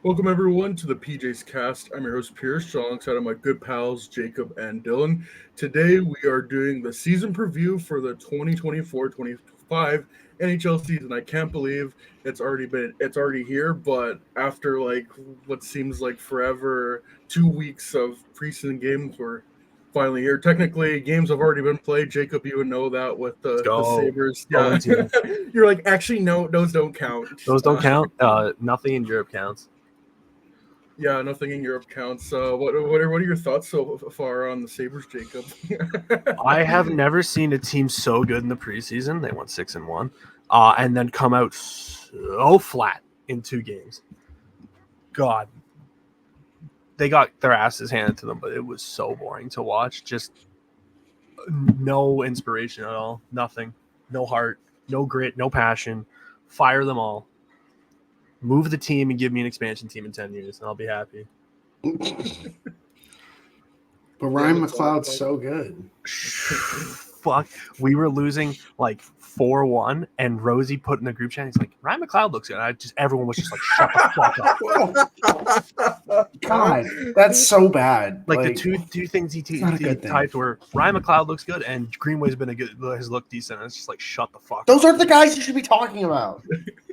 Welcome everyone to the PJScast. I'm your host Pierce, alongside of my good pals Jacob and Dylan. Today we are doing the season preview for the 2024-25 NHL season. I can't believe it's already here, but after like what seems like forever, 2 weeks of preseason games were finally here. Technically, games have already been played. Jacob, you would know that with the Go. Sabres. Only Yeah, team. you're like actually no, those don't count. Those don't count. Nothing in Europe counts. Yeah, nothing in Europe counts. What are your thoughts so far on the Sabres, Jacob? I have never seen a team so good in the preseason. They went 6-1, and then come out so flat in 2 games. God, they got their asses handed to them, but it was so boring to watch. Just no inspiration at all. Nothing. No heart. No grit. No passion. Fire them all. Move the team and give me an expansion team in 10 years, and I'll be happy. But Ryan McLeod's so good. Fuck. We were losing like 4-1, and Rosie put in the group chat, he's like, Ryan McLeod looks good. Everyone was just like, shut the fuck up. God, that's so bad. Like the two things he typed were Ryan McLeod looks good and Greenway's has looked decent. And it's just like, shut the fuck up. Those aren't the guys you should be talking about.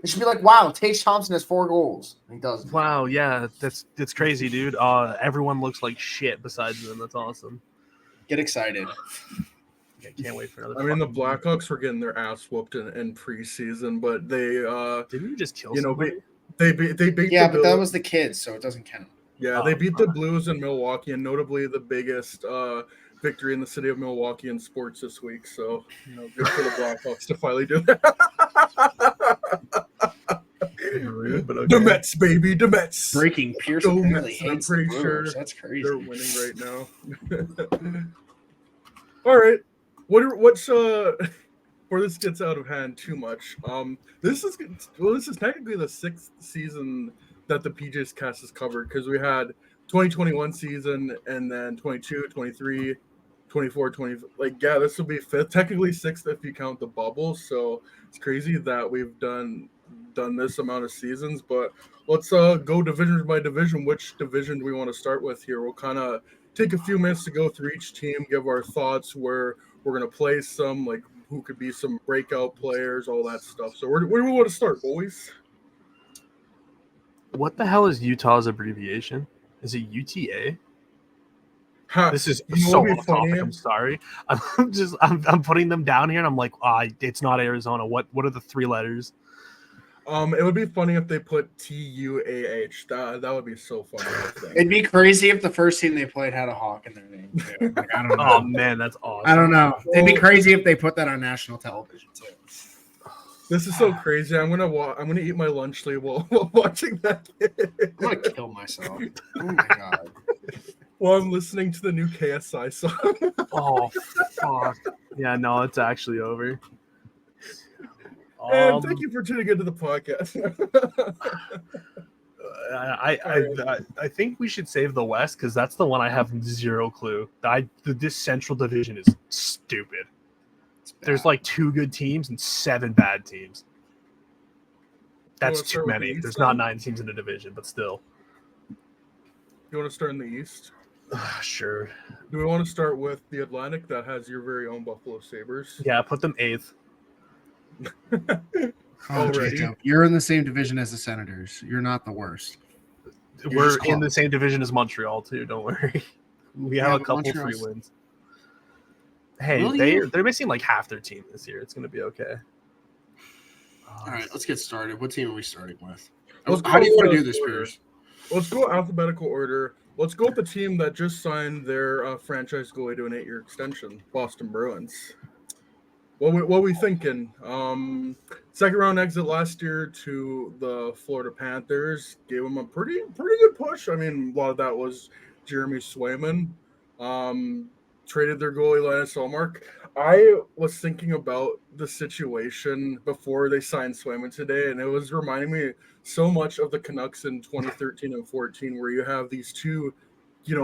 It should be like, wow, Tage Thompson has 4 goals. He doesn't. Wow, yeah, that's crazy, dude. Everyone looks like shit besides them. That's awesome. Get excited. I can't wait for another. I mean, the Blackhawks were getting their ass whooped in preseason, but they didn't you just kill somebody? They beat but that was the kids, so it doesn't count. Yeah, they beat the Blues in Milwaukee, and notably the biggest victory in the city of Milwaukee in sports this week. So, good for the Blackhawks to finally do that. Rude, but okay. The Mets, baby, the Mets. Breaking Pierce apparently hates the Brewers. That's crazy. They're winning right now. All right, what's before this gets out of hand too much? This is technically the 6th season that the PJScast has covered, because we had 2021 season and then 22, 23, 24, 20. This will be 5th, technically 6th if you count the bubble. So it's crazy that we've done this amount of seasons. But let's go division by division. Which division do we want to start with here? We'll kind of take a few minutes to go through each team, give our thoughts where we're going to play some, like who could be some breakout players, all that stuff. So where do we want to start, boys? What the hell is Utah's abbreviation? Is it UTA? This is so off topic. I'm sorry. I'm putting them down here, and I'm like, it's not Arizona. What are the 3 letters? It would be funny if they put TUAH. That would be so funny. I think. It'd be crazy if the first team they played had a hawk in their name too. Like, I don't know. Oh man, that's awesome. I don't know. It'd be crazy if they put that on national television too. This is so crazy. I'm gonna eat my lunch late while watching that. I'm gonna kill myself. Oh my god. While I'm listening to the new KSI song. Oh fuck. Yeah, no, it's actually over. And thank you for tuning into the podcast. I think we should save the West, because that's the one I have 0 clue. This Central Division is stupid. There's like 2 good teams and 7 bad teams. That's too many. There's not 9 teams in the division, but still. You want to start in the East? Sure. Do we want to start with the Atlantic that has your very own Buffalo Sabres? Yeah, put them 8th. Jacob, you're in the same division as the Senators. You're not the worst. We're in the same division as Montreal too. Don't worry. We have a couple free wins. Hey, really? They're missing like half their team this year. It's gonna be okay. All right, let's get started. What team are we starting with? How do you want to do this, Pierce? Let's go alphabetical order. Let's go with the team that just signed their franchise goalie to an 8-year extension, Boston Bruins. What we thinking? Second round exit last year to the Florida Panthers gave them a pretty good push. I mean, a lot of that was Jeremy Swayman. Traded their goalie Linus Ullmark. I was thinking about the situation before they signed Swayman today, and it was reminding me so much of the Canucks in 2013 and 14, where you have these 2,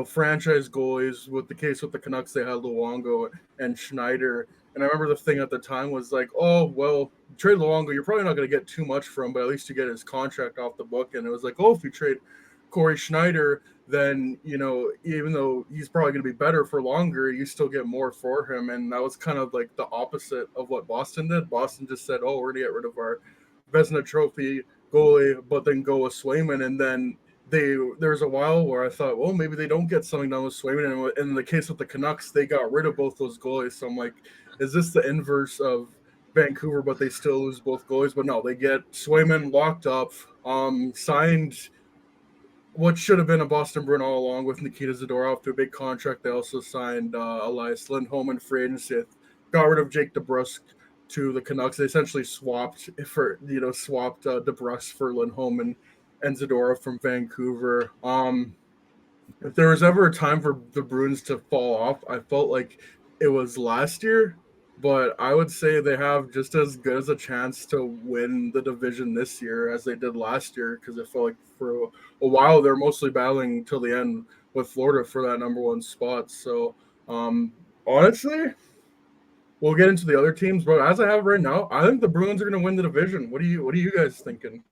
franchise goalies. With the case with the Canucks, they had Luongo and Schneider. And I remember the thing at the time was like, oh, well, trade Luongo, you're probably not going to get too much from, but at least you get his contract off the book. And it was like, oh, if you trade Corey Schneider, then, even though he's probably going to be better for longer, you still get more for him. And that was kind of like the opposite of what Boston did. Boston just said, oh, we're going to get rid of our Vezina Trophy goalie, but then go with Swayman. And then there was a while where I thought, well, maybe they don't get something done with Swayman. And in the case with the Canucks, they got rid of both those goalies. So I'm like, is this the inverse of Vancouver, but they still lose both goalies? But no, they get Swayman locked up, signed what should have been a Boston Bruin all along with Nikita Zadorov to a big contract. They also signed Elias Lindholm in free agency, got rid of Jake DeBrusk to the Canucks. They essentially swapped DeBrusk for Lindholm and Zadorov from Vancouver. If there was ever a time for the Bruins to fall off, I felt like it was last year, but I would say they have just as good as a chance to win the division this year as they did last year, because it felt like for a while they're mostly battling till the end with Florida for that number one spot. So honestly, we'll get into the other teams, but as I have right now, I think the Bruins are going to win the division. What are you guys thinking?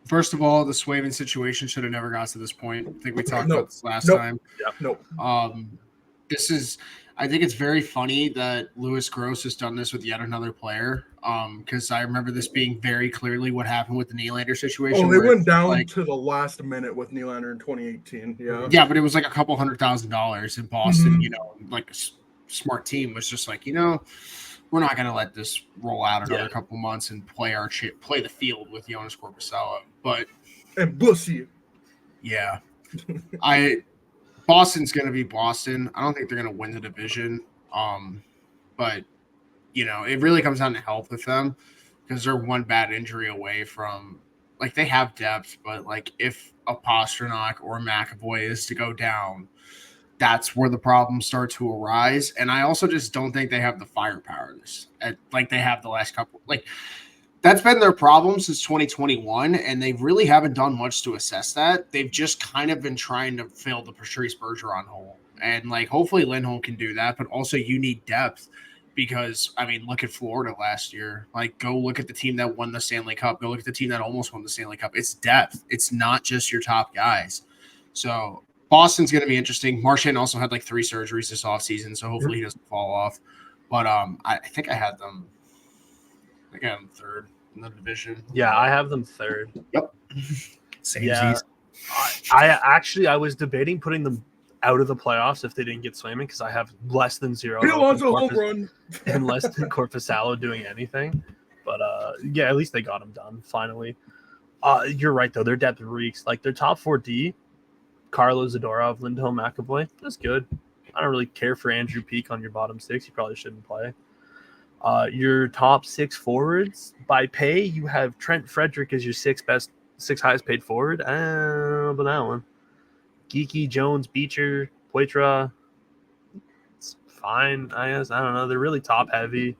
First of all, the Swayman situation should have never got to this point. I think we talked about this last time. Yeah, no. I think it's very funny that Louis Gross has done this with yet another player. Because I remember this being very clearly what happened with the Nylander situation. Oh, they went down to the last minute with Nylander in 2018. Yeah. Yeah, but it was like a couple $100,000 in Boston. Like a smart team was just like, we're not going to let this roll out another couple months and play the field with Jonas Korpisalo. And Bussy. Yeah. Boston's going to be Boston. I don't think they're going to win the division. But, it really comes down to health with them, because they're one bad injury away from, like, they have depth, but, like, if a Pastrnak or a McAvoy is to go down, that's where the problems start to arise. And I also just don't think they have the firepower like they have the last couple. Like, that's been their problem since 2021, and they really haven't done much to assess that. They've just kind of been trying to fill the Patrice Bergeron hole. And, like, hopefully Lindholm can do that, but also you need depth, because, I mean, look at Florida last year. Like, go look at the team that won the Stanley Cup. Go look at the team that almost won the Stanley Cup. It's depth. It's not just your top guys. So Boston's going to be interesting. Marchand also had like 3 surgeries this offseason, so hopefully he doesn't fall off. But I think I had them third in the division. Yeah, I have them third. Yep. Same season. I was debating putting them out of the playoffs if they didn't get Swayman, because I have less than 0 home run and less than Korpisalo doing anything. But yeah, at least they got him done finally. You're right though, their depth reeks. Like, their top 4D, Carlo, Zadorov, Lindholm, McAvoy, that's good. I don't really care for Andrew Peeke on your bottom 6. You probably shouldn't play. Your top 6 forwards, by pay, you have Trent Frederick as your 6th highest paid forward. I don't know about that one. Geeky, Jones, Beecher, Poitras. It's fine, I guess. I don't know. They're really top heavy.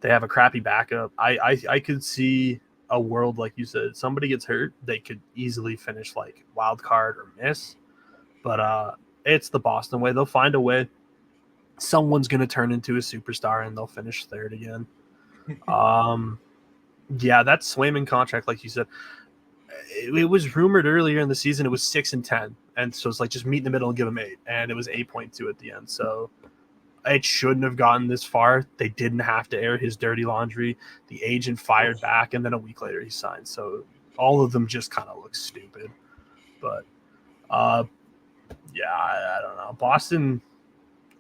They have a crappy backup. I could see a world, like you said, somebody gets hurt, they could easily finish like wild card or miss. But it's the Boston way. They'll find a way. Someone's going to turn into a superstar and they'll finish third again. Yeah, that Swayman contract, like you said, it was rumored earlier in the season it was 6 and 10. And so it's like, just meet in the middle and give him 8. And it was 8.2 at the end. So it shouldn't have gotten this far. They didn't have to air his dirty laundry. The agent fired back, and then a week later he signed. So all of them just kind of look stupid. But yeah, I don't know. Boston,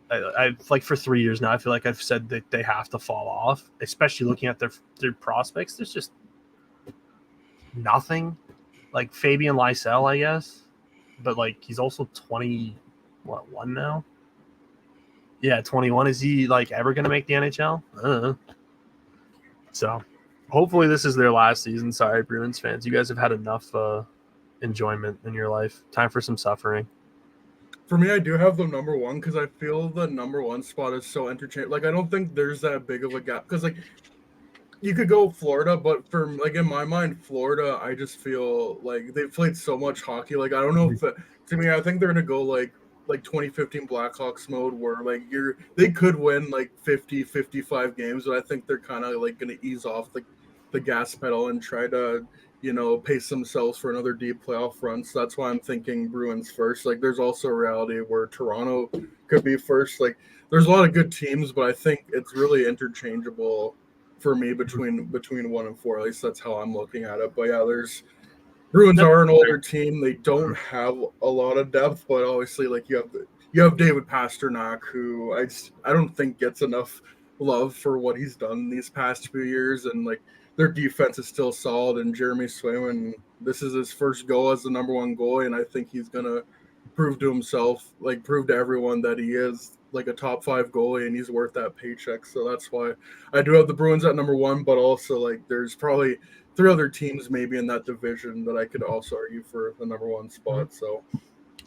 I like for 3 years now, I feel like I've said that they have to fall off, especially looking at their prospects. There's just nothing. Like Fabian Lysell, I guess. But like, he's also 21 now? Yeah, 21. Is he like ever going to make the NHL? I don't know. So hopefully this is their last season. Sorry, Bruins fans. You guys have had enough enjoyment in your life. Time for some suffering. For me, I do have them number 1 because I feel the number 1 spot is so interchangeable. Like, I don't think there's that big of a gap. Because, like, you could go Florida, but for, like, in my mind, Florida, I just feel like they've played so much hockey. Like, I don't know if to me, I think they're going to go, like, like 2015 Blackhawks mode where like they could win like 50, 55 games, but I think they're kind of like going to ease off the gas pedal and try to, pace themselves for another deep playoff run. So that's why I'm thinking Bruins first. Like there's also a reality where Toronto could be first. Like there's a lot of good teams, but I think it's really interchangeable for me between 1 and 4. At least that's how I'm looking at it. But yeah, Bruins are an older team. They don't have a lot of depth, but obviously, like you have David Pasternak, who I don't think gets enough love for what he's done these past few years, and like their defense is still solid. And Jeremy Swayman, this is his first go as the number one goalie, and I think he's gonna prove to himself, like prove to everyone that he is like a top 5 goalie and he's worth that paycheck. So that's why I do have the Bruins at number 1, but also like there's probably 3 other teams maybe in that division that I could also argue for the number 1 spot. So,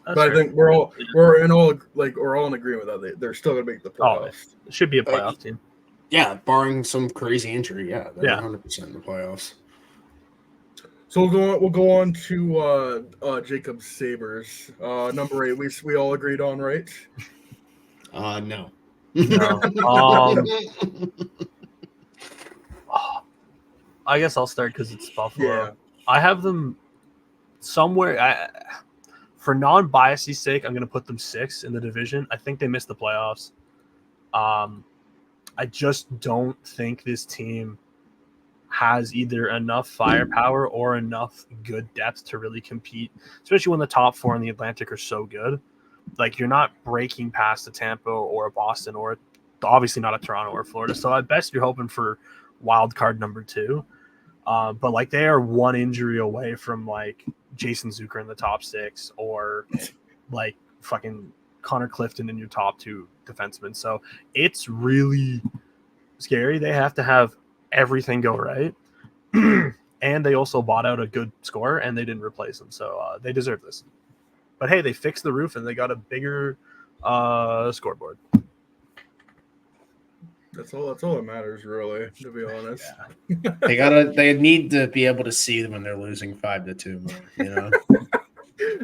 but I think we're all in agreement that they're still gonna make the playoffs. It should be a playoff team. Yeah, barring some crazy injury. Yeah, they're Yeah. 100% in the playoffs. So we'll go on to Jacob's Sabres. Number 8, we all agreed on, right? No. No. I guess I'll start because it's Buffalo. Yeah. I have them somewhere. For non-bias's sake, I'm going to put them 6 in the division. I think they missed the playoffs. I just don't think this team has either enough firepower or enough good depth to really compete, especially when the top 4 in the Atlantic are so good. Like, you're not breaking past a Tampa or a Boston or obviously not a Toronto or Florida. So at best, you're hoping for wild card number 2. But like they are one injury away from like Jason Zucker in the top 6 or like fucking Connor Clifton in your top 2 defensemen. So it's really scary. They have to have everything go right. And they also bought out a good scorer and they didn't replace him. So they deserve this. But hey, they fixed the roof and they got a bigger scoreboard. That's all that matters, really, to be honest. Yeah. They need to be able to see when they're losing 5-2 more, you know.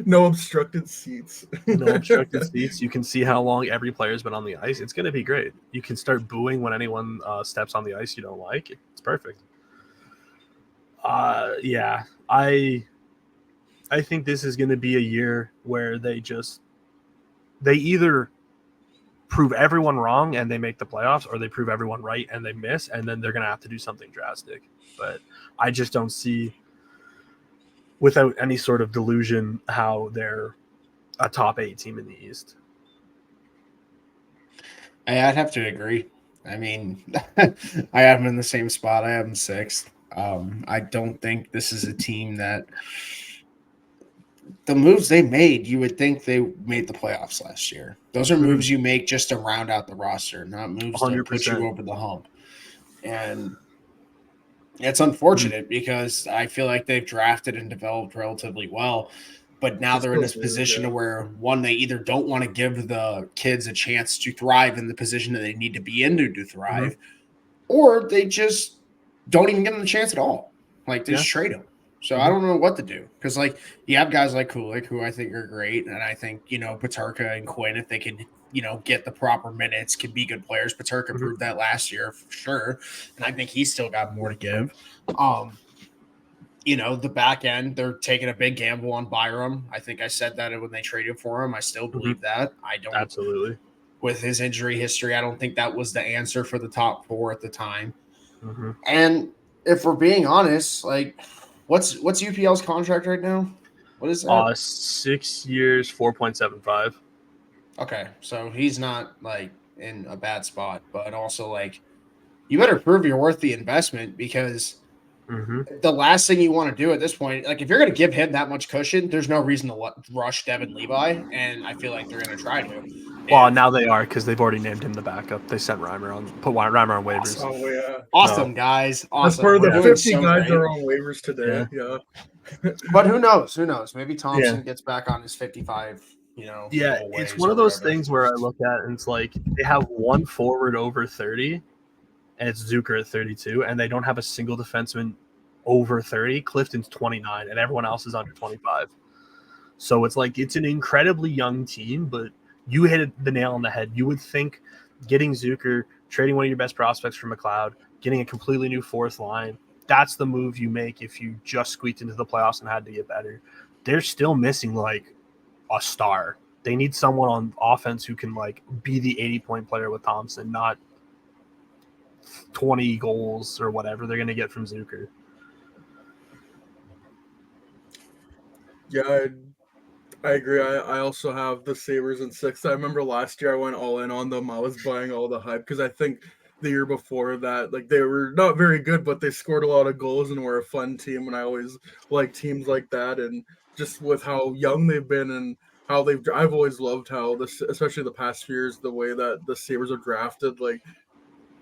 No obstructed seats. No obstructed seats. You can see how long every player's been on the ice. It's going to be great. You can start booing when anyone steps on the ice you don't like. It's perfect. Yeah, I think this is going to be a year where they either prove everyone wrong and they make the playoffs, or they prove everyone right and they miss, and then they're going to have to do something drastic. But I just don't see, without any sort of delusion, how they're a top 8 team in the East. I'd have to agree. I mean, I have them in the same spot. I have them 6th. I don't think this is a team that the moves they made, you would think they made the playoffs last year. Those are moves you make just to round out the roster, not moves 100%. To put you over the hump. And it's unfortunate because I feel like they've drafted and developed relatively well, but now they're in this position to where, one, they either don't want to give the kids a chance to thrive in the position that they need to be in to thrive, or they just don't even give them the chance at all. Like, they just trade them. So I don't know what to do because, like, you have guys like Kulik, who I think are great, and I think, Peterka and Quinn, if they can, get the proper minutes, can be good players. Peterka proved that last year for sure, and I think he's still got more to give. The back end, they're taking a big gamble on Byram. I think I said that when they traded for him. I still believe that. I don't. Absolutely. With his injury history, I don't think that was the answer for the top 4 at the time. And if we're being honest, like, what's UPL's contract right now? What is that? 6 years, 4.75. Okay, so he's not like in a bad spot, but also like you better prove you're worth the investment because the last thing you want to do at this point, like if you're going to give him that much cushion, there's no reason to rush Devin Levi, and I feel like they're going to try to. Well, now they are because they've already named him the backup. They sent put Reimer on waivers. Oh, yeah. Awesome, guys. Awesome. That's part of the 50 guys that are on waivers today. Yeah. But who knows? Maybe Thompson gets back on his 55. Yeah, it's one of those things where I look at and it's like they have one forward over 30, and it's Zucker at 32, and they don't have a single defenseman over 30. Clifton's 29, and everyone else is under 25. So it's like it's an incredibly young team, but You hit the nail on the head. You would think getting Zucker, trading one of your best prospects for McLeod, getting a completely new fourth line, that's the move you make if you just squeaked into the playoffs and had to get better. They're still missing like a star. They need someone on offense who can like be the 80-point player with Thompson, not 20 goals or whatever they're going to get from Zucker. Yeah, I agree. I also have the Sabres in 6th. I remember last year I went all in on them. I was buying all the hype because I think the year before that, like they were not very good, but they scored a lot of goals and were a fun team. And I always like teams like that. And just with how young they've been and how I've always loved how this, especially the past few years, the way that the Sabres are drafted. Like,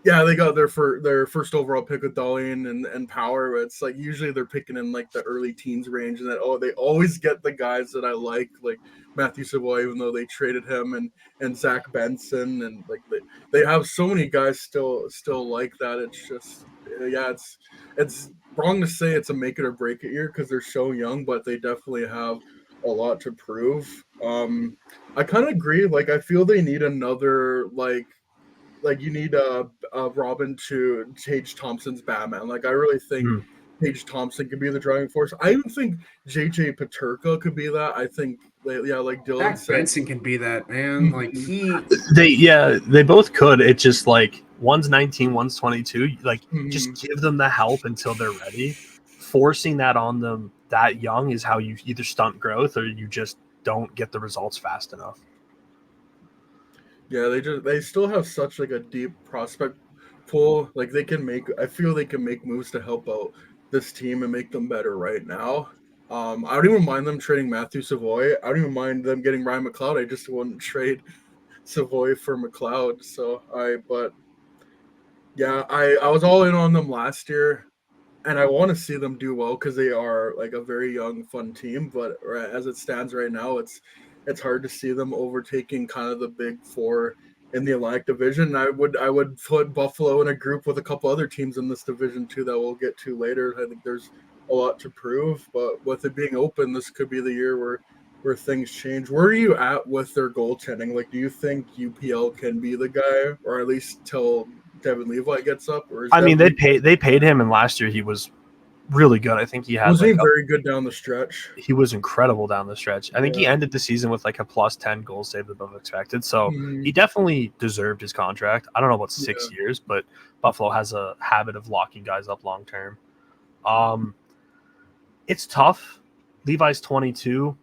yeah, they got their first overall pick with Dahlian and Power. It's like usually they're picking in like the early teens range, and that they always get the guys that I like Matthew Savoy, even though they traded him, and Zach Benson, and like they have so many guys still like that. It's just it's wrong to say it's a make it or break it year because they're so young, but they definitely have a lot to prove. I kind of agree. Like I feel they need another like you need Robin to Tage Thompson's Batman. Like I really think Tage Thompson could be the driving force. I even think JJ Paterka could be that. I think like Dylan Zach said, Benson can be that, man. Like they both could. It's just like one's 19, one's 22. Like just give them the help until they're ready. Forcing that on them that young is how you either stunt growth or you just don't get the results fast enough. Yeah, they still have such like a deep prospect pool. Like I feel they can make moves to help out this team and make them better right now. I don't even mind them trading Matthew Savoy. I don't even mind them getting Ryan McLeod. I just wouldn't trade Savoy for McLeod. But yeah, I was all in on them last year, and I want to see them do well because they are like a very young, fun team. But as it stands right now, it's hard to see them overtaking kind of the big four in the Atlantic Division. I would put Buffalo in a group with a couple other teams in this division too that we'll get to later. I think there's a lot to prove, but with it being open, this could be the year where things change. Where are you at with their goaltending? Like, do you think UPL can be the guy, or at least till Devin Levi gets up? Or is I mean, Devin they paid him, and last year he was really good. I think he had was he very good down the stretch? he was incredible down the stretch. I think he Yeah. ended the season with like a plus 10 goals saved above expected. So Mhm. he definitely deserved his contract. I don't know about 6 Yeah. years, but Buffalo has a habit of locking guys up long term. It's tough. Levi's 22.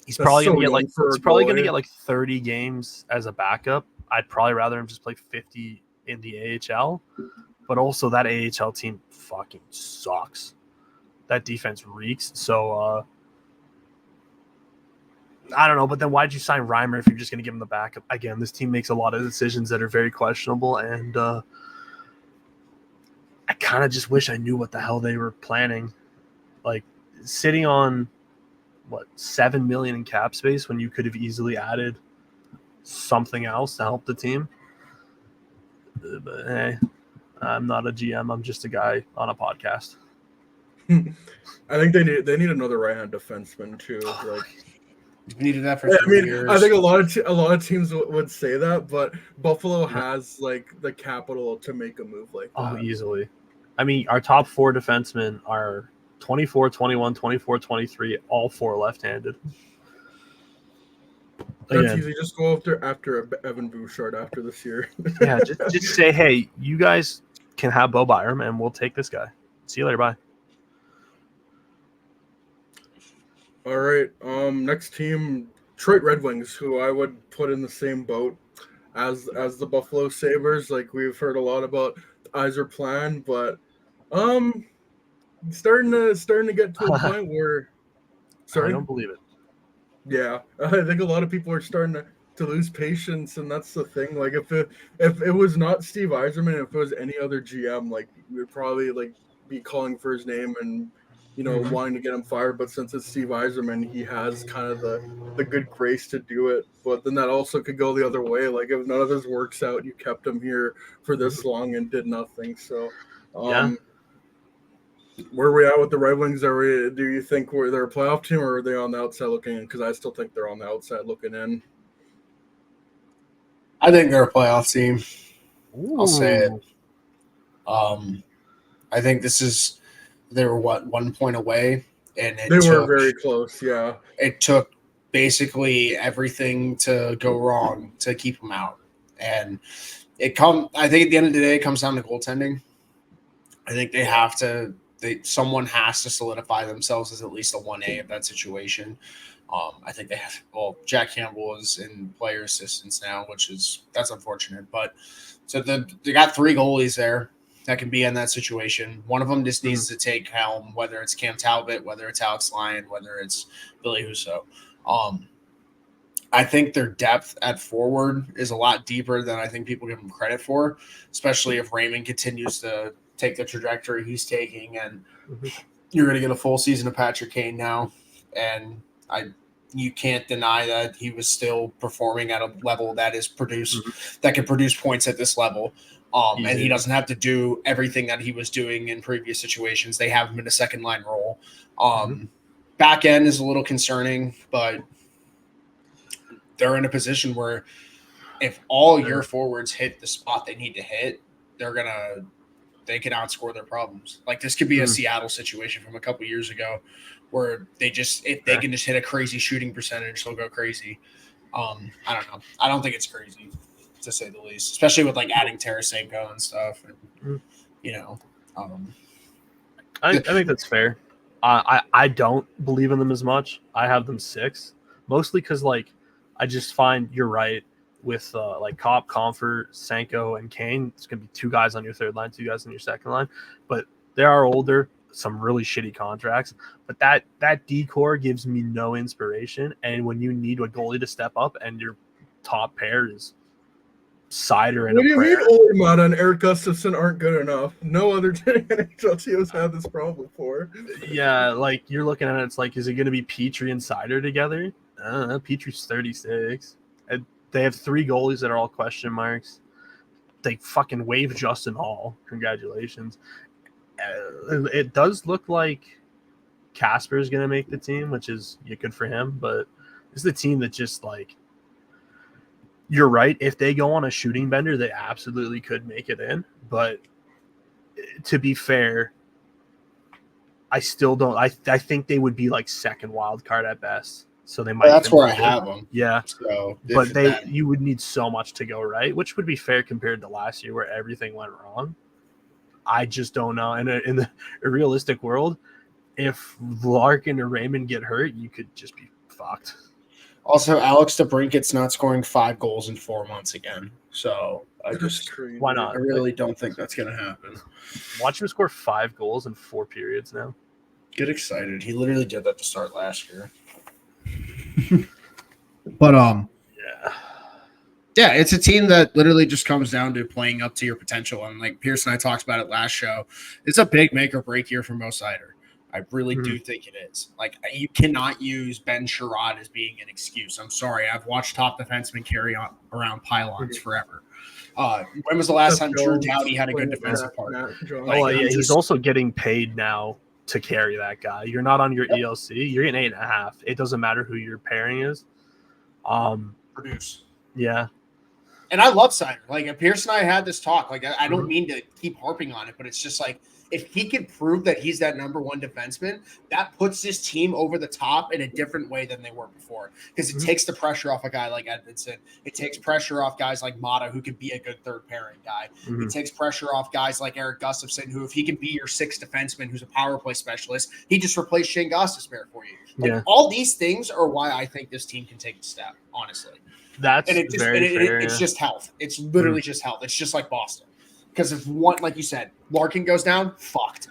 He's That's probably so gonna get young like for he's a probably gonna goalie. get like 30 games as a backup. I'd probably rather him just play 50 in the AHL. But also that AHL team fucking sucks. That defense reeks. So I don't know, but then why'd you sign Reimer if you're just gonna give him the backup? Again, this team makes a lot of decisions that are very questionable, and I kind of just wish I knew what the hell they were planning. Like sitting on what $7 million in cap space when you could have easily added something else to help the team. But hey, I'm not a GM. I'm just a guy on a podcast. I think they need another right hand defenseman too. Like, needed that for I 3 mean, years. I think a lot of teams would say that, but Buffalo has like the capital to make a move like that. Oh, easily. I mean, our top four defensemen are 24, 21, 24, 23, all four left-handed. That's Again, easy. Just go after Evan Bouchard after this year. yeah, just say, hey, you guys can have Bo Byram, and we'll take this guy. See you later. Bye. All right. Next team, Detroit Red Wings, who I would put in the same boat as the Buffalo Sabres. Like we've heard a lot about the Iser plan, but um, starting to get to a point where, I sorry, don't believe it. yeah, I think a lot of people are starting to lose patience, and that's the thing. Like if it was not Steve Yzerman, if it was any other GM, like we would probably like be calling for his name and wanting to get him fired. But since it's Steve Yzerman, he has kind of the good grace to do it. But then that also could go the other way. Like if none of this works out, you kept him here for this long and did nothing. So, Yeah. where are we at with the Red Wings? Do you think they're a playoff team, or are they on the outside looking in? Because I still think they're on the outside looking in. I think they're a playoff team. I'll say it. Ooh. I think they were 1 point away, and They were very close. Yeah. it took basically everything to go wrong to keep them out. And I think at the end of the day, it comes down to goaltending. I think someone has to solidify themselves as at least a 1A of that situation. I think Jack Campbell is in player assistance now, that's unfortunate. But so they got 3 goalies there that can be in that situation. One of them just needs to take helm, whether it's Cam Talbot, whether it's Alex Lyon, whether it's Billy Husso. I think their depth at forward is a lot deeper than I think people give them credit for, especially if Raymond continues to take the trajectory he's taking, and you're going to get a full season of Patrick Kane now, and you can't deny that he was still performing at a level that is that can produce points at this level. And he doesn't have to do everything that he was doing in previous situations. They have him in a second line role. Back end is a little concerning, but they're in a position where if all your forwards hit the spot they need to hit, they can outscore their problems. Like this could be a Seattle situation from a couple years ago where if they can just hit a crazy shooting percentage, they'll go crazy. I don't know. I don't think it's crazy, to say the least, especially with like adding Tarasenko and stuff. And, I think that's fair. I don't believe in them as much. I have them 6, mostly because like I just find you're right with like Kopp, Comfort, Sanko, and Kane. It's gonna be 2 guys on your third line, 2 guys on your second line, but they are older. Some really shitty contracts, but that decor gives me no inspiration. And when you need a goalie to step up, and your top pair is Cider and what do you mean Olimata and Eric Gustafson aren't good enough? No other NHL teams have this problem before. Yeah, like you're looking at it, it's like, is it going to be Petrie and Cider together? Petrie's 36. And they have 3 goalies that are all question marks. They fucking waived Justin Hall. Congratulations. It does look like Casper is going to make the team, which is good for him, but it's the team that just like, you're right. If they go on a shooting bender, they absolutely could make it in. But to be fair, I still don't. I think they would be like second wild card at best. So they might. Well, that's where I have them. Yeah. So, but you would need so much to go right, which would be fair compared to last year where everything went wrong. I just don't know. And in the realistic world, if Larkin or Raymond get hurt, you could just be fucked. Also, Alex DeBrincat's not scoring 5 goals in 4 months again. So why not? I really don't think that's going to happen. Watch him score 5 goals in 4 periods now. Get excited. He literally did that to start last year. But yeah, it's a team that literally just comes down to playing up to your potential. And like Pierce and I talked about it last show, it's a big make or break year for Mo Seider. I really do think it is. Like, you cannot use Ben Sherrod as being an excuse. I'm sorry. I've watched top defensemen carry around pylons forever. When was the last time Drew Doughty had a good defensive partner? He's also getting paid now to carry that guy. You're not on your ELC. You're getting 8.5. It doesn't matter who your pairing is. Produce. Yeah. And I love Seider. Like, Pierce and I had this talk. Like, I don't mean to keep harping on it, but it's just like, if he can prove that he's that number 1 defenseman, that puts this team over the top in a different way than they were before. Because it takes the pressure off a guy like Edmondson. It takes pressure off guys like Mata, who could be a good third pairing guy. It takes pressure off guys like Eric Gustafson, who, if he can be your 6th defenseman who's a power play specialist, he just replaced Shane Gostisbehere for you. Like, all these things are why I think this team can take a step, honestly. It's just health. It's literally just health. It's just like Boston. Because if one, like you said, Larkin goes down, fucked.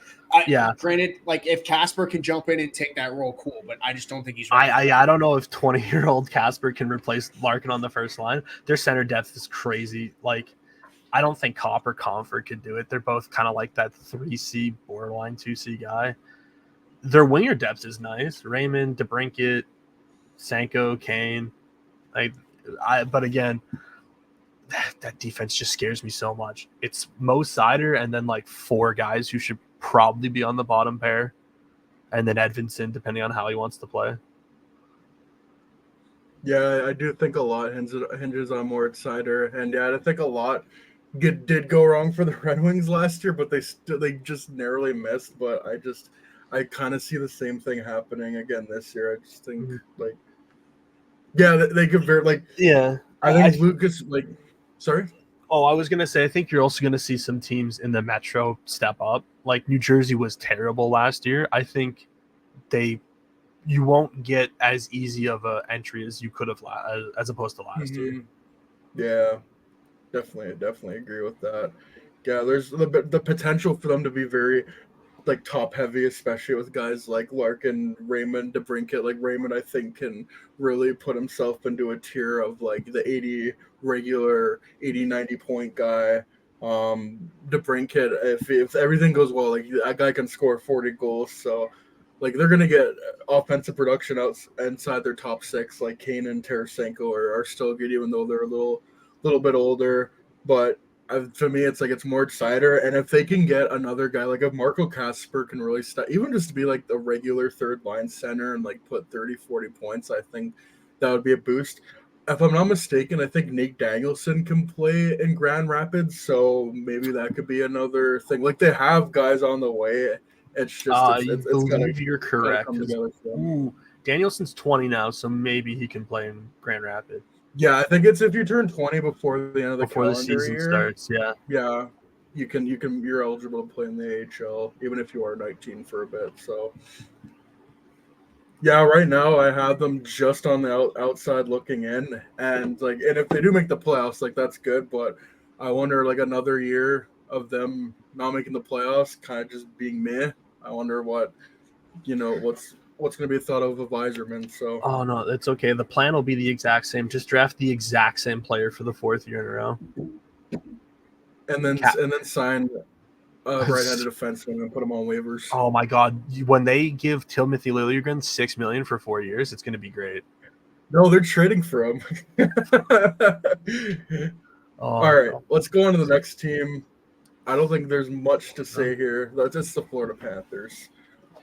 Granted, like if Casper can jump in and take that role, cool. But I just don't think he's ready. I don't know if 20-year-old Casper can replace Larkin on the first line. Their center depth is crazy. Like, I don't think Kopp or Comfort could do it. They're both kind of like that 3C, borderline 2C guy. Their winger depth is nice. Raymond, DeBrincat, Sanko, Kane. But again, that defense just scares me so much. It's Mo Seider and then like 4 guys who should probably be on the bottom pair, and then Edvinsson, depending on how he wants to play. Yeah, I do think a lot hinges on Moritz Seider, and yeah, I think a lot did go wrong for the Red Wings last year, but they just narrowly missed. But I kind of see the same thing happening again this year. I just think Mhm. like yeah, they could very like Yeah. I think Lucas like sorry. I was gonna say I think you're also gonna see some teams in the Metro step up. Like New Jersey was terrible last year. I think you won't get as easy of a entry as you could have as opposed to last year. Mhm. Yeah, definitely agree with that. Yeah, there's the potential for them to be very like top heavy, especially with guys like Larkin, Raymond, DeBrincat. Like Raymond, I think can really put himself into a tier of like the 80 regular 80, 90 point guy. DeBrincat, if everything goes well, like that guy can score 40 goals. So like they're gonna get offensive production out inside their top six. Like Kane and Tarasenko are still good, even though they're a little bit older. But to me, it's like it's more Seider, and if they can get another guy like if Marco Casper can really even just to be like the regular third line center and like put 30, 40 points, I think that would be a boost. If I'm not mistaken, I think Nate Danielson can play in Grand Rapids, so maybe that could be another thing. Like they have guys on the way. It's just I it's gotta believe you're correct. come together for them. Danielson's 20 now, so maybe he can play in Grand Rapids Yeah, I think it's if you turn 20 before the end of the before the calendar season year. starts. Yeah. Yeah, you're eligible to play in the AHL even if you are 19 for a bit. So yeah, right now I have them just on the outside looking in, and if they do make the playoffs, like that's good. But I wonder like another year of them not making the playoffs, kind of just being meh. I wonder what's going to be thought of Iserman. So Oh no, it's okay. The plan will be the exact same. Just draft the exact same player for the fourth year in a row. Cap. and then sign a right-handed defenseman and put him on waivers. Oh my god, when they give Timothy Liljegren $6 million for 4 years, it's going to be great. No, they're trading for him. All Oh right, no. let's go on to the next team. I don't think there's much to say here. That's just the Florida Panthers.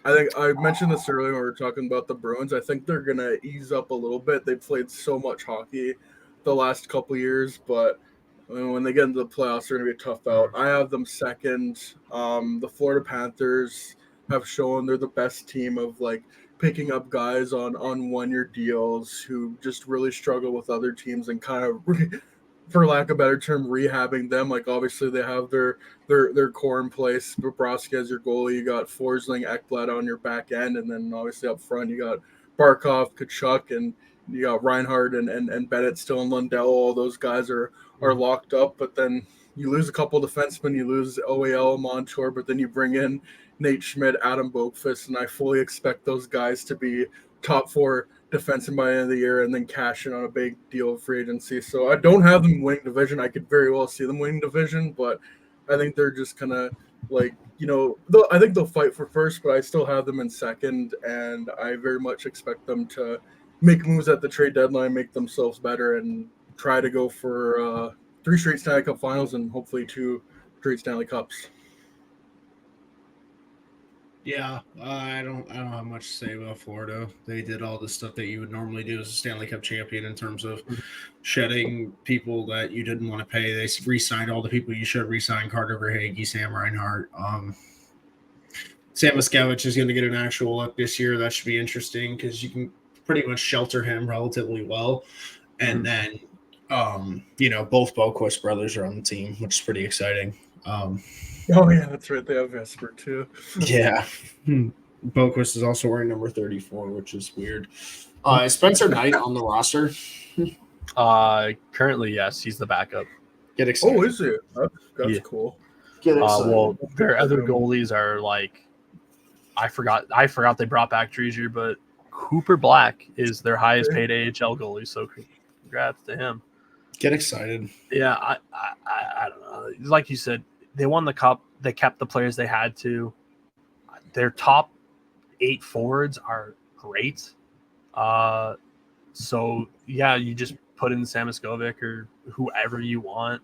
I think I mentioned this earlier when we were talking about the Bruins. I think they're gonna ease up a little bit. They played so much hockey the last couple years, but when they get into the playoffs, they're gonna be a tough out. I have them second. The Florida Panthers have shown they're the best team of like picking up guys on 1 year deals who just really struggle with other teams and kind of for lack of a better term, rehabbing them. Like obviously they have their core in place. Bobrovsky as your goalie. You got Forsling, Ekblad on your back end, and then obviously up front you got Barkov, Kachuk, and you got Reinhardt and Bennett still in Lundell. All those guys are locked up. But then you lose a couple of defensemen. You lose OAL, Montour, but then you bring in Nate Schmidt, Adam Boakfist, and I fully expect those guys to be top four defenseman by the end of the year and then cash in on a big deal of free agency. So I don't have them winning division. I could very well see them winning division, but I think they're just kind of like, I think they'll fight for first, but I still have them in second, and I very much expect them to make moves at the trade deadline, make themselves better, and try to go for 3 straight Stanley Cup finals and hopefully 2 straight Stanley Cups. Yeah, I don't have much to say about Florida. They did all the stuff that you would normally do as a Stanley Cup champion in terms of shedding people that you didn't want to pay. They re-signed all the people you should re-sign: Carter Verhaeghe, Sam Reinhart. Sam Miskevich is going to get an actual look this year. That should be interesting because you can pretty much shelter him relatively well. And then, both Boquist brothers are on the team, which is pretty exciting. Oh yeah, that's right. They have Vesper too. Yeah. Boquist is also wearing number 34, which is weird. Is Spencer Knight on the roster? Currently, yes, he's the backup. Get excited. Oh, is it? That's cool. Get excited. Well, their other goalies are like, I forgot they brought back Drezier, but Cooper Black is their highest paid AHL goalie. So congrats to him. Get excited. Yeah, I don't know. Like you said, they won the cup. They kept the players they had to. Their top 8 forwards are great. So yeah, you just put in Samoskovic or whoever you want,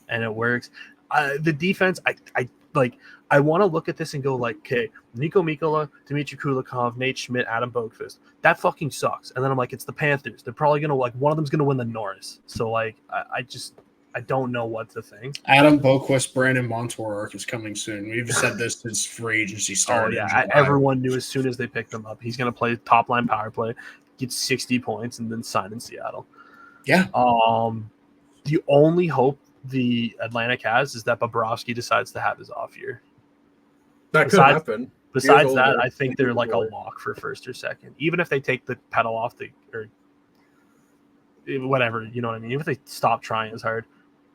and it works. The defense, I like I want to look at this and go like, okay, Nico Mikkola, Dmitry Kulikov, Nate Schmidt, Adam Boqvist. That fucking sucks. And then I'm like, it's the Panthers. They're probably gonna like one of them's gonna win the Norris. So like I don't know what to think. Adam Boqvist, Brandon Montour arc is coming soon. We've said this since free agency started. Oh yeah, everyone knew as soon as they picked him up, he's gonna play top line power play, get 60 points, and then sign in Seattle. Yeah. The only hope the Atlantic has is that Bobrovsky decides to have his off year. That could happen. Besides that, I think they're like a lock for first or second. Even if they take the pedal off or whatever, you know what I mean? Even if they stop trying as hard,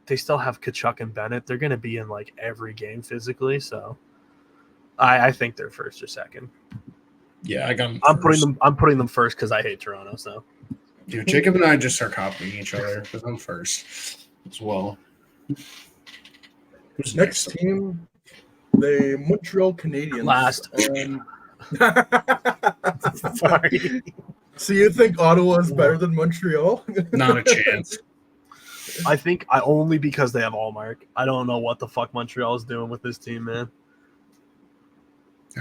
they still have Kachuk and Bennett. They're going to be in like every game physically. So I think they're first or second. Yeah, I got them. I'm putting them first because I hate Toronto. So, dude, Jacob and I just start copying each other because I'm first as well. Who's next team? The Montreal Canadiens. Last. Sorry. So you think Ottawa is better than Montreal? Not a chance. I think only because they have Allmark. I don't know what the fuck Montreal is doing with this team, man.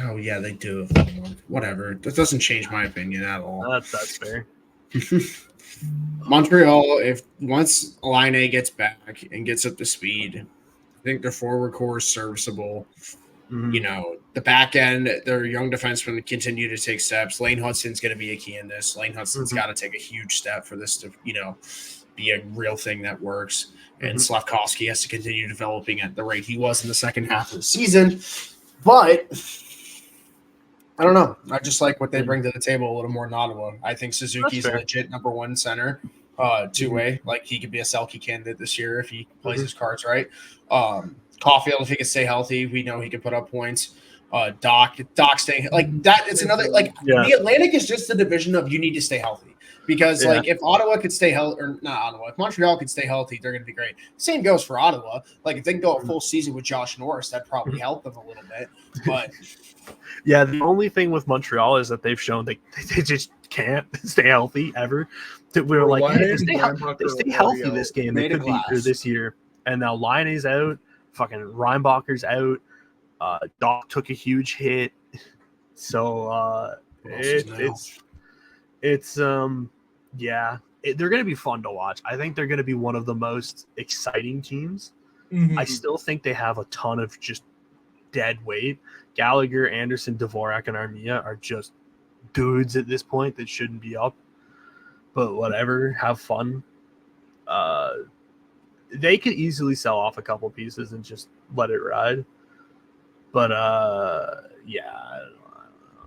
Oh yeah, they do. Whatever. That doesn't change my opinion at all. That's fair. Montreal, if once Laine gets back and gets up to speed, I think their forward core is serviceable. Mm-hmm. You know, the back end, their young defensemen continue to take steps. Lane Hudson's going to be a key in this. Lane Hudson's got to take a huge step for this to, you know, be a real thing that works. And Slavkovsky has to continue developing at the rate he was in the second half of the season. But I don't know. I just like what they bring to the table a little more than Ottawa. I think Suzuki's a legit number one center, two-way. Like, he could be a Selke candidate this year if he plays his cards right. Caulfield, if he can stay healthy, we know he can put up points. Doc staying like that. It's another the Atlantic is just a division of you need to stay healthy because like if Ottawa could stay healthy or not Ottawa, if Montreal could stay healthy, they're going to be great. Same goes for Ottawa. Like if they can go a full season with Josh Norris, that'd probably help them a little bit. But yeah, the only thing with Montreal is that they've shown they just can't stay healthy ever. We were like, hey, they stay healthy this game. They could be or this year, and now Laine's out. Fucking Reinbacher's out. Doc took a huge hit. So they're going to be fun to watch. I think they're going to be one of the most exciting teams. Mm-hmm. I still think they have a ton of just dead weight. Gallagher, Anderson, Dvorak, and Armia are just dudes at this point that shouldn't be up. But whatever, have fun. They could easily sell off a couple pieces and just let it ride. But,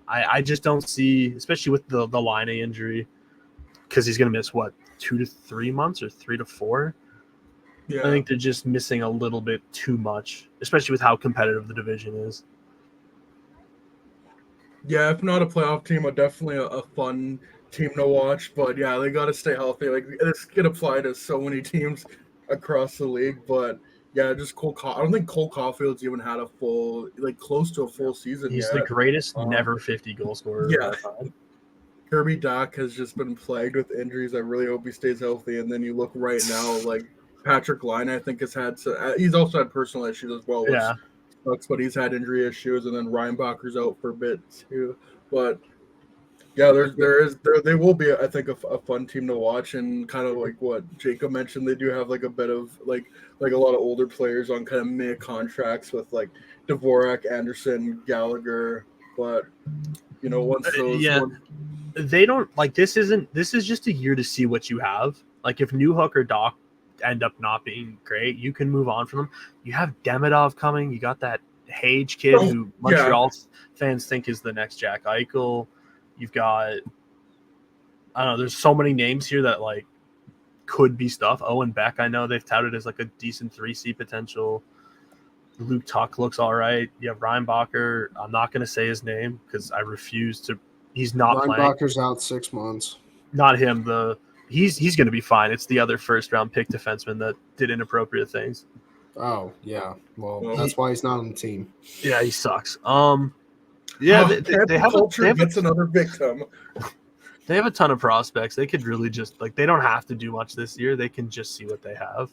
I just don't see, especially with the Laine injury, because he's going to miss, 2 to 3 months or 3 to 4? Yeah. I think they're just missing a little bit too much, especially with how competitive the division is. Yeah, if not a playoff team, definitely a fun team to watch. But, yeah, they got to stay healthy. Like, this can apply to so many teams across the league, but yeah, just I don't think Cole Caulfield's even had a full, close to a full season. He's the greatest never 50 goal scorer. Yeah, Kirby Dach has just been plagued with injuries. I really hope he stays healthy. And then you look right now, Patrick Laine, I think he's also had personal issues as well. Which sucks, but he's had injury issues, and then Reinbacher's out for a bit too. But yeah, they will be, I think, a fun team to watch, and kind of like what Jacob mentioned, they do have a bit of a lot of older players on kind of mid contracts with Dvorak, Anderson, Gallagher, but once those they don't this is just a year to see what you have. Like if Newhook or Doc end up not being great, you can move on from them. You have Demidov coming. You got that Hage kid who Montreal fans think is the next Jack Eichel. You've got, I don't know, there's so many names here that could be stuff. Owen Beck, I know they've touted as a decent 3C potential. Luke Tuck looks all right. You have Reinbacher. I'm not going to say his name because I refuse to. He's not playing. Reinbacher's out 6 months. Not him. He's going to be fine. It's the other first round pick defenseman that did inappropriate things. Oh yeah, well that's why he's not on the team. Yeah, he sucks. Yeah, they have gets another victim. They have a ton of prospects. They could really just they don't have to do much this year. They can just see what they have,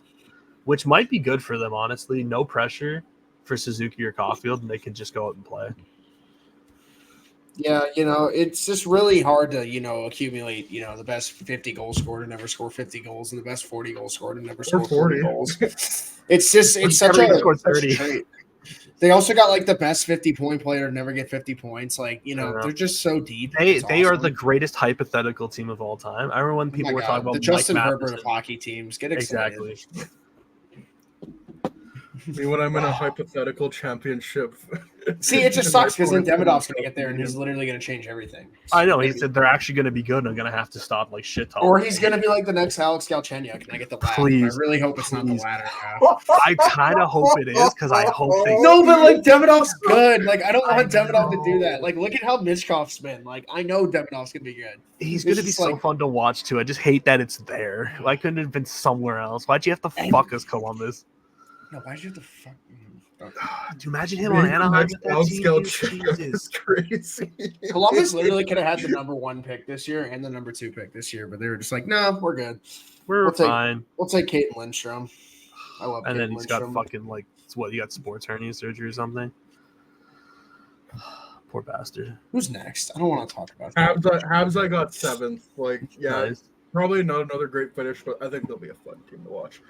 which might be good for them. Honestly, no pressure. for Suzuki or Caulfield, and they can just go out and play. Yeah, it's just really hard to, accumulate, the best 50 goal scorer to never score 50 goals and the best 40 goal scorer to never score 40 goals. It's such a trait. They also got like the best 50-point player to never get 50 points. Like, they're just so deep. They are the greatest hypothetical team of all time. I remember when people were talking about the Justin Mike Herbert Matheson. of hockey teams. Get excited. Exactly. Me when I'm in a hypothetical championship. See, it just sucks because then Demidov's going to get there and he's literally going to change everything. I know. He said they're actually going to be good and I'm going to have to stop like shit talking. Or he's going to be like the next Alex Galchenyuk. Can I get the latter? Please. I really hope it's not the latter. I kind of hope it is because I hope they. No, but like Demidov's good. Like I don't want Demidov to do that. Like look at how Mishkov's been. Like I know Demidov's going to be good. He's going to be so fun to watch too. I just hate that it's there. Why couldn't it have been somewhere else? Why'd you have to fuck us, Columbus? No, why'd you have to fuck? Do you imagine him on Anaheim with that team? Jesus, crazy. Columbus literally could have had the number 1 pick this year and the number 2 pick this year, but they were just like, no, we're good. We're fine. We'll take Caden Lindstrom. I love. And Caden then he's Lindstrom. got fucking like what? He got sports hernia surgery or something. Poor bastard. Who's next? I don't want to talk about that. Habs, I got 7th. Like, yeah, Nice. probably not another great finish, but I think they'll be a fun team to watch.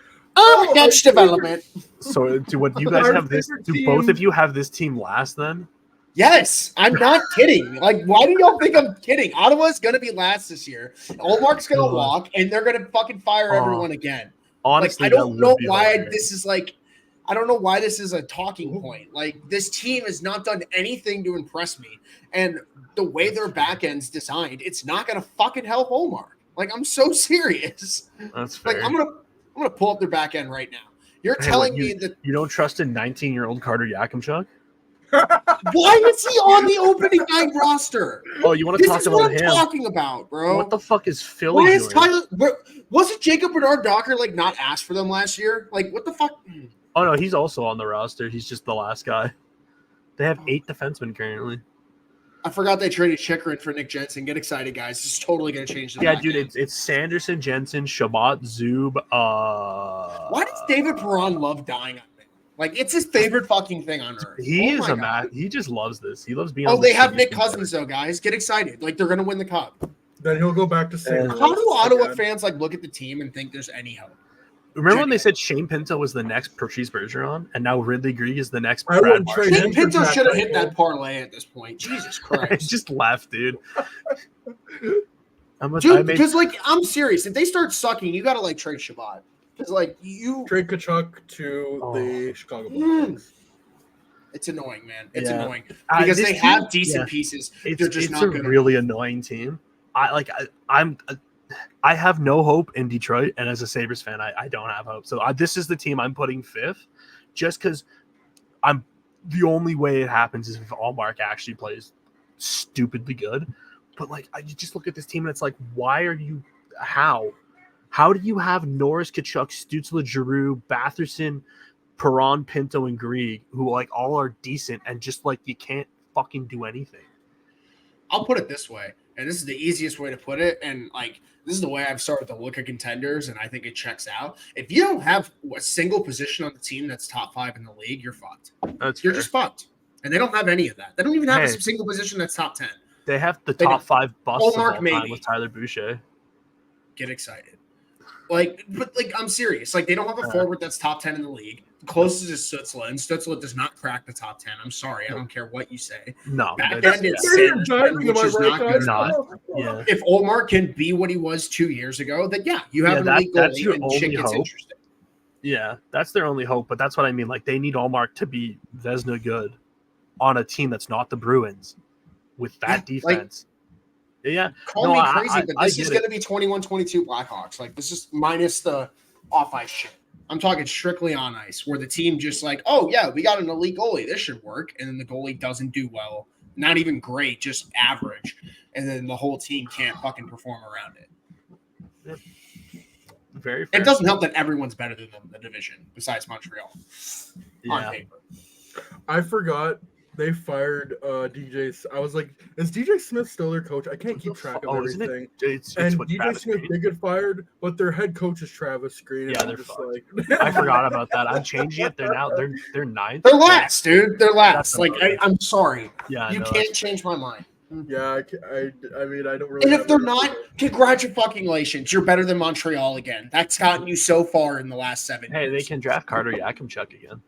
Next development. So, do what you guys have this? Do both of you have this team last then? Yes, I'm not kidding. Like, why do y'all think I'm kidding? Ottawa's gonna be last this year. Olmark's gonna walk, and they're gonna fucking fire everyone again. Honestly, like, I don't know why this is like. I don't know why this is a talking point. Like, this team has not done anything to impress me, and the way their back end's designed, it's not gonna fucking help Olmark. Like, I'm so serious. That's fair. Like, I'm gonna pull up their back end right now. You're telling me that you don't trust a 19-year-old Carter Yakimchuk? Why is he on the opening night roster? Oh, you want to talk about him? This is what I'm talking about, bro. What the fuck is Philly doing? Wasn't Jacob Bernard Docker like not asked for them last year? Like, what the fuck? Oh no, he's also on the roster. He's just the last guy. They have 8 defensemen currently. I forgot they traded Chikrin for Nick Jensen. Get excited, guys. This is totally going to change the Yeah, dude, it's Sanderson, Jensen, Shabbat, Zub. Why does David Perron love dying on me? Like, it's his favorite fucking thing on earth. He is a man. He just loves this. He loves being Oh, they have Nick Cousins, though, guys. Get excited. Like, they're going to win the cup. Then he'll go back to St. Louis. How do Ottawa fans, like, look at the team and think there's any hope? Remember when they said Shane Pinto was the next Patrice Bergeron, and now Ridley Greig is the next I Brad wouldn't trade Marchand? Shane Pinto should have hit that parlay at this point. Jesus I Christ. just left, dude. Because, like, I'm serious. If they start sucking, you got to, like, trade Shabbat. Because, like, you... Trade Kachuk to the Chicago Blackhawks. It's annoying, man. It's annoying. Because Because they have decent pieces. They're just not good. It's a really annoying team. I have no hope in Detroit, and as a Sabres fan, I don't have hope. So this is the team I'm putting 5th, just because the only way it happens is if Allmark actually plays stupidly good. But like, I just look at this team and it's like, why are you? How do you have Norris, Kachuk, Stützle, Giroux, Batherson, Perron, Pinto, and Greig, who like all are decent, and just like you can't fucking do anything? I'll put it this way, and this is the easiest way to put it, and like this is the way I've started to look at contenders, and I think it checks out. If you don't have a single position on the team that's top 5 in the league, you're fucked. You're just fucked. And they don't have any of that. They don't even have a single position that's top 10. They have the top 5 busts of all time maybe. with Tyler Boucher. Get excited. Like, but like, I'm serious. Like, they don't have a forward that's top 10 in the league. The closest is Stützle, and Stützle does not crack the top 10. I'm sorry. I don't care what you say. No. Back end is Sanderson, which is not good. Yeah. If Olmark can be what he was 2 years ago, then yeah, you have an elite goalie, and shit gets interesting. Yeah, that's their only hope. But that's what I mean. Like, they need Allmark to be Vezina good on a team that's not the Bruins with that defense. Call me crazy, but this is going to be 21-22 Blackhawks. Like, this is minus the off-ice shit. I'm talking strictly on ice, where the team just like, oh, yeah, we got an elite goalie. This should work. And then the goalie doesn't do well. Not even great, just average. And then the whole team can't fucking perform around it. Yep. Very fair. It doesn't help that everyone's better than them in the division, besides Montreal, on paper. I forgot they fired DJ. I was like, is DJ Smith still their coach? I can't keep track of Isn't it? everything. It's And what DJ Travis Smith Green? did get fired, but their head coach is Travis Green. Yeah, and they're I'm just fucked. like, I forgot about that. I'm changing it. They're ninth. They're last, dude. They're last. That's Like, about it. I'm sorry. Yeah, You no, can't change my mind. Yeah, I mean, I don't really. And if have they're much not, to- congratulations. You're better than Montreal again. That's gotten you so far in the last 7 Hey, years. they can draft Carter Yakimchuk again.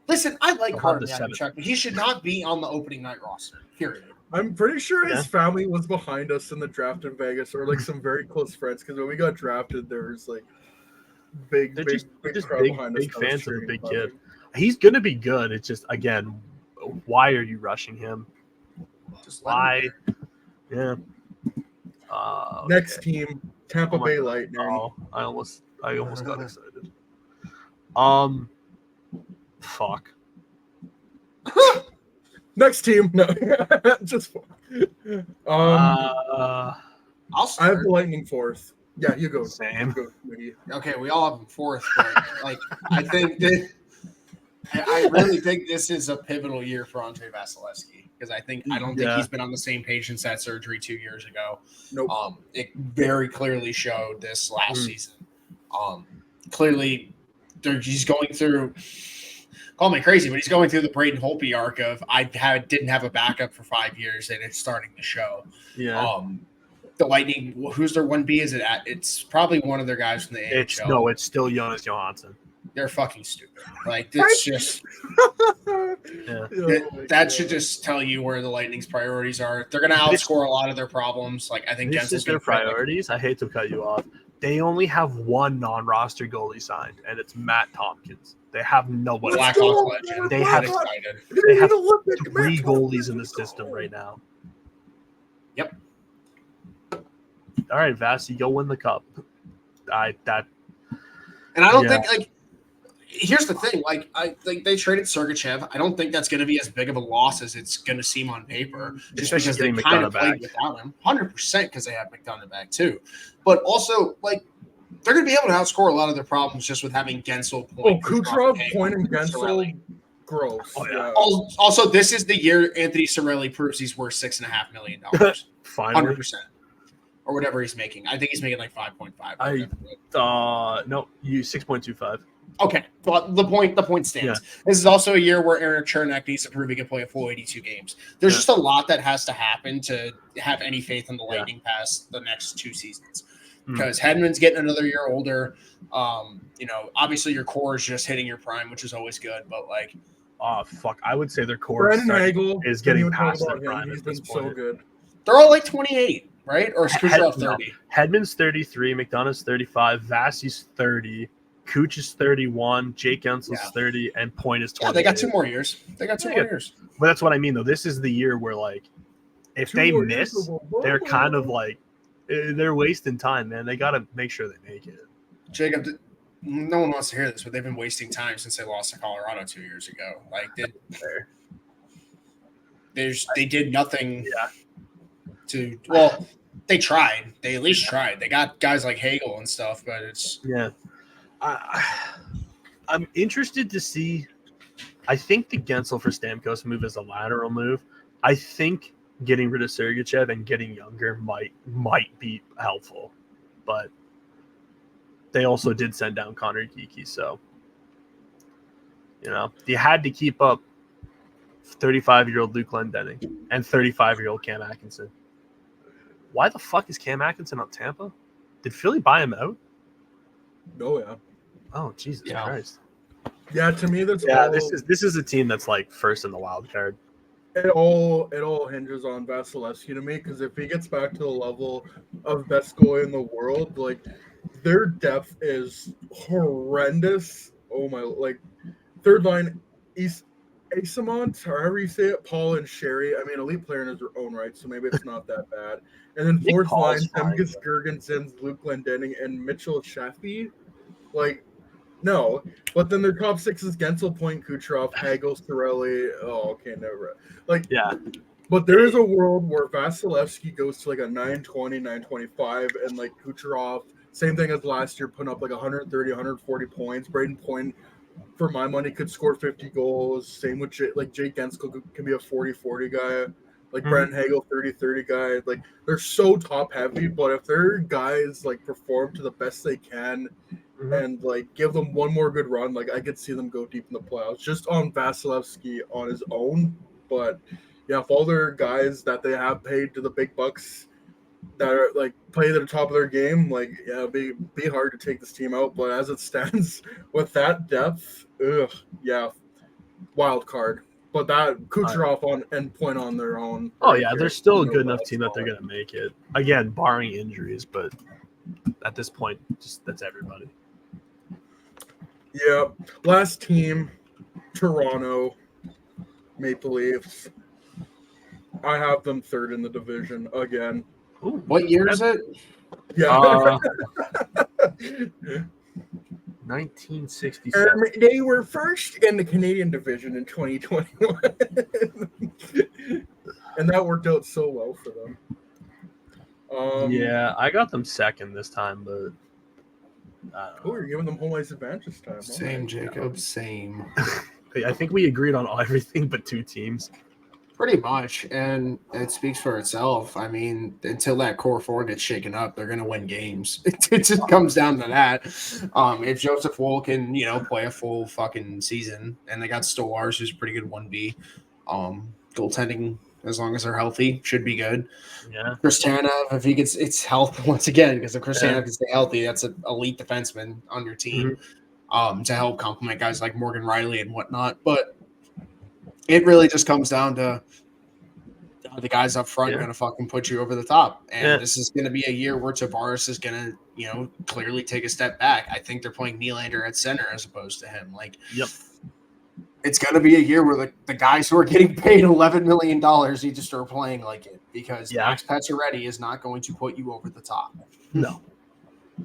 Listen, I like They'll Carter have the seventh. Yakimchuk, but he should not be on the opening night roster. Period. I'm pretty sure Yeah. his family was behind us in the draft in Vegas, or like some very close friends. Because when we got drafted, there was like big crowd behind us. Big that was fans of the cheering big for kid. him. He's gonna be good. It's just again, why are you rushing him? Just let him Why? Yeah. Next Okay. team, Tampa Oh my Bay God. Lightning. Oh, I almost got excited. Fuck. Next team, no, just I'll I have start. the Lightning fourth. Yeah, you go. Same. You go, Mickey. Okay, we all have him fourth, but like I think that I really think this is a pivotal year for Andre Vasilevsky because I don't think Yeah. he's been on the same page since that surgery 2 years ago. Nope. It very clearly showed this last season. Clearly, he's going through. Call me crazy, but he's going through the Braden Holtby arc of didn't have a backup for 5 years and it's starting to show. Yeah. The Lightning, who's their 1B? Is it at? It's probably one of their guys from the NHL. It's still Jonas Johansson. They're fucking stupid. Like it's just Yeah. that should just tell you where the Lightning's priorities are. They're going to outscore a lot of their problems. Like I think This Gensel's is their going to priorities. I hate to cut you off. They only have one non-roster goalie signed, and it's Matt Tompkins. They have nobody. Let's Blackhawks go! legend. They have- excited. They have Olympic 3 match. goalies in the system right now. Yep. All right, Vasi, go win the cup. And I don't Yeah. think like. Here's the thing, like I think they traded Sergachev. I don't think that's going to be as big of a loss as it's going to seem on paper, just Especially because they getting kind of McDonough played back. without him. 100% because they have McDonough back too, but also like they're going to be able to outscore a lot of their problems just with having Gensel, Point, Kucherov, and Point, and Gensel. Cirelli. Gross. Oh, yeah. Also, this is the year Anthony Cirelli proves he's worth $6.5 million, Finally. 100%, or whatever he's making. I think he's making like 5.5. No, you 6.25. Okay, but the point stands. Yeah. This is also a year where Eric Chernak needs to prove he can play a full 82 games. There's just a lot that has to happen to have any faith in the Lightning past the next 2 seasons. Because Hedman's getting another year older. Obviously your core is just hitting your prime, which is always good. But like, Oh fuck! I would say their core Brandon Hagel is getting can you talk past about their him? prime He's at been this so point. good. they're all like 28, right? Or is Kucherov 30? Hedman's 33, McDonough's 35, Vasi's 30, Cooch is 31, Jake Gensel's 30, and Point is 20. Yeah, they got 2 more years. They got 2 more years. But that's what I mean, though. This is the year where, like, if 2 they more miss, years of a- they're kind of like they're wasting time, man. They got to make sure they make it. Jacob, no one wants to hear this, but they've been wasting time since they lost to Colorado 2 years ago. Like, they did nothing to. Well, they tried. They at least tried. They got guys like Hagel and stuff, but it's I'm interested to see. I think the Gensel for Stamkos move is a lateral move. I think getting rid of Sergachev and getting younger might be helpful, but they also did send down Connor Geeky, so you had to keep up 35-year-old Luke Glendening and 35-year-old Cam Atkinson. Why the fuck is Cam Atkinson on Tampa? Did Philly buy him out? Oh yeah. Oh Jesus Christ! Yeah, to me that's This is a team that's like first in the wild card. It all hinges on Vasilevsky to me, because if he gets back to the level of best goalie in the world, like their depth is horrendous. Oh my! Like third line, Asamont, however you say it, Paul and Sherry. I mean, elite player in his own right, so maybe it's not that bad. And then fourth line, Semgus Girgensons, Luke Glendening, and Mitchell Sheffy. Like, no. But then their top 6 is Gensel, Point, Kucherov, Hagel, Cirelli. Oh, okay, never. Like, yeah. But there is a world where Vasilevsky goes to like a 920, 925, and like Kucherov, same thing as last year, putting up like 130, 140 points. Braden Point for my money, could score 50 goals. Same with Jake Gensko can be a 40-40 guy. Like Brent Hagel, 30-30 guy. Like they're so top heavy, but if their guys like perform to the best they can and like give them one more good run, like I could see them go deep in the playoffs just on Vasilevsky on his own. But yeah, if all their guys that they have paid to the big bucks that are like play at the top of their game, like yeah, it'd be hard to take this team out. But as it stands with that depth, yeah, wild card. But that Kucherov on and point on their own. Oh yeah, they're still a good enough team that they're gonna make it. Again, barring injuries, but at this point, just that's everybody. Yeah. Last team, Toronto Maple Leafs. I have them third in the division again. Ooh, what year is it? Yeah. 1967. They were first in the Canadian division in 2021. And that worked out so well for them. Yeah, I got them second this time, but I don't know. You're giving them home ice advantage this time. Same, Jacob, same. I think we agreed on everything but two teams. Pretty much, and it speaks for itself. I mean, until that core four gets shaken up, they're going to win games. It just comes down to that. If Joseph Woll can, play a full fucking season, and they got Stolarz, who's a pretty good 1B. Goaltending, as long as they're healthy, should be good. Yeah. Chris Tanev, if he gets its health once again, because if Chris Tanev can stay healthy, that's an elite defenseman on your team to help complement guys like Morgan Riley and whatnot. But it really just comes down to the guys up front are going to fucking put you over the top. And this is going to be a year where Tavares is going to, clearly take a step back. I think they're playing Nylander at center as opposed to him. It's going to be a year where the guys who are getting paid $11 million need to start playing like it, because Max Pacioretty is not going to put you over the top. No.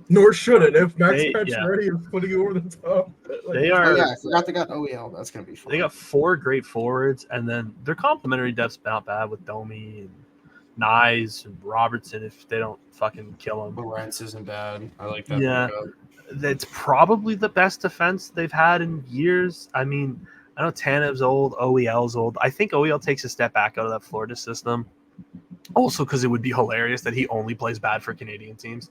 Nor should it. If Max Pacioretty is putting you over the top. They are. Oh, yeah, I forgot they got OEL. That's going to be fun. They got 4 great forwards, and then their complementary depth's not bad with Domi and Nyes and Robertson if they don't fucking kill him. Lawrence isn't bad. I like that. Yeah. That's probably the best defense they've had in years. I mean, I know Tanev's old, OEL's old. I think OEL takes a step back out of that Florida system. Also because it would be hilarious that he only plays bad for Canadian teams.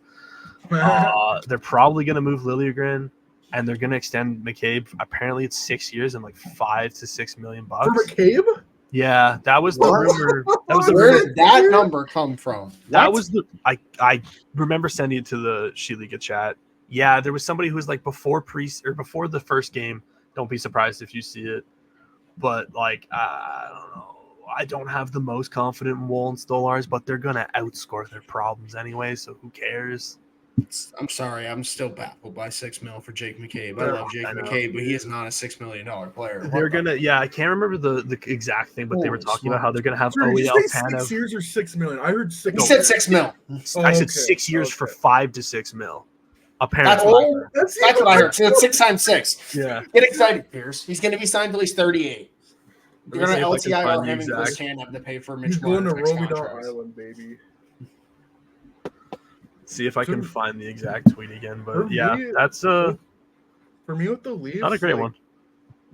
They're probably going to move Liljegren, and they're going to extend McCabe. Apparently, it's 6 years and like $5 to $6 million. For McCabe? Yeah, that was the rumor. That was Where did that number come from? That was the I remember sending it to the She Liga chat. Yeah, there was somebody who was like before the first game. Don't be surprised if you see it. But I don't know. I don't have the most confident in Woll and Stolarz, but they're gonna outscore their problems anyway. So who cares? I'm sorry, I'm still baffled by $6 million for Jake McCabe. I love Jake McCabe, but he is not a $6 million player. They're gonna, I can't remember the exact thing, but they were talking about how they're gonna have OEL. OEL. 6 years or $6 million? I heard 6. He said $6 million. I said 6 years for $5 to $6 million. Apparently, that's what I heard. So it's 6 times 6. Yeah, get excited, Pierce. He's gonna be signed until he's 38. They're gonna LTIR him and Chris Tanev to pay for Mitch. He's going to Robidaw Island, baby. See if I can find the exact tweet again, but that's for me with the Leafs. Not a great one.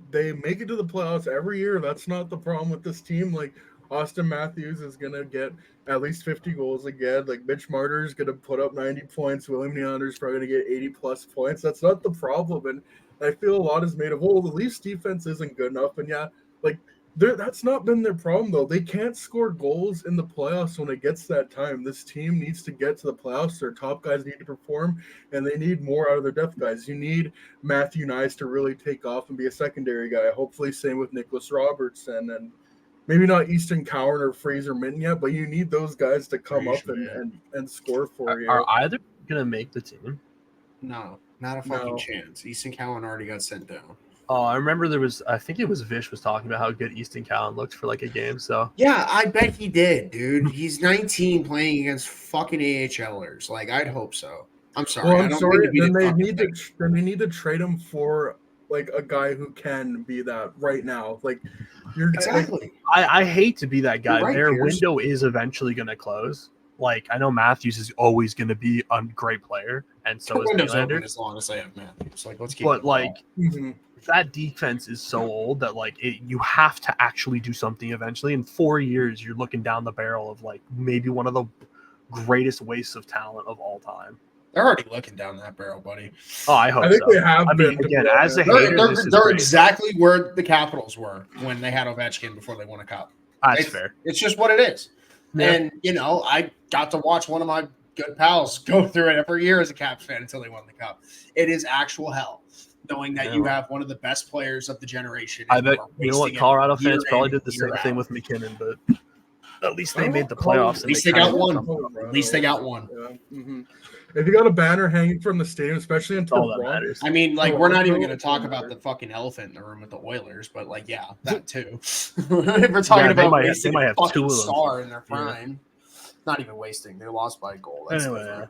They make it to the playoffs every year. That's not the problem with this team. Like Austin Matthews is gonna get at least 50 goals again. Like Mitch Marner is gonna put up 90 points. William Nylander is probably gonna get 80+ points. That's not the problem. And I feel a lot is made of, the Leafs defense isn't good enough. And that's not been their problem, though. They can't score goals in the playoffs when it gets that time. This team needs to get to the playoffs. Their top guys need to perform, and they need more out of their depth guys. You need Matthew Nyes to really take off and be a secondary guy. Hopefully, same with Nicholas Robertson, and maybe not Easton Cowan or Fraser Minton yet, but you need those guys to come up and score for you. Are either going to make the team? No, not a fucking chance. Easton Cowan already got sent down. Oh, I remember I think it was Vish was talking about how good Easton Cowan looked for like a game. So yeah, I bet he did, dude. He's 19 playing against fucking AHLers. Like, I'd hope so. I'm sorry. Well, I'm sorry. Then they need to trade him for like a guy who can be that right now. Like, you're exactly. I hate to be that guy. Right, their Pierce. window is eventually going to close. Like, I know Matthews is always going to be a great player, and so is Window's Nylander. open as long as I have Matthews. Like, let's keep. But like, that defense is so old that like you have to actually do something eventually. In 4 years, you're looking down the barrel of like maybe one of the greatest wastes of talent of all time. They're already looking down that barrel, buddy. Oh, I hope I think so. they have been. Mean, again, as a They're, hater, they're, this is they're great. exactly where the Capitals were when they had Ovechkin before they won a cup. That's it's fair. It's just what it is. Yeah. And, I got to watch one of my good pals go through it every year as a Caps fan until they won the cup. It is actual hell, knowing that you have one of the best players of the generation. I bet, Colorado fans probably did the same thing with McKinnon, but at least they made the playoffs. At least they got one. At least they got one. Yeah. Mm-hmm. If you got a banner hanging from the stadium, especially in Toronto, I mean, like, we're not even going to talk about the fucking elephant in the room with the Oilers, but like, yeah, that too. We're talking about wasting a fucking star in their prime. Not even wasting; they lost by a goal. That's anyway,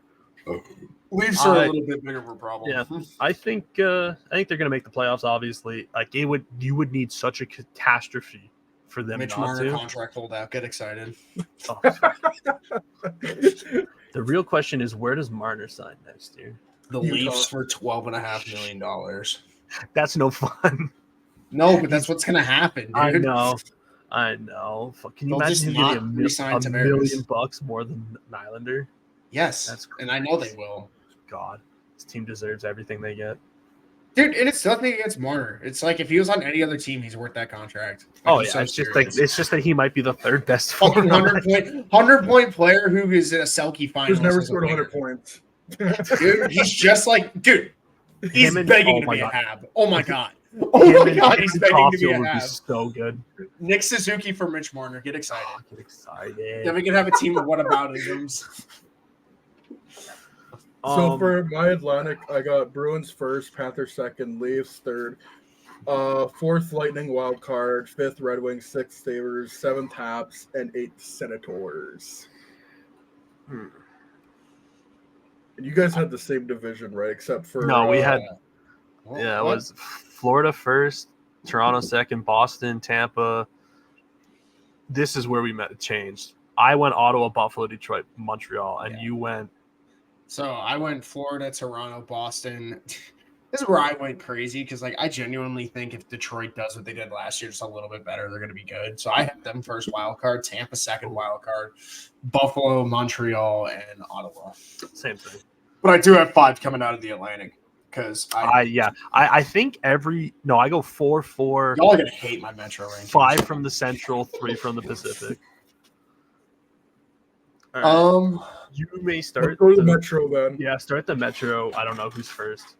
Leafs are a little bit bigger of a problem. Yeah, I think they're going to make the playoffs. Obviously, like you would need such a catastrophe for them Mitch not Marner to. contract holdout. Get excited. Oh, the real question is, where does Marner sign next year? The Leafs for $12.5 million. That's no fun. No, but that's what's going to happen, dude. I know. Can you They'll imagine just him getting $1 million more than Nylander? Yes, that's crazy. And I know they will. God, this team deserves everything they get. Dude, and it's nothing against Marner. It's like if he was on any other team, he's worth that contract. Like, it's just that he might be the third best. Fucking 100-point player who is in a Selke final. Who's never scored 100 points. Dude, he's just like, he's begging to be a Hab. Oh my god. Oh my god, he's begging to be a Hab. So good. Nick Suzuki for Mitch Marner. Get excited. Get excited. Then we can have a team of whataboutisms. So for my Atlantic, I got Bruins first, Panthers second, Leafs third, fourth Lightning wild card, fifth Red Wings, sixth Sabres, seventh Habs, and eighth Senators. And you guys had the same division, right? Except for we had it was Florida first, Toronto second, Boston, Tampa. This is where we changed. I went Ottawa, Buffalo, Detroit, Montreal, and you went. So I went Florida, Toronto, Boston. This is where I went crazy because, like, I genuinely think if Detroit does what they did last year, just a little bit better, they're going to be good. So I had them first wild card, Tampa second wild card, Buffalo, Montreal, and Ottawa. Same thing. But I do have 5 coming out of the Atlantic because I think I go 4-4. Y'all are going to hate my Metro ranking. 5 from the Central, 3 from the Pacific. Right. You may start. Let's go to the Metro then. Yeah, start the Metro. I don't know who's first.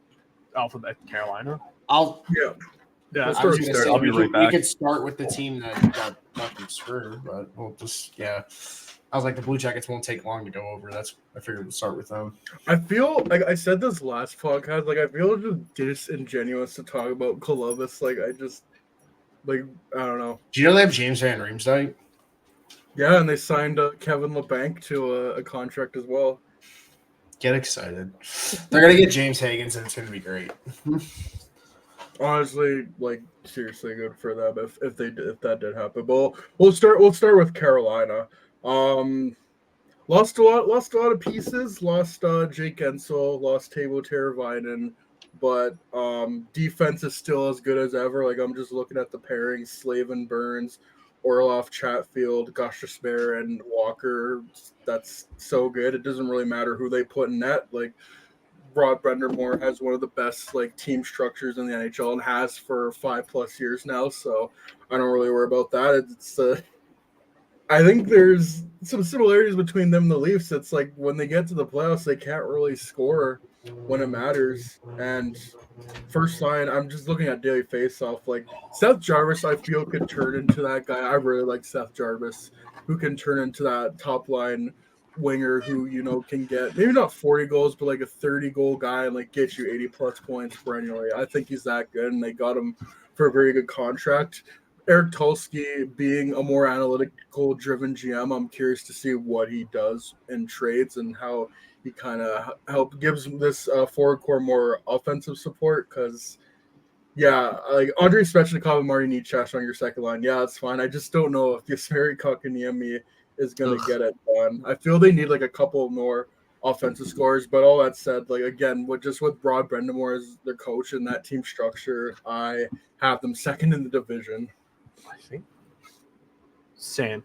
Alphabet Carolina. I'll be right back. We could start with the team that got fucking screwed, but we'll just I was like, the Blue Jackets won't take long to go over. I figured we'll start with them. I feel like I said this last podcast. Like I feel just disingenuous to talk about Columbus. Like I don't know. Do you know they have James Van Riemsdyk? Yeah, and they signed Kevin LeBanc to a contract as well. Get excited. They're going to get James Higgins, and it's going to be great. Honestly, like, seriously good for them if that did happen. But we'll start with Carolina. Lost a lot of pieces. Lost Jake Ensel, lost Teuvo Teravainen, but defense is still as good as ever. Like, I'm just looking at the pairings: Slavin, Burns, Orlov, Chatfield, Gostisbehere, and Walker. That's so good. It doesn't really matter who they put in net. Like, Rod Brendermore has one of the best team structures in the NHL and has for 5+ years now. So I don't really worry about that. It's I think there's some similarities between them and the Leafs. It's like when they get to the playoffs, they can't really score when it matters. And first line, I'm just looking at daily faceoff. Like Seth Jarvis, I feel could turn into that guy. I really like Seth Jarvis, who can turn into that top line winger who can get maybe not 40 goals, but like a 30-goal guy and get you 80+ points perennially. I think he's that good, and they got him for a very good contract. Eric Tulsky being a more analytical driven GM, I'm curious to see what he does in trades and how he kind of gives this forward core more offensive support. Because Andrei Svechnikov and Marty Necas on your second line, it's fine. I just don't know if Jesperi Kotkaniemi is going to get it done. I feel they need a couple more offensive scores. But all that said, like again, with Rod Brendamore as their coach and that team structure, I have them second in the division. I think. Same.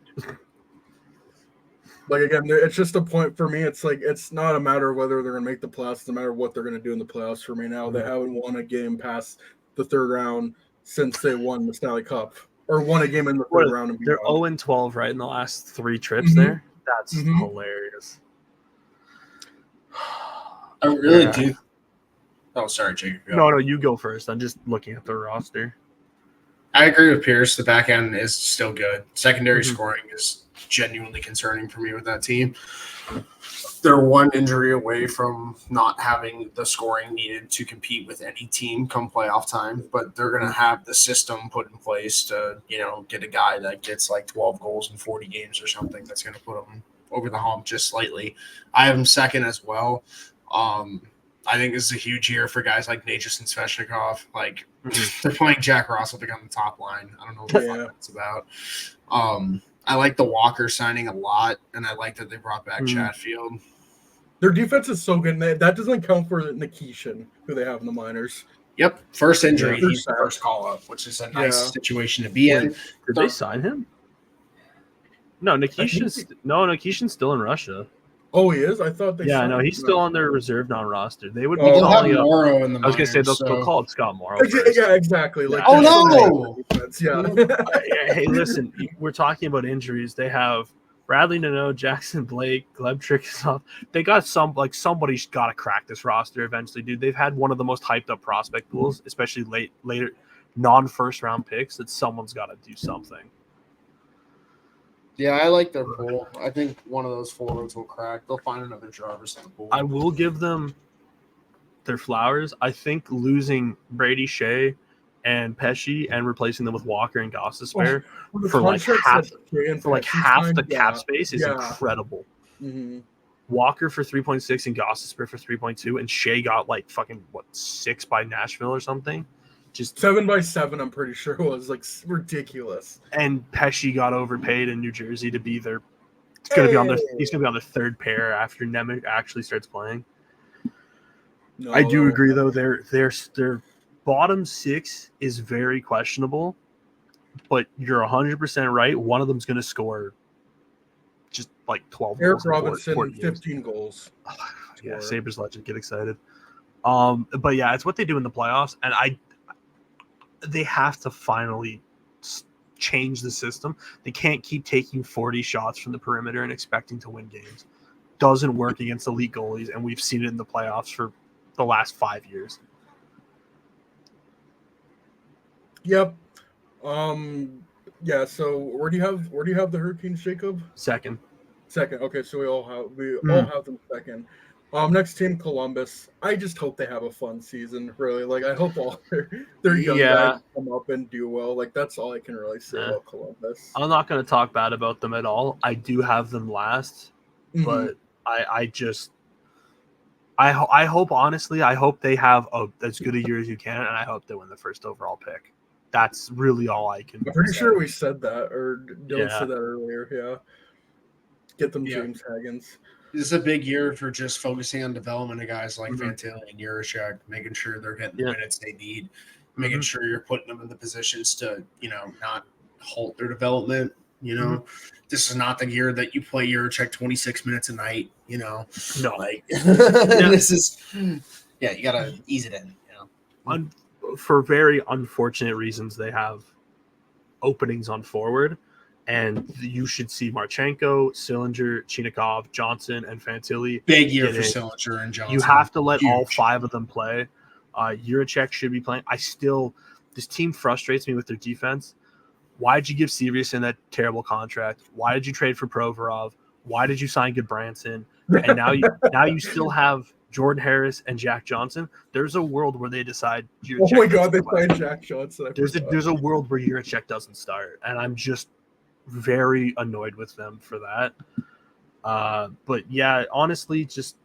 Like again, it's just a point for me. It's like it's not a matter of whether they're going to make the playoffs. It's a matter of what they're going to do in the playoffs. For me now, they haven't won a game past the third round since they won the Stanley Cup or won a game in the third round. And they're 0-12 right in the last 3 trips there. That's hilarious. I really do. Oh, sorry, Jacob. No, you go first. I'm just looking at the roster. I agree with Pierce. The back end is still good. Secondary scoring is genuinely concerning for me with that team. They're one injury away from not having the scoring needed to compete with any team come playoff time, but they're going to have the system put in place to, get a guy that gets like 12 goals in 40 games or something that's going to put them over the hump just slightly. I have them second as well. I think this is a huge year for guys like Necas and Svechnikov. Like, they're playing Jack Roslovic on the top line. I don't know what the fuck that's about. I like the Walker signing a lot, and I like that they brought back Chatfield. Their defense is so good. And that doesn't count for Nikishin, who they have in the minors. Yep. First injury, he's the first call-up, which is a nice situation to be in. Did they sign him? No, Nikishin's still in Russia. Oh, he is? I thought they no, he's still on their reserve non-roster. They would be they'll have calling Morrow in the I was going to say minors, they'll call up Scott Morrow. Yeah, exactly. Like, oh, no! Hey, listen, we're talking about injuries. They have Bradley Nadeau, Jackson Blake, Gleb Trikusov. They got somebody's got to crack this roster eventually, dude. They've had one of the most hyped up prospect pools, especially later non-first round picks, that someone's got to do something. Yeah, I like their pool. I think one of those forwards will crack. They'll find another Jarvis in the pool. I will give them their flowers. I think losing Brady Shea and Pesci and replacing them with Walker and Gostisbehere for half the cap space is incredible. Mm-hmm. Walker for 3.6 and Gostisbehere for 3.2, and Shea got 6 by Nashville or something. Just 7 by 7, I'm pretty sure it was ridiculous. And Pesci got overpaid in New Jersey to be their. He's gonna be on the third pair after Nemec actually starts playing. No, I do agree though. Their bottom 6 is very questionable, but you're 100% right. One of them's gonna score just 12 Eric goals. Robinson, 15 goals. Yeah, Sabres legend, get excited. But yeah, it's what they do in the playoffs, and they have to finally change the system. They can't keep taking 40 shots from the perimeter and expecting to win games. Doesn't work against elite goalies, and we've seen it in the playoffs for the last 5 years. Yep. Yeah. So where do you have the Hurricanes, Jacob? Second. Okay, so we all have them second. Next team, Columbus. I just hope they have a fun season, really. I hope all their young guys come up and do well. That's all I can really say about Columbus. I'm not going to talk bad about them at all. I do have them last, but I hope, honestly, I hope they have as good a year as you can, and I hope they win the first overall pick. That's really all I can I'm pretty sure we said that, or Dylan said that earlier, yeah. Get them James Haggins. This is a big year for just focusing on development of guys like Fantilli and Juracek, making sure they're getting the minutes they need, making sure you're putting them in the positions to, not halt their development. This is not the year that you play Juracek 26 minutes a night, No. This is, you got to ease it in, For very unfortunate reasons, they have openings on forward. And you should see Marchenko, Sillinger, Chinikov, Johnson, and Fantilli. Big year for Sillinger and Johnson. You have to let all 5 of them play. Juracek should be playing. This team frustrates me with their defense. Why did you give Severson that terrible contract? Why did you trade for Provorov? Why did you sign Goodbranson? And now you still have Jordan Harris and Jack Johnson. There's a world where they decide. Oh my God, they played Jack Johnson. There's a world where Juracek doesn't start, and I'm just very annoyed with them for that. But yeah, honestly, just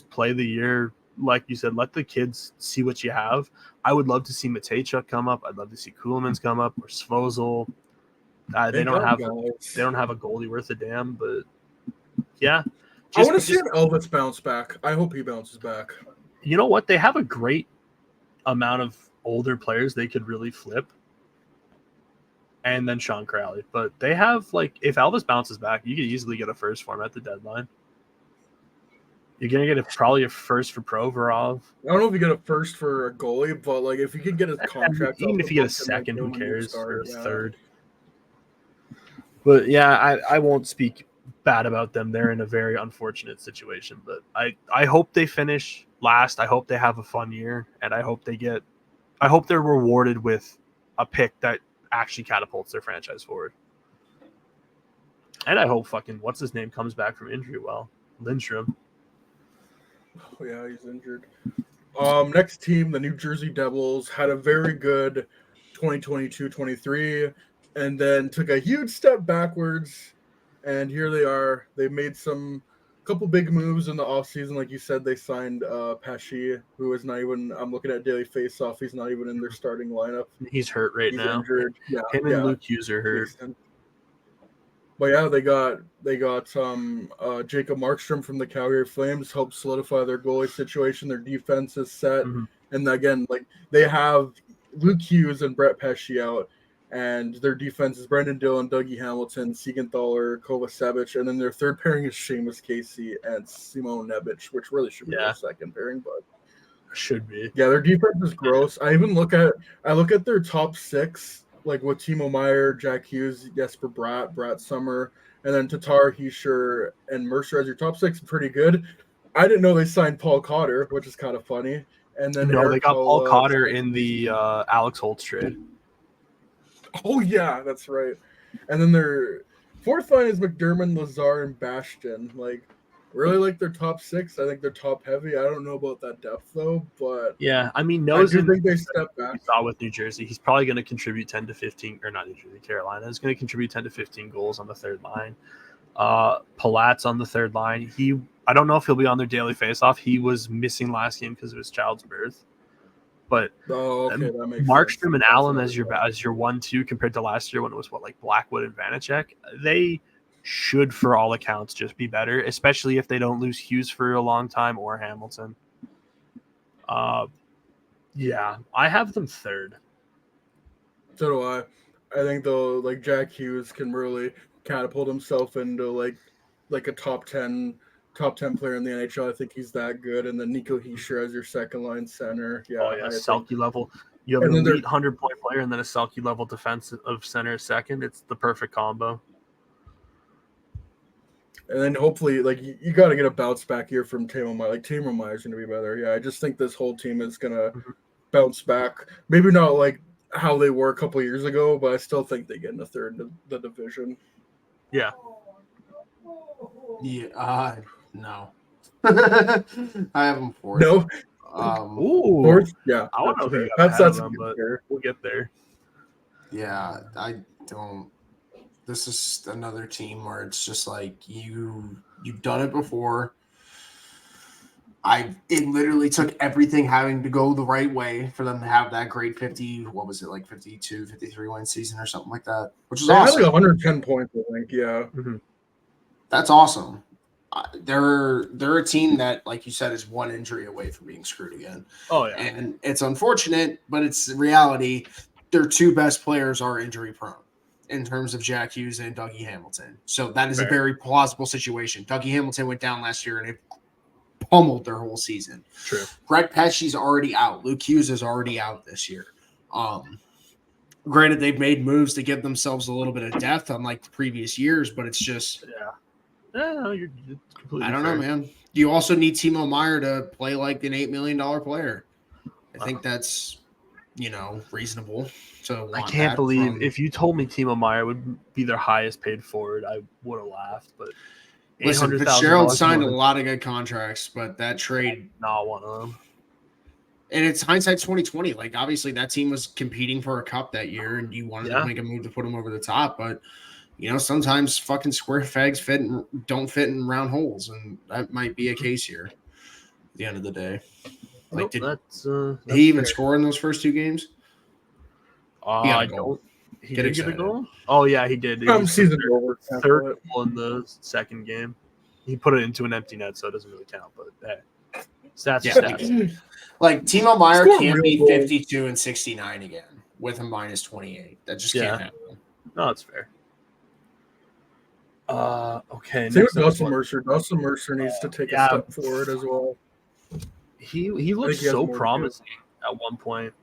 play the year. Like you said, let the kids see what you have. I would love to see Matejchuk come up. I'd love to see Kuhlman's come up, or Svozil. They don't have a goalie worth a damn, but yeah, I want to see an Elvis bounce back. I hope he bounces back. You know what? They have a great amount of older players they could really flip. And then Sean Crowley. But they have, like, if Elvis bounces back, you could easily get a first for him at the deadline. You're going to get probably a first for Provorov. I don't know if you get a first for a goalie, but, like, if you can get his contract. Even if you get a second, who cares? Or a third. But, yeah, I won't speak bad about them. They're in a very unfortunate situation. But I hope they finish last. I hope they have a fun year. And I hope they're rewarded with a pick that actually catapults their franchise forward. And I hope fucking what's his name comes back from injury well. Lindstrom. Oh yeah, he's injured. Next team, the New Jersey Devils, had a very good 2022-23 and then took a huge step backwards. And here they are. They made couple big moves in the offseason. Like you said, they signed Pesci, who is not even, I'm looking at Daily Faceoff, he's not even in their starting lineup. He's hurt he's now. Injured. Yeah, him and Luke Hughes are hurt. But yeah, they got Jacob Markstrom from the Calgary Flames, helped solidify their goalie situation. Their defense is set. Mm-hmm. And again, like they have Luke Hughes and Brett Pesci out. And their defense is Brendan Dillon, Dougie Hamilton, Siegenthaler, Kovacevic, and then their third pairing is Seamus Casey and Simon Nebich, which really should be their second pairing, but should be. Yeah, their defense is gross. I look at their top six, like with Timo Meier, Jack Hughes, Jesper Bratt, Brett Summer, and then Tatar, Hischier, and Mercer as your top six. Pretty good. I didn't know they signed Paul Cotter, which is kind of funny. And then they got Paul Cotter in the Alex Holtz trade. Oh, yeah, that's right. And then their fourth line is McDermott, Lazar, and Bastion. Like, really like their top six. I think they're top heavy. I don't know about that depth, though, but... Yeah, I mean, I do think they step back. We saw with New Jersey. He's probably going to contribute 10 to 15... Or not New Jersey, Carolina. He's going to contribute 10 to 15 goals on the third line. Palat's on the third line. I don't know if he'll be on their daily faceoff. He was missing last game because of his child's birth. But that makes Markstrom sense. and Allen as your 1-2 compared to last year when it was Blackwood and Vanacek, they should for all accounts just be better, especially if they don't lose Hughes for a long time or Hamilton. Yeah, I have them third. So do I. I think though, like Jack Hughes can really catapult himself into like a top 10 player in the NHL. I think he's that good. And then Nico Hischier as your second line center. Yeah, Selke level. You have an elite 100-point player and then a Selke level defensive center second. It's the perfect combo. And then hopefully, like you got to get a bounce back here from Timo Meier. Like Timo Meier's going to be better. Yeah, I just think this whole team is going to bounce back. Maybe not like how they were a couple of years ago, but I still think they get in the third in the division. Yeah. Yeah. No. I have them fourth. No. Fourth? Yeah. I don't know who you that's them, but we'll get there. Yeah, I don't. This is another team where it's just like you've done it before. It literally took everything having to go the right way for them to have that great 52, 53 win season or something like that, which is awesome. Had 110 points, I think. Yeah. Mm-hmm. That's awesome. They're a team that, like you said, is one injury away from being screwed again. Oh yeah, and it's unfortunate, but it's reality. Their two best players are injury prone in terms of Jack Hughes and Dougie Hamilton. So that is a very plausible situation. Dougie Hamilton went down last year and it pummeled their whole season. True. Brett Pesci's already out. Luke Hughes is already out this year. Granted, they've made moves to give themselves a little bit of depth unlike the previous years, but it's just you're completely I don't know, man. You also need Timo Meier to play like an $8 million player. I think that's, reasonable. So I can't believe if you told me Timo Meier would be their highest paid forward, I would have laughed. But listen, Fitzgerald signed a lot of good contracts, but that trade not one of them. And it's hindsight 2020. Like obviously that team was competing for a cup that year, and you wanted to make a move to put them over the top, but. Sometimes fucking square pegs don't fit in round holes, and that might be a case here. At the end of the day, did he even score in those first two games? He got a goal. He did get a goal. Oh yeah, he did. Season over. Third goal in the second game. he put it into an empty net, so it doesn't really count. But hey, stats Yeah. are stats. Like Timo Meyer Score can't real be goals. 52 and 69 again with a minus 28. That just can't happen. No, that's fair. Okay. Same with Next up is Dustin what- Mercer. Dustin Mercer needs to take Yeah. a step forward as well. He I looked think he has so more to do. promising at one point.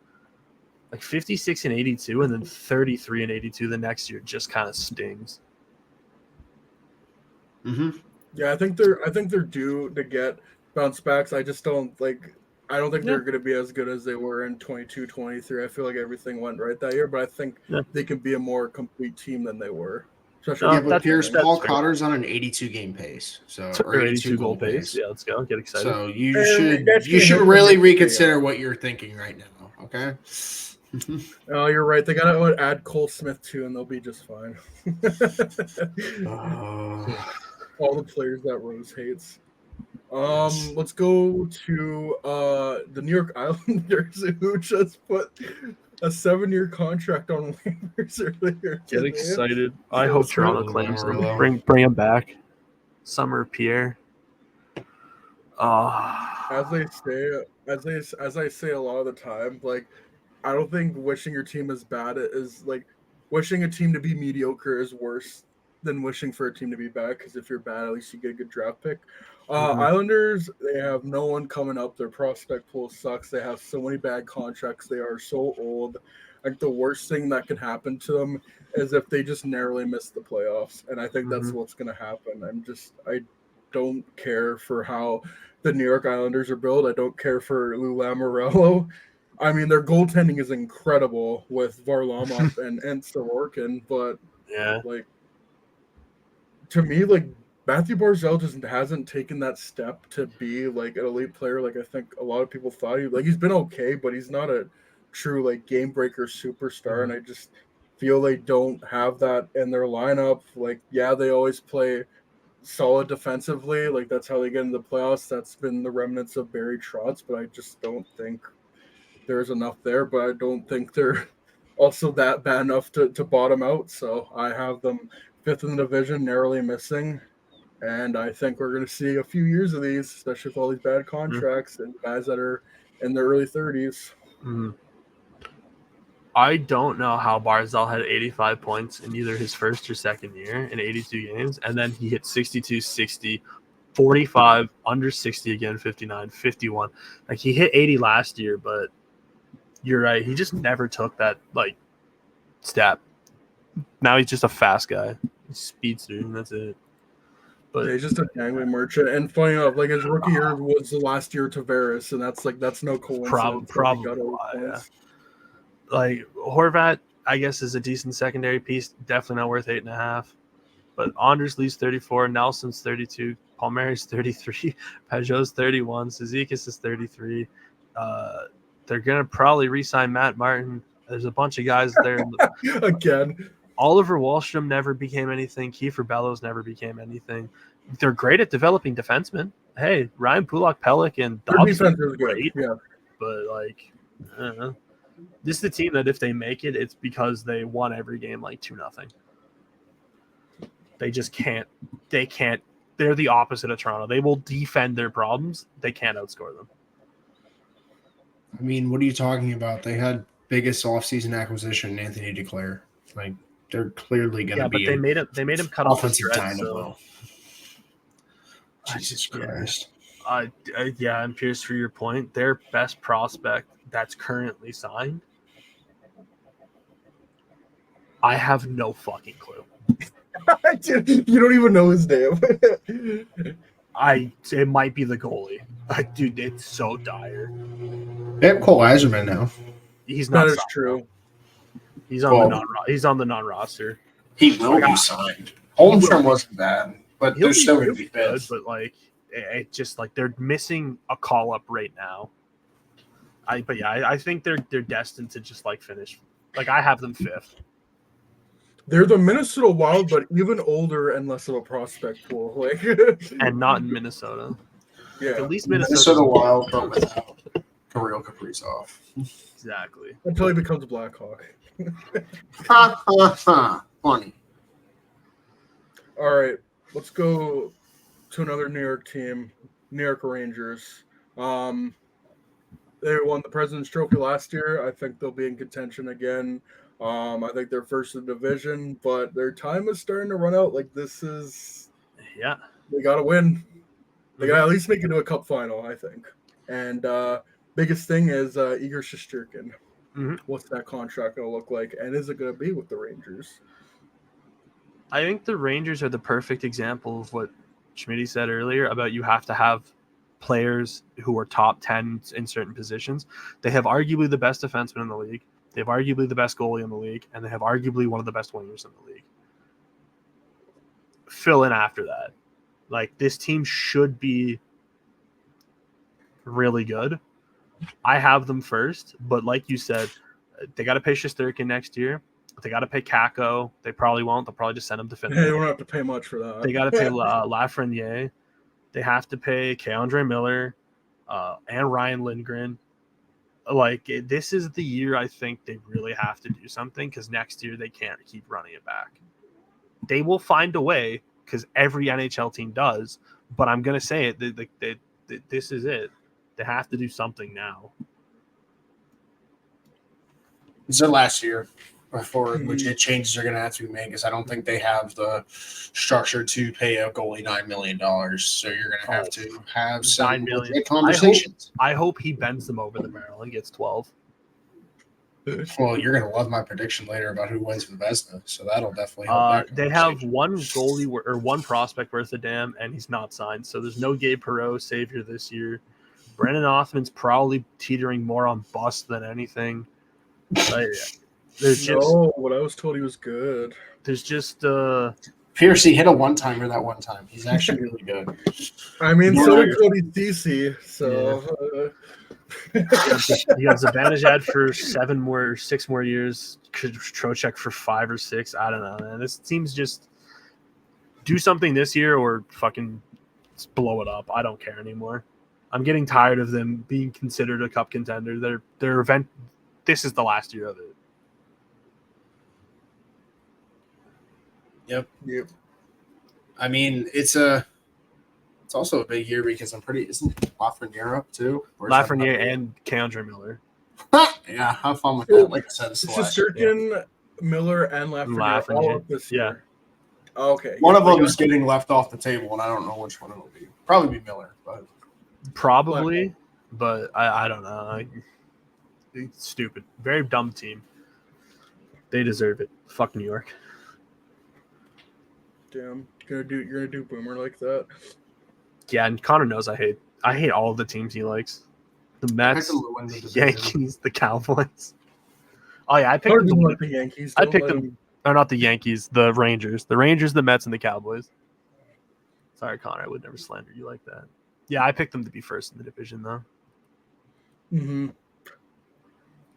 Like 56 and 82, and then 33 and 82 the next year just kind of stings. Mm-hmm. Yeah, I think they're due to get bounce backs. I just don't like. I don't think they're going to be as good as they were in 22-23. I feel like everything went right that year, but I think they can be a more complete team than they were. Yeah, but that's Paul fair. Cotter's on an 82 game pace, Or 82 goal pace. Yeah, let's go. Get excited. So And you that's gonna should hit really them. reconsider what you're thinking right now. Okay. Oh, you're right. They got to add Cole Smith too, and they'll be just fine. All the players that Rose hates. Let's go to the New York Islanders, who just put a 7-year contract on waivers earlier Get today. excited. I hope Toronto claims him. Amarillo. Bring him back. Summer Pierre. As I say a lot of the time, like I don't think wishing your team is bad is like wishing a team to be mediocre is worse than wishing for a team to be bad, because if you're bad, at least you get a good draft pick. Islanders, they have no one coming up. Their prospect pool sucks. They have so many bad contracts. They are so old. Like the worst thing that could happen to them is if they just narrowly miss the playoffs. And I think that's what's going to happen. I don't care for how the New York Islanders are built. I don't care for Lou Lamoriello. I mean, their goaltending is incredible with Varlamov and Sorokin, but like to me, like Matthew Barzal just hasn't taken that step to be like an elite player. Like I think a lot of people thought he's been okay, but he's not a true like game breaker superstar. And I just feel they don't have that in their lineup. Like, yeah, they always play solid defensively. Like that's how they get into the playoffs. That's been the remnants of Barry Trotz, but I just don't think there's enough there. But I don't think they're also that bad enough to bottom out. So I have them 5th in the division, narrowly missing. And I think we're going to see a few years of these, especially with all these bad contracts and guys that are in their early 30s. I don't know how Barzal had 85 points in either his first or second year in 82 games, and then he hit 62, 60, 45, under 60 again, 59, 51. Like he hit 80 last year, but you're right. He just never took that like step. Now he's just a fast guy. He's speedster, and that's it. But he's just a gangly merchant. And funny enough, like his rookie year was the last year of Tavares, and that's no coincidence. Probably why, yeah. Like Horvat, I guess, is a decent secondary piece. Definitely not worth 8.5. But Anders Lee's 34, Nelson's 32, Palmieri's 33, Pajot's 31, Cizikas is 33. They're gonna probably re-sign Matt Martin. There's a bunch of guys there. Again. Oliver Wahlstrom never became anything. Kiefer Bellows never became anything. They're great at developing defensemen. Hey, Ryan Pulak-Pelech and Dobbs are great. Yeah. But like, I don't know. This is the team that if they make it, it's because they won every game like 2-0. They just can't. They can't. They're the opposite of Toronto. They will defend their problems. They can't outscore them. I mean, what are you talking about? They had biggest offseason acquisition, Anthony Duclair. Like they're clearly going to be. Yeah, but they made him cut off the offensive thread. dynamo. So. Jesus Christ. Yeah, and Pierce, for your point, their best prospect that's currently signed, I have no fucking clue. Dude, you don't even know his name. It might be the goalie. Dude, it's so dire. They have Cole Eiserman now. He's not. That is true. He's on the non-roster. He will be signed. Holmstrom wasn't bad, but they're still going to be good. But like, it just like they're missing a call up right now. I think they're destined to just like finish. Like I have them 5th. They're the Minnesota Wild, but even older and less of a prospect pool. Like, and not in Minnesota. Yeah, at least Minnesota Wild, but without Kirill Kaprizov. Exactly. Until he becomes a Blackhawk. Funny. All right, let's go to another New York team, New York Rangers. They won the President's Trophy last year. I think they'll be in contention again. I think they're first in the division, but their time is starting to run out. Like this is, Yeah. they got to win. They got to Mhm. at least make it to a cup final, I think. And biggest thing is Igor Shesterkin. Mhm. What's that contract going to look like? And is it going to be with the Rangers? I think the Rangers are the perfect example of what Schmitty said earlier about you have to have players who are top 10 in certain positions. They have arguably the best defenseman in the league. They have arguably the best goalie in the league, and they have arguably one of the best wingers in the league. Fill in after that. Like, this team should be really good. I have them first, but like you said, they got to pay Shesterkin next year. They got to pay Kako. They probably won't. They'll probably just send him to Finland. They don't have to pay much for that. They got to pay Lafreniere. They have to pay Keandre Miller and Ryan Lindgren. Like, this is the year I think they really have to do something, because next year they can't keep running it back. They will find a way, because every NHL team does, but I'm going to say it. This is it. They have to do something now. It's their last year before legit changes are going to have to be made, because I don't think they have the structure to pay a goalie $9 million. So you're going to have to have some $9 million. legit conversations. I hope he bends them over the barrel and gets 12. Well, you're going to love my prediction later about who wins the Vezina, so that'll definitely help. They have one goalie or one prospect worth a damn, and he's not signed. So there's no Gabe Perreault savior this year. Brennan Othman's probably teetering more on bust than anything. But but I was told he was good. There's just Piercy hit a one-timer that one time. He's actually really good. I mean, so did Cody Ceci. So he got Zibanejad for 6 more years. Trocheck for 5 or 6. I don't know, man. This team's just do something this year or fucking blow it up. I don't care anymore. I'm getting tired of them being considered a cup contender. Their event. This is the last year of it. Yep. I mean, it's also a big year because isn't Lafreniere up too? Lafreniere and Keandre Miller. Yeah, have fun with that. Like I said, it's Shesterkin, Miller, and Lafreniere all up this year. Okay. One of them is getting left off the table, and I don't know which one it'll be. Probably be Miller, but I don't know. It's stupid. Very dumb team. They deserve it. Fuck New York. Damn. You're gonna do Boomer like that. Yeah, and Connor knows I hate all of the teams he likes. The Mets, the Yankees, the Cowboys. Oh yeah, I picked them. Like the Yankees. I picked them. Or not the Yankees, the Rangers. The Rangers, the Mets, and the Cowboys. Sorry, Connor. I would never slander you like that. Yeah, I picked them to be first in the division, though. Mm-hmm.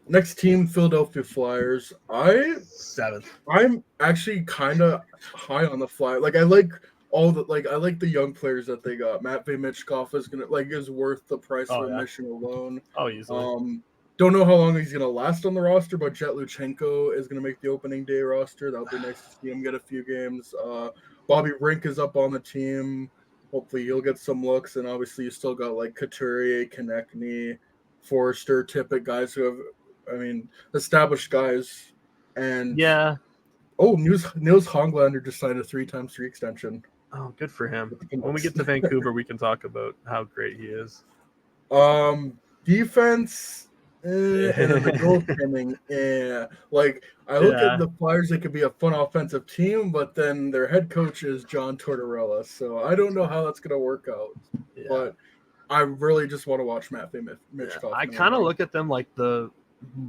Next team, Philadelphia Flyers. 7th. I'm actually kind of high on the Flyers. Like I like the young players that they got. Matvei Michkov is worth the price of admission alone. Oh, easily. Don't know how long he's gonna last on the roster, but Jet Luchenko is gonna make the opening day roster. That'll be nice to see him get a few games. Bobby Rink is up on the team. Hopefully he'll get some looks, and obviously you still got like Couturier, Konechny, Forrester, Tippett, guys who have, established guys. And Nils Honglander just signed a 3x3 extension. Oh, good for him. When we get to Vancouver, we can talk about how great he is. Defense and the goaltending. Like I look at the Flyers, they could be a fun offensive team, but then their head coach is John Tortorella, so I don't know how that's gonna work out. Yeah. But I really just want to watch Matvei Michkov. I kind of look at them like the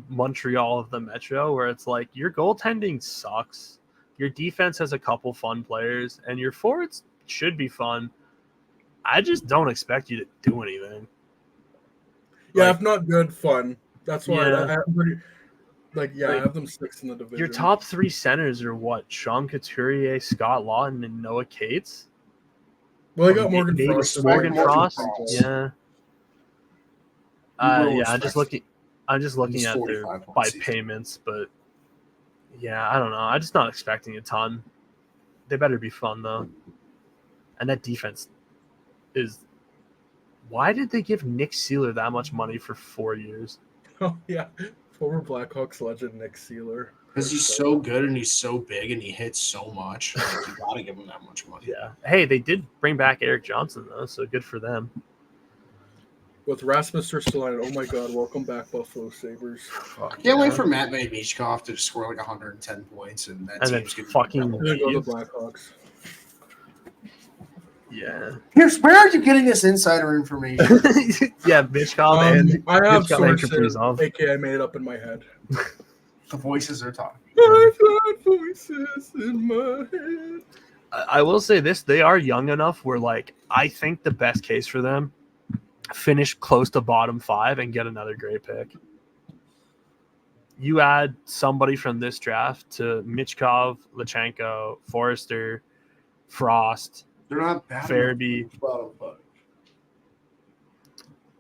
Montreal of the Metro, where it's like your goaltending sucks, your defense has a couple fun players, and your forwards should be fun. I just don't expect you to do anything. Yeah, if not good, fun. That's why I'm pretty. I have them 6th in the division. Your top 3 centers are what? Sean Couturier, Scott Lawton, and Noah Cates. Well, they got Morgan Frost. Morgan Frost. Yeah. I'm just looking at their by payments, but yeah, I don't know. I'm just not expecting a ton. They better be fun though. And that defense is why did they give Nick Seeler that much money for 4 years? Oh yeah, former Blackhawks legend Nick Seeler. Because he's so good and he's so big and he hits so much. Like, you gotta give him that much money. Yeah. Hey, they did bring back Eric Johnson though, so good for them. With Rasmus Ristolainen, oh my God, welcome back Buffalo Sabres. I can't wait for Matt Michkov to score like 110 points and that And team's then gonna fucking I'm gonna go to the Blackhawks. Yeah. Pierce, where are you getting this insider information? Yeah, Mishkov and I have Mishkov and sources, Kaprizov. aka I made it up in my head. The voices are talking. I've got voices in my head. I will say this: they are young enough where, like, I think the best case for them finish close to bottom 5 and get another great pick. You add somebody from this draft to Michkov, Lachenko, Forrester, Frost, They're not bad. Farabee,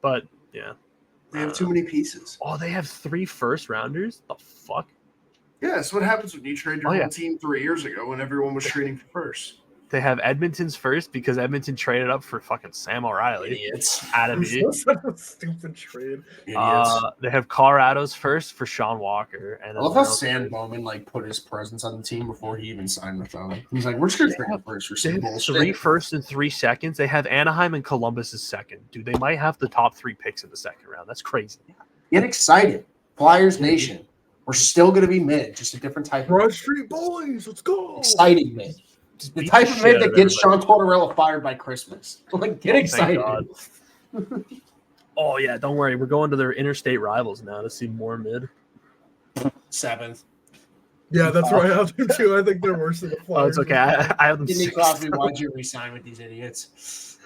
but yeah. They have too many pieces. Oh, they have 3 first-rounders? The fuck? Yeah, that's what happens when you trade your Oh, whole yeah. team 3 years ago when everyone was trading for first. They have Edmonton's first because Edmonton traded up for fucking Sam O'Reilly. Idiots. Adamy. Such a stupid trade. Idiots. They have Colorado's first for Sean Walker. And I love how Sam Bowman like put his presence on the team before he even signed with them. He's like, "We're just gonna trade him first for They some have bullshit." 3 firsts and 3 seconds. They have Anaheim and Columbus' second. Dude, they might have the top 3 picks in the second round. That's crazy. Get excited, Flyers Nation. We're still gonna be mid, just a different type of Broad Street Boys, let's go. exciting mid. Just The beat type the of shit mid out that of gets Sean everybody. Tortorella fired by Christmas. Like, get Thank excited. God. Oh, yeah, don't worry. We're going to their interstate rivals now to see more mid. 7th. Yeah, that's where I have them too. I think they're worse than the Flyers. Oh, it's okay. I have them Sidney 6. Crosby, why'd you resign with these idiots?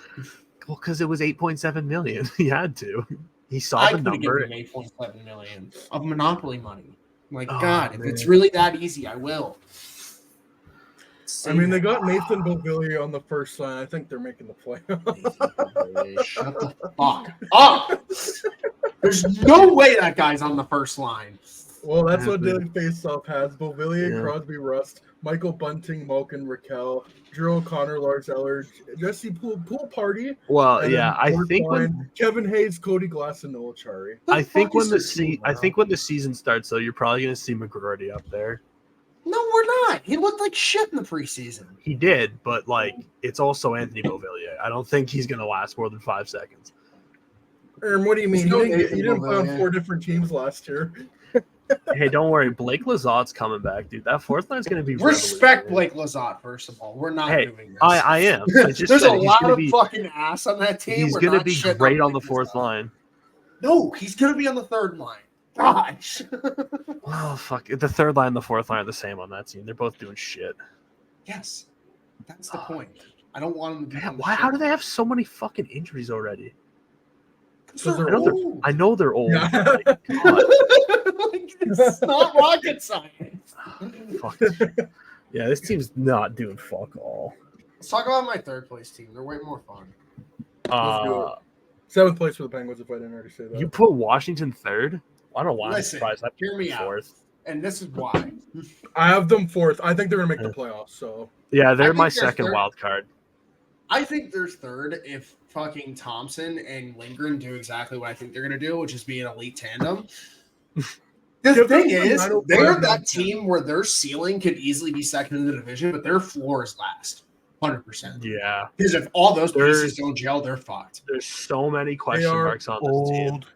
Well, because it was $8.7 million. He had to. He saw I the could have number. given him $8.7 million of Monopoly money. Like, Oh, God, if man. it's really that easy, I will. I mean, they got Nathan Beauvillier on the first line. I think they're making the playoffs. Shut the fuck up. There's no way that guy's on the first line. Well, that's what Daily Faceoff has. Beauvillier, Yeah. Crosby, Rust, Michael Bunting, Malkin, Raquel, Drew O'Connor, Lars Eller, Jesse Pool Party. Well, and yeah, then I fourth think line, when Kevin Hayes, Cody Glass, and Noah Chari. I think when the when the season starts, though, you're probably going to see McGroarty up there. No, we're not. He looked like shit in the preseason. He did, but like it's also Anthony Beauvillier. I don't think he's going to last more than 5 seconds. What do you mean? There's no He Nathan didn't play on Beauvillier. 4 different teams last year. Hey, don't worry, Blake Lazat's coming back, dude. That fourth line's going to be Respect revolutionary. Blake Lazat, first of all. We're not Hey, doing this. I am. I just There's said a he's lot gonna of be fucking ass on that team. he's We're going to not be shitting great on the Blake fourth Lazat. line. No, he's going to be on the third line. Gosh. Oh fuck! The third line and the fourth line are the same on that team. They're both doing shit. Yes. That's the point. I don't want him to be. Man, why? How do they have so many fucking injuries already? Because I they're know they're, old. I know they're old. Yeah. But like, God, Like, it's not rocket science. fuck. Yeah, this team's not doing fuck all. Let's talk about my third place team. They're way more fun. Let's do it. 7th place for the Penguins, if I didn't already say that. You put Washington third? I don't know why Listen, I'm surprised. I hear me put out. fourth. And this is why. I have them 4th. I think they're going to make the playoffs. So Yeah, they're think my they're second third. wild card. I think there's third if fucking Thompson and Lindgren do exactly what I think they're going to do, which is be an elite tandem. The Give thing them is, 905 they're that down. team where their ceiling could easily be second in the division, but their floor is last. 100%. Yeah, Because if all those They're- pieces don't gel, they're fucked. there's so many they question are marks on this team. old.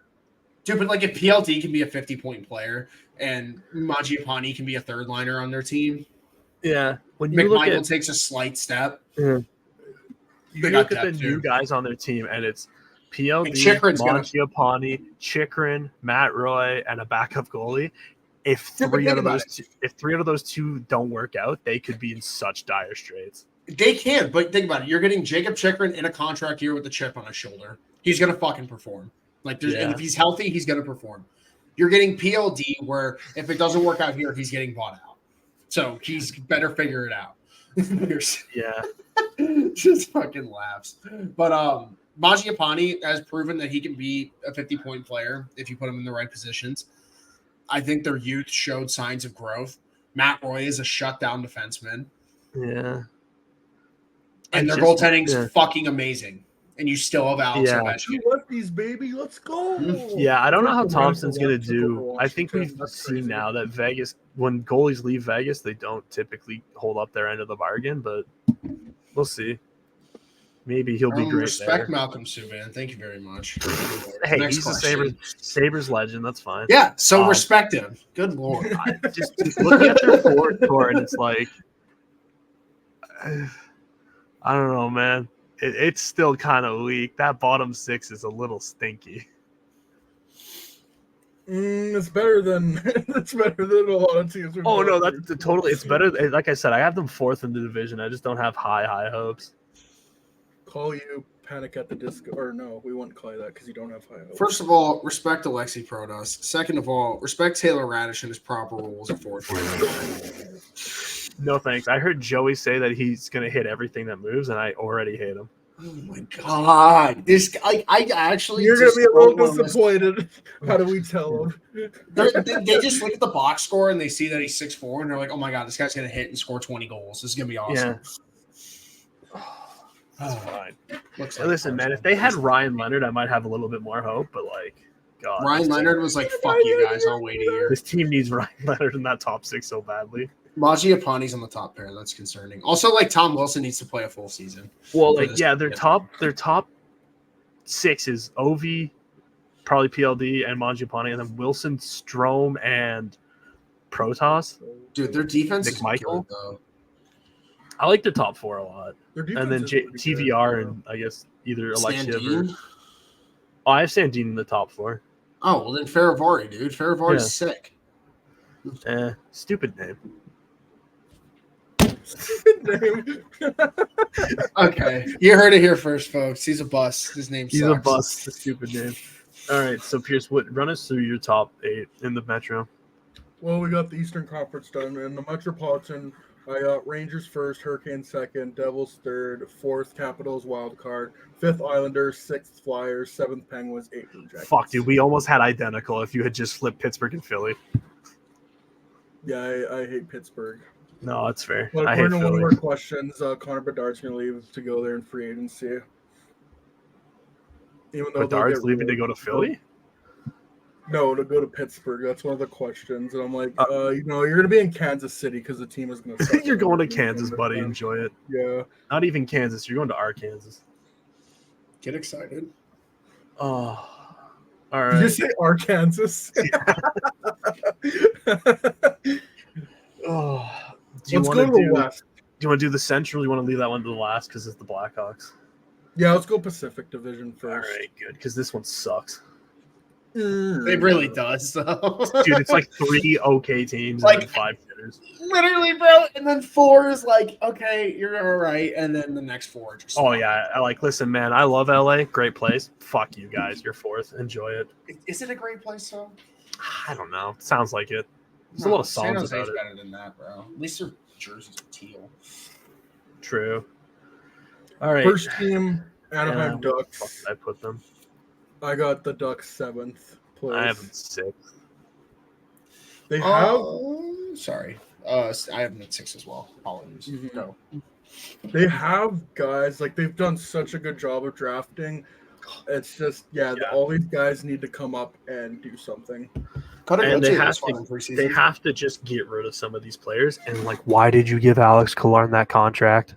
Dude, but like if PLD can be a 50-point player and Mangiapane can be a third liner on their team, Yeah, when you look McMichael at takes a slight step. you They look got at the depth, new too. guys on their team, and it's PLD, And Chikrin's gonna- Mangiapane, Chikrin, Matt Roy, and a backup goalie. If Dude, but three think out of about those if 3 out of those 2 don't work out, they could be in such dire straits. They can, but think about it. You're getting Jacob Chikrin in a contract year with a chip on his shoulder. He's going to fucking perform. Like, and Yeah. if he's healthy, he's going to perform. You're getting PLD where if it doesn't work out here, he's getting bought out. So he's better figure it out. Yeah, Just fucking laughs. But Mangiapane has proven that he can be a 50-point player if you put him in the right positions. I think their youth showed signs of growth. Matt Roy is a shutdown defenseman. yeah. And their I just- goaltending's yeah. fucking amazing. and you still have Alex Yeah. Ovechkin. Two lefties, baby. Let's go. Yeah, I don't know how First, the Thompson's Reds going to took over do. I think Washington. we've That's seen crazy. now that Vegas, when goalies leave Vegas, they don't typically hold up their end of the bargain, but we'll see. Maybe he'll be great Respect there. Malcolm Subban. Thank you very much. Hey, Next he's a question. Sabres legend. That's fine. Yeah, so Um, respect him. Good lord. Just looking at their forward core, and it's like, I don't know, man. It's still kind of weak. That bottom six is a little stinky. It's better than a lot of teams. we've Oh no, gone that's through. totally. It's better. Like I said, I have them fourth in the division. I just don't have high hopes. Call you Panic at the Disco, or no, we wouldn't call you that because you don't have high hopes. First of all, respect Alexi Protas. Second of all, respect Taylor Radish and his proper roles at fourth. No thanks. I heard Joey say that he's gonna hit everything that moves, and I already hate him. Oh my god, this guy! I actually You're gonna just be a little wrote on this- disappointed. How do we tell them? They just look at the box score and they see that he's 6'4", and they're like, "Oh my god, this guy's gonna hit and score 20 goals. This is gonna be awesome." That's fine. Looks Hey, listen, man. If they had Ryan Leonard, I might have a little bit more hope. But like, God, Ryan Leonard was like, "Fuck you guys, I'll wait a year." this team needs Ryan Leonard in that top six so badly. Mangiapane's on the top pair. That's concerning. Also, like Tom Wilson needs to play a full season. Well, For like, this yeah, to their get top six is Ovi, probably PLD, and Mangiapane, and then Wilson, Strome, and Protoss. Dude, their defense Nick is Michael? good though. I like their top four a lot. Their And then defense is pretty TVR good, and I guess either Alexia or Sandin? oh, I have Sandine in the top four. Oh well, then Faravari, dude. Faravari's sick. Stupid name. name. Okay, you heard it here first, folks. He's a bust. His name He's sucks. a bust. A stupid name. All right, so Pierce, run us through your top 8 in the Metro. Well, we got the Eastern Conference done. In the Metropolitan, I got Rangers first, Hurricanes second, Devils third, fourth Capitals wild card, fifth Islanders, sixth Flyers, seventh Penguins, eighth Blue Jackets. Fuck, dude, we almost had identical if you had just flipped Pittsburgh and Philly. Yeah, I hate Pittsburgh. No, that's fair. But I hate according to one of Philly. our questions, Connor Bedard's going to leave to go there in free agency. Even though they'll Bedard's get leaving to rid go of- to Philly? No, to go to Pittsburgh. That's one of the questions. And I'm like, you're going to be in Kansas City because the team is going to You're going to Kansas, buddy. Enjoy it. Yeah. Not even Kansas. You're going to Arkansas. Get excited. Oh, all Did you right. say Arkansas? Oh, do you Let's want go to to the do? West. Do you want to do the Central? Or you want to leave that one to the last because it's the Blackhawks? Yeah, let's go Pacific Division All first. right, good. Because this one sucks, It really does, though. dude. It's like 3 okay teams Like- and then 5 hitters. Literally, bro. And then 4 is like, okay, you're all right. And then the next 4 are just. Oh yeah, I like. Listen, man, I love LA. Great place. Fuck you guys. You're fourth. Enjoy it. Is it a great place, though? I don't know. Sounds like it. There's a No, lot of San songs Jose's about it. better than that, bro. At least their jerseys are teal. True. All right. First team, Anaheim Where the fuck Ducks. did I put them. I got the Ducks seventh place. I have them 6th. They have Sorry. I have them at 6 as well. Apologies. Mhm. No. they have guys like they've done such a good job of drafting. It's just all these guys need to come up and do something. And they have to just get rid of some of these players. And like, why did you give Alex Killorn that contract?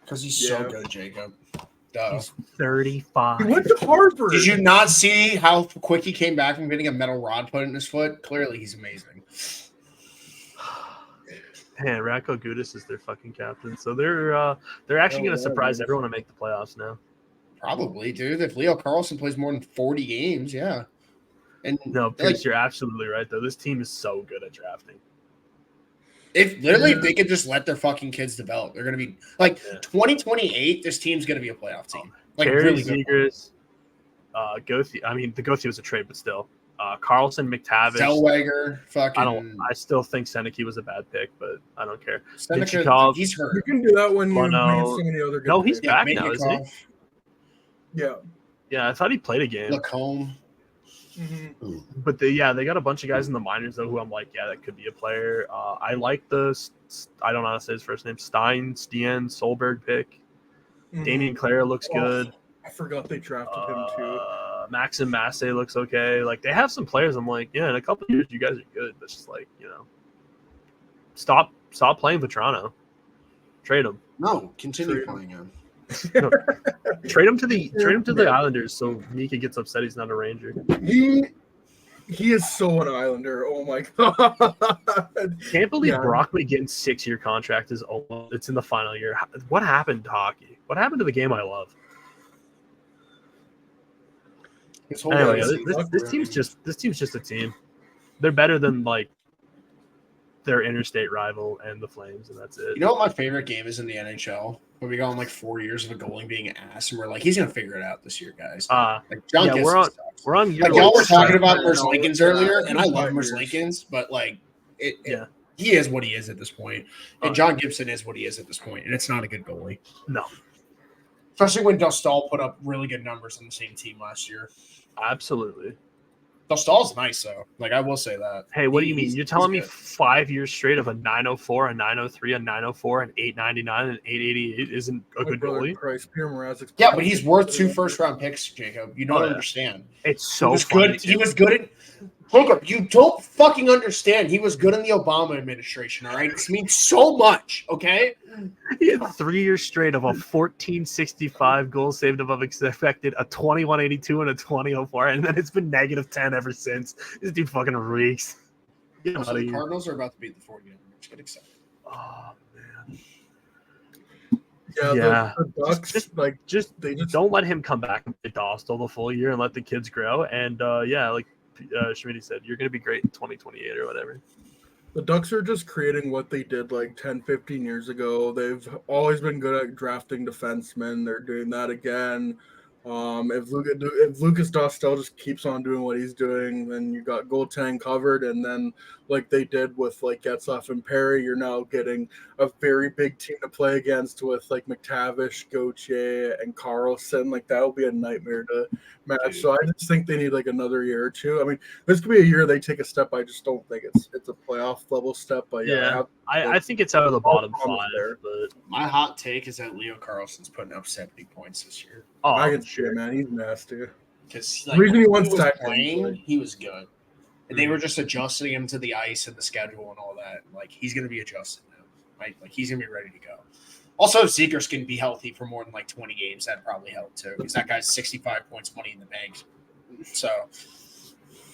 Because he's so Yeah. good, Jacob. Duh. He's 35. He went to Harvard. Did you not see how quick he came back from getting a metal rod put in his foot? Clearly, he's amazing. Man, Radko Gudas is their fucking captain. So they're actually going to surprise everyone and make the playoffs now. Probably, dude. If Leo Carlson plays more than 40 games, yeah. And No, Pierce, you're absolutely right, though. This team is so good at drafting. if they could just let their fucking kids develop, they're gonna be like 2028. This team's gonna be a playoff team. Like Terry really good. Zegers, Goethe. I mean, the Goethe was a trade, but still. Carlson, McTavish. Zellweger, fucking. I still think Seneke was a bad pick, but I don't care. Seneca, Mintyukov. he's You hurt. can do that when you Bono. made so many other good No, he's picks. back now, isn't he? Mintyukov, Yeah. Yeah, I thought he played a game. Lacombe. Mm-hmm. But they got a bunch of guys in the minors though who I'm like, yeah, that could be a player. I like I don't know how to say his first name. Stien Solberg pick. Mm-hmm. Damian Clara looks good. I forgot they drafted him too. Maxim Massey looks okay. Like, they have some players. I'm like, yeah, in a couple of years, you guys are good. But just like, stop playing Vetrano. Trade him. No, continue Trade him. playing him. No, trade him to the Islanders so Mika gets upset he's not a Ranger. He is so an Islander. Oh my god! Can't believe Brockman getting 6-year contract is almost. It's in the final year. What happened to hockey? What happened to the game I love? Anyway, this team's just a team. They're better than like their interstate rival and the Flames, and that's it. You know what my favorite game is in the NHL? When we go on like 4 years of a goalie being ass, and we're like, he's gonna figure it out this year, guys. Like John yeah, we're on. Like y'all were talking about Merzlikins earlier, and I love Merzlikins, but like he is what he is at this point, and John Gibson is what he is at this point, and it's not a good goalie. No, especially when Dostal put up really good numbers on the same team last year. Absolutely. Dostal's nice though. Like I will say that. Hey, what do you mean? You're telling me 5 years straight of a 904, a 903, a 904, an 899, and an 888 isn't a good goalie? Yeah, but he's worth 2 first-round picks, Jacob. You don't understand. It's so he was good. He was good at Jacob. You don't fucking understand. He was good in the Obama administration. All right, this means so much. Okay. He had 3 years straight of a 1465 goals saved above expected, a 2182, and a 2004, and then it's been -10 ever since. This dude fucking reeks. So the Cardinals are about to beat the 49ers. Get excited. Oh man. Yeah. The Ducks just don't let him come back and play Dostal the full year and let the kids grow. And like Schmidt said, you're going to be great in 2028 or whatever. The Ducks are just creating what they did like 10, 15 years ago. They've always been good at drafting defensemen. They're doing that again. If Lucas Dostal just keeps on doing what he's doing, then you got goaltending covered. And then, like they did with like Getzlaf and Perry, you're now getting a very big team to play against with like McTavish, Gauthier, and Carlson. Like that will be a nightmare to match. So I just think they need like another year or two. I mean, this could be a year they take a step. I just don't think it's a playoff level step. But I think it's out of the bottom 5 there. But my hot take is that Leo Carlson's putting up 70 points this year. Oh, I can see it, man. He's nasty. Because the reason he was playing, he was good. And they were just adjusting him to the ice and the schedule and all that. Like he's going to be adjusted now. Right? Like he's going to be ready to go. Also, if Zegers can be healthy for more than like 20 games, that'd probably help too. Because that guy's 65 points, money in the bank. So,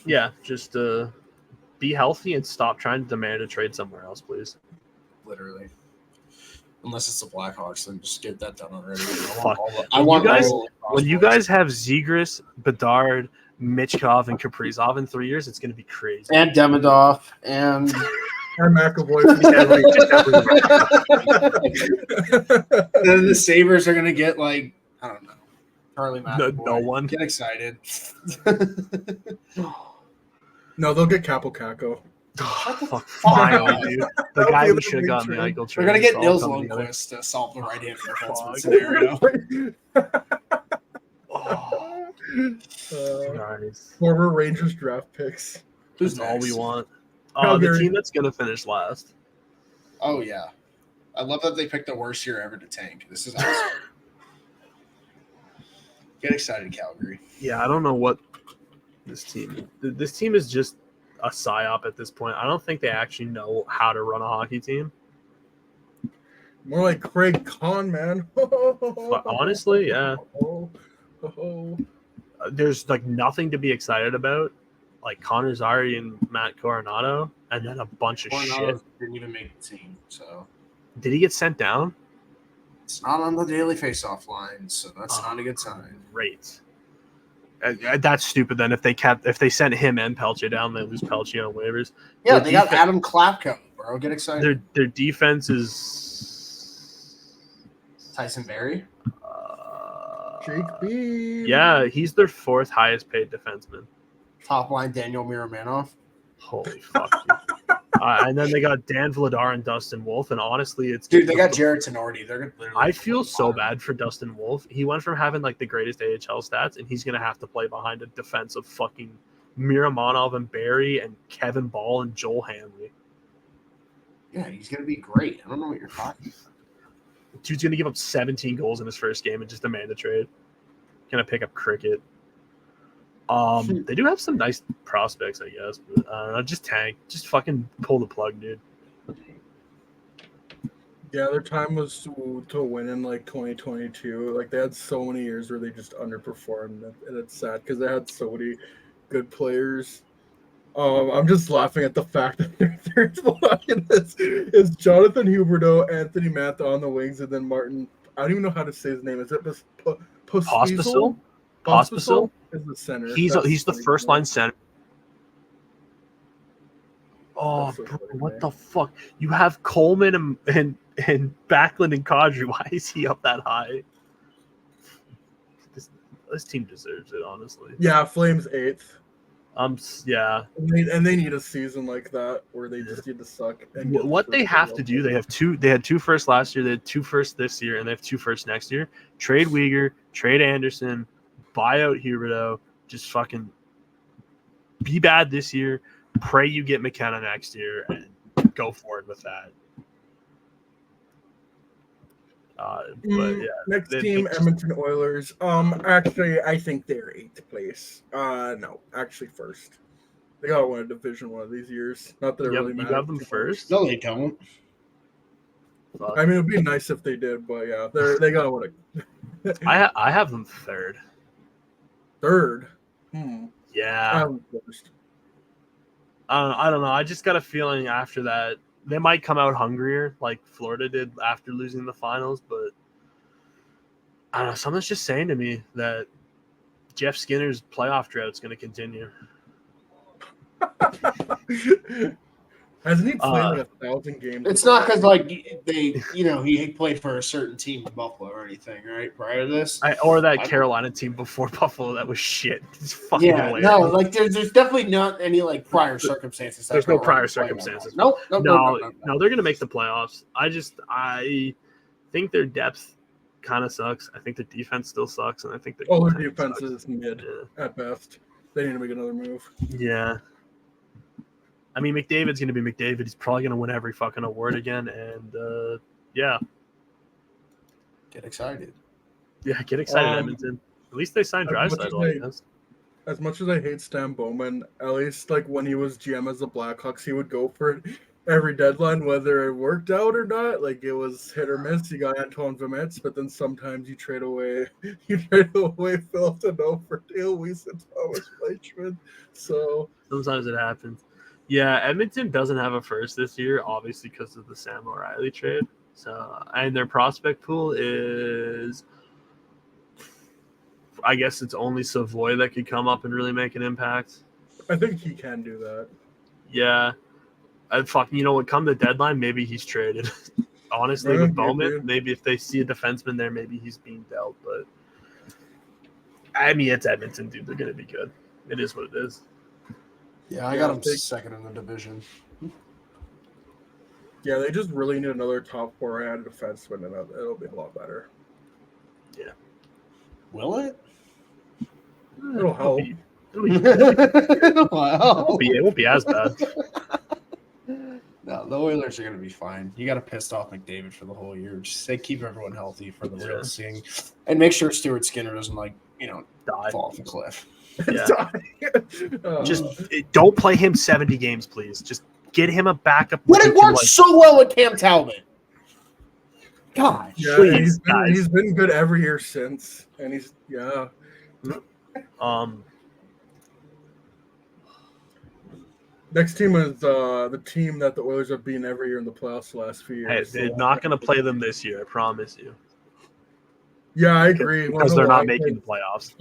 yeah, just be healthy and stop trying to demand a trade somewhere else, please. Literally. Unless it's the Blackhawks, then just get that done already. When you guys have Zegras, Bedard, Michkov, and Kaprizov in 3 years, it's going to be crazy. And Demidov and McAvoy. Then the Sabres are going to get like, I don't know, Charlie McAvoy. No one. Get excited. No, they'll get Capo Caco. Finally, dude. The guy who should have gotten the Eichel trade. We're going to get Nils Lundqvist to solve the right-hand defenseman scenario. Nice. Former Rangers draft picks. Who's all we want? The team that's going to finish last. Oh, yeah. I love that they picked the worst year ever to tank. This is awesome. Get excited, Calgary. Yeah, I don't know what this team is just a psyop at this point. I don't think they actually know how to run a hockey team. More like Craig Conn, man. But honestly, yeah. There's like nothing to be excited about. Like Connor Zary and Matt Coronado, and then a bunch of shit. Didn't even make the team. So did he get sent down? It's not on the daily face-off line, so that's not a good sign. Great. That's stupid. Then if they sent him and Pelche down, they lose Pelche on waivers. Yeah, they got Adam Klapko, bro. Get excited. Their defense is Tyson Berry. Jake Beam. Yeah, he's their 4th highest paid defenseman. Top line Daniel Miramanov. Holy fuck. And then they got Dan Vladar and Dustin Wolf, and honestly, they got Jared Tenorti. They're literally. I feel so bad for Dustin Wolf. He went from having like the greatest AHL stats, and he's gonna have to play behind a defense of fucking Miramanov and Barry and Kevin Ball and Joel Hanley. Yeah, he's gonna be great. I don't know what you're talking about. Dude's gonna give up 17 goals in his first game and just demand a trade. Gonna pick up cricket. They do have some nice prospects, I guess. But just tank. Just fucking pull the plug, dude. Yeah, their time was to win in like 2022. Like they had so many years where they just underperformed, and it's sad because they had so many good players. I'm just laughing at the fact that their third line is Jonathan Huberdeau, Anthony Mantha on the wings, and then Martin. I don't even know how to say his name. Is it Pospisil? Pospisil is the center. He's the first line center. Oh, So bro, funny, what man. the fuck? You have Coleman and Backlund and Kadri. Why is he up that high? This team deserves it, honestly. Yeah, Flames 8th. Yeah. And they need a season like that where they just need to suck. And What they have to do, they had 2 firsts last year, they had 2 firsts this year, and they have 2 firsts next year. Trade Weegar, trade Anderson, buy out Huberdeau, just fucking be bad this year. Pray you get McKenna next year and go forward with that. But yeah, next team, Edmonton Oilers. Actually, I think they're 8th place. No, actually first. They gotta win a division one of these years. Not that it really matters. You have them first? No, they don't. Fuck. I mean, it'd be nice if they did, but yeah, they gotta win it. I have them third. Third. Yeah. I have them first. I don't know. I just got a feeling after that they might come out hungrier, like Florida did after losing the finals. But I don't know. Someone's just saying to me that Jeff Skinner's playoff drought is going to continue. Hasn't he played like 1,000 games? It's not because like he played for a certain team in Buffalo or anything, right? Prior to this, or that Carolina team before Buffalo that was shit. It's fucking hilarious. No, like there's definitely not any like prior circumstances. There's no prior circumstances. No, they're gonna make the playoffs. I think their depth kind of sucks. I think their defense still sucks, and I think their defense is mid at best. They need to make another move. Yeah. I mean, McDavid's going to be McDavid. He's probably going to win every fucking award again. And, yeah. Get excited. Yeah, get excited, Edmonton. At least they signed Draisaitl, I guess. As much as I hate Stan Bowman, at least like when he was GM as the Blackhawks, he would go for it every deadline, whether it worked out or not. Like it was hit or miss. You got Antoine Vermette, but then sometimes you trade away Phil Deneau for Dale Weiss and Thomas Leitchman. So sometimes it happens. Yeah, Edmonton doesn't have a first this year, obviously because of the Sam O'Reilly trade. So, and their prospect pool is, I guess it's only Savoy that could come up and really make an impact. I think he can do that. Yeah. You know what? Come the deadline, maybe he's traded. Honestly, with Bowman, maybe if they see a defenseman there, maybe he's being dealt. But I mean, it's Edmonton, dude. They're going to be good. It is what it is. Yeah, I got them second in the division. Yeah, they just really need another top 4-hand defenseman, and it'll be a lot better. Yeah. Will it? It'll help. It won't be as bad. No, the Oilers are going to be fine. You got to piss off McDavid for the whole year. Just keep everyone healthy for the real seeing, and make sure Stuart Skinner doesn't die, fall off the cliff. Yeah. Just don't play him 70 games, please. Just get him a backup. But it worked so well with Cam Talbot. God, yeah, please, he's been good every year since, and he's Next team is the team that the Oilers have beaten every year in the playoffs the last few years. Hey, they're not going to play them this year, I promise you. Yeah, I agree. Because they're not making the playoffs.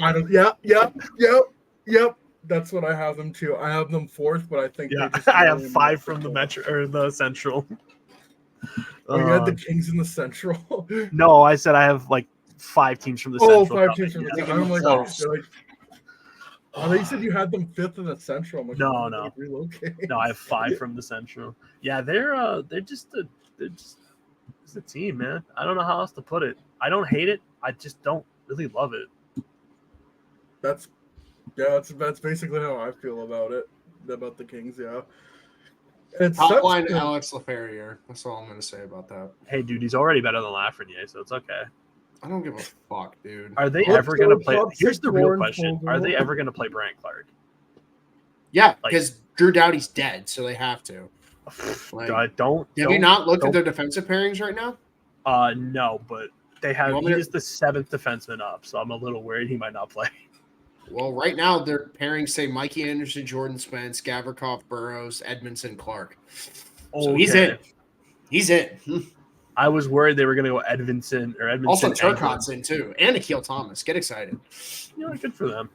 Yep. That's what I have them too. I have them 4th, but I think I have 5 from the Metro or the Central. Oh, you had the Kings in the Central? No, I said I have like 5 teams from the Central. 5 teams from the Central. I'm like, oh, they said you had them 5th in the Central. I'm like, no. Relocate. No, I have 5 from the Central. Yeah, they're just a team, man. I don't know how else to put it. I don't hate it. I just don't really love it. That's basically how I feel about the Kings. Yeah. Top line Alex Laferriere. That's all I'm going to say about that. Hey, dude, he's already better than Lafreniere, so it's okay. I don't give a fuck, dude. Are they Let's ever going to go play? top Here's six the real Warren question: Fogle. Are they ever going to play Brant Clark? Yeah, Like- because Drew Doughty's dead, so they have to. Like, Don't. Have you not looked don't- at their defensive pairings right now? No, but they You have. want me He to- is the 7th defenseman up, so I'm a little worried he might not play. Well, right now their pairings say Mikey Anderson, Jordan Spence, Gavrikov, Burrows, Edmondson, Clark. So he's Okay. in. He's in. I was worried they were going to go Edmondson. Also, and Turcotte's in too, and Akil Thomas. Get excited. Yeah, good for them.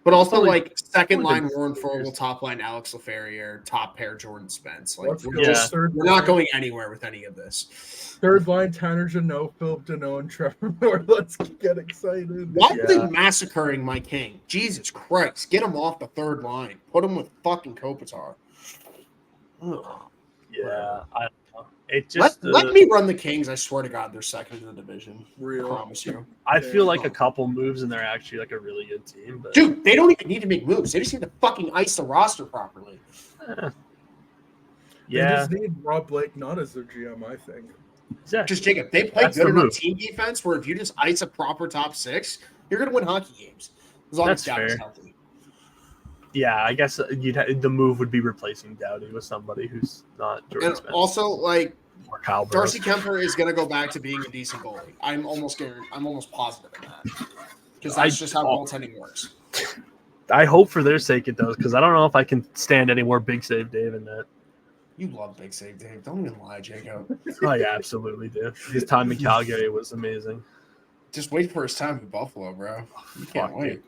But also, Probably- like second probably line been Warren 4 years. Fogle, top line Alex Laferriere, top pair Jordan Spence. Like Let's we're, go Yeah. third we're not line. going anywhere with any of this. Third line, Tanner Jeannot, Philip Deneau, and Trevor Moore. Let's get excited. Why are they Yeah. massacring my king? Jesus Christ. Get him off the third line. Put him with fucking Kopitar. Ugh. Yeah, I don't know. It just Let me run the Kings. I swear to God, they're second in the division. I Real. promise you. I feel like a couple moves and they're actually like a really good team. But Dude, they don't even need to make moves. They just need to fucking ice the roster properly. eh. They Yeah, just need Rob Blake not as their GM, I think. exactly. Just Jacob, they play That's good the enough move. team defense where if you just ice a proper top six, you're going to win hockey games. As long That's as Dowdy's fair. healthy. Yeah, I guess the move would be replacing Doughty with somebody who's not Jordan And Spence also, like, or Kyle Burrows. Darcy Kemper is going to go back to being a decent goalie. I'm almost positive in that. Because that's just how goaltending works. I hope for their sake it does, because I don't know if I can stand any more big save Dave in that. You love Big Save Dave. Don't even lie, Jacob. Oh yeah, absolutely do. His time in Calgary was amazing. Just wait for his time in Buffalo, bro. You can't Fuck, wait.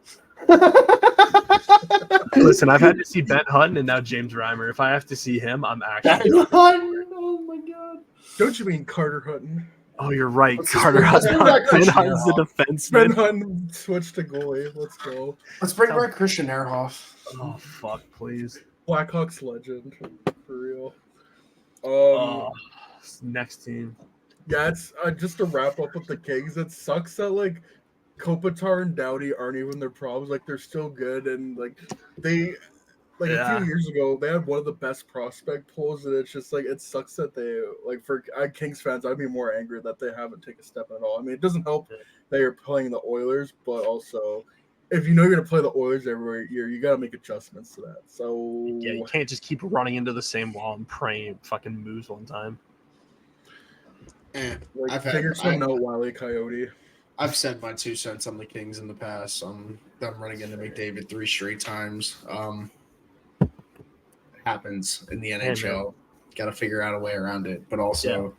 Listen, I've had to see Bent Hutton and now James Reimer. If I have to see him, I'm actually. Oh my god. Don't you mean Carter Hutton? Oh, you're right. Let's Carter just Hutton. bring back Ben Christian Hutton's the Ehrhoff. Ben defenseman. Hutton switched to goalie. Let's go. Let's bring back Christian Ehrhoff. Oh fuck, please. Blackhawks legend. For real. Next team. Yeah, it's just to wrap up with the Kings. It sucks that like Kopitar and Doughty aren't even their problems. Like they're still good, and like they like a Yeah. few years ago they had one of the best prospect pools, and it's just like it sucks that they like for Kings fans. I'd be more angry that they haven't taken a step at all. I mean, it doesn't help that you're playing the Oilers, but also if you know you're gonna play the Oilers every year, you gotta make adjustments to that. So Yeah, you can't just keep running into the same wall and praying it fucking moves one time. like I've figure something out, Wile Coyote. I've said my 2 cents on the Kings in the past. I'm running into McDavid 3 straight times. Happens in the NHL. Got to figure out a way around it. But also,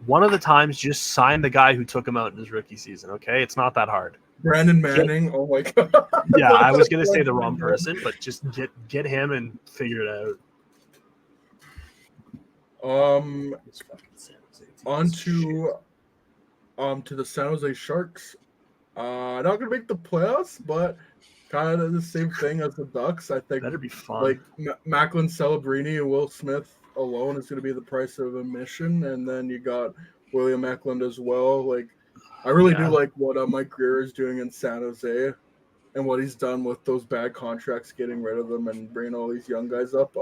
One of the times, just sign the guy who took him out in his rookie season. Okay, it's not that hard. Brandon Manning. Oh my god. Yeah, I was gonna say the wrong person, but just get him and figure it out. This fucking San Jose team On is to the San Jose Sharks. Not gonna make the playoffs, but kind of the same thing as the Ducks. I shit. think Better be fun. like Macklin, Celebrini, and Will Smith alone is gonna be the price of admission, and then you got William Eklund as well. Like I really do like what Mike Greer is doing in San Jose, and what he's done with those bad contracts, getting rid of them and bringing all these young guys up.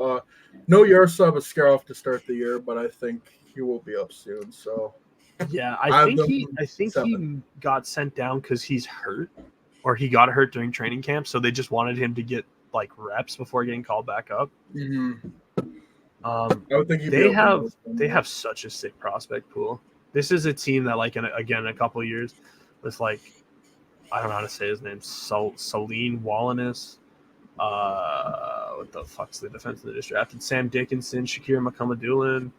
No Yaroslav Askarov to start the year, but I think he will be up soon. So Yeah, I I have think them he 7. got sent down because he's hurt, or he got hurt during training camp. So they just wanted him to get like reps before getting called back up. I would think he'd be They up have most of them. they have such a sick prospect pool. This is a team that like in a couple of years with like I don't know how to say his name, Saline Wallanis. What the fuck's the defense that just drafted? Sam Dickinson, Shakir McCumadulin,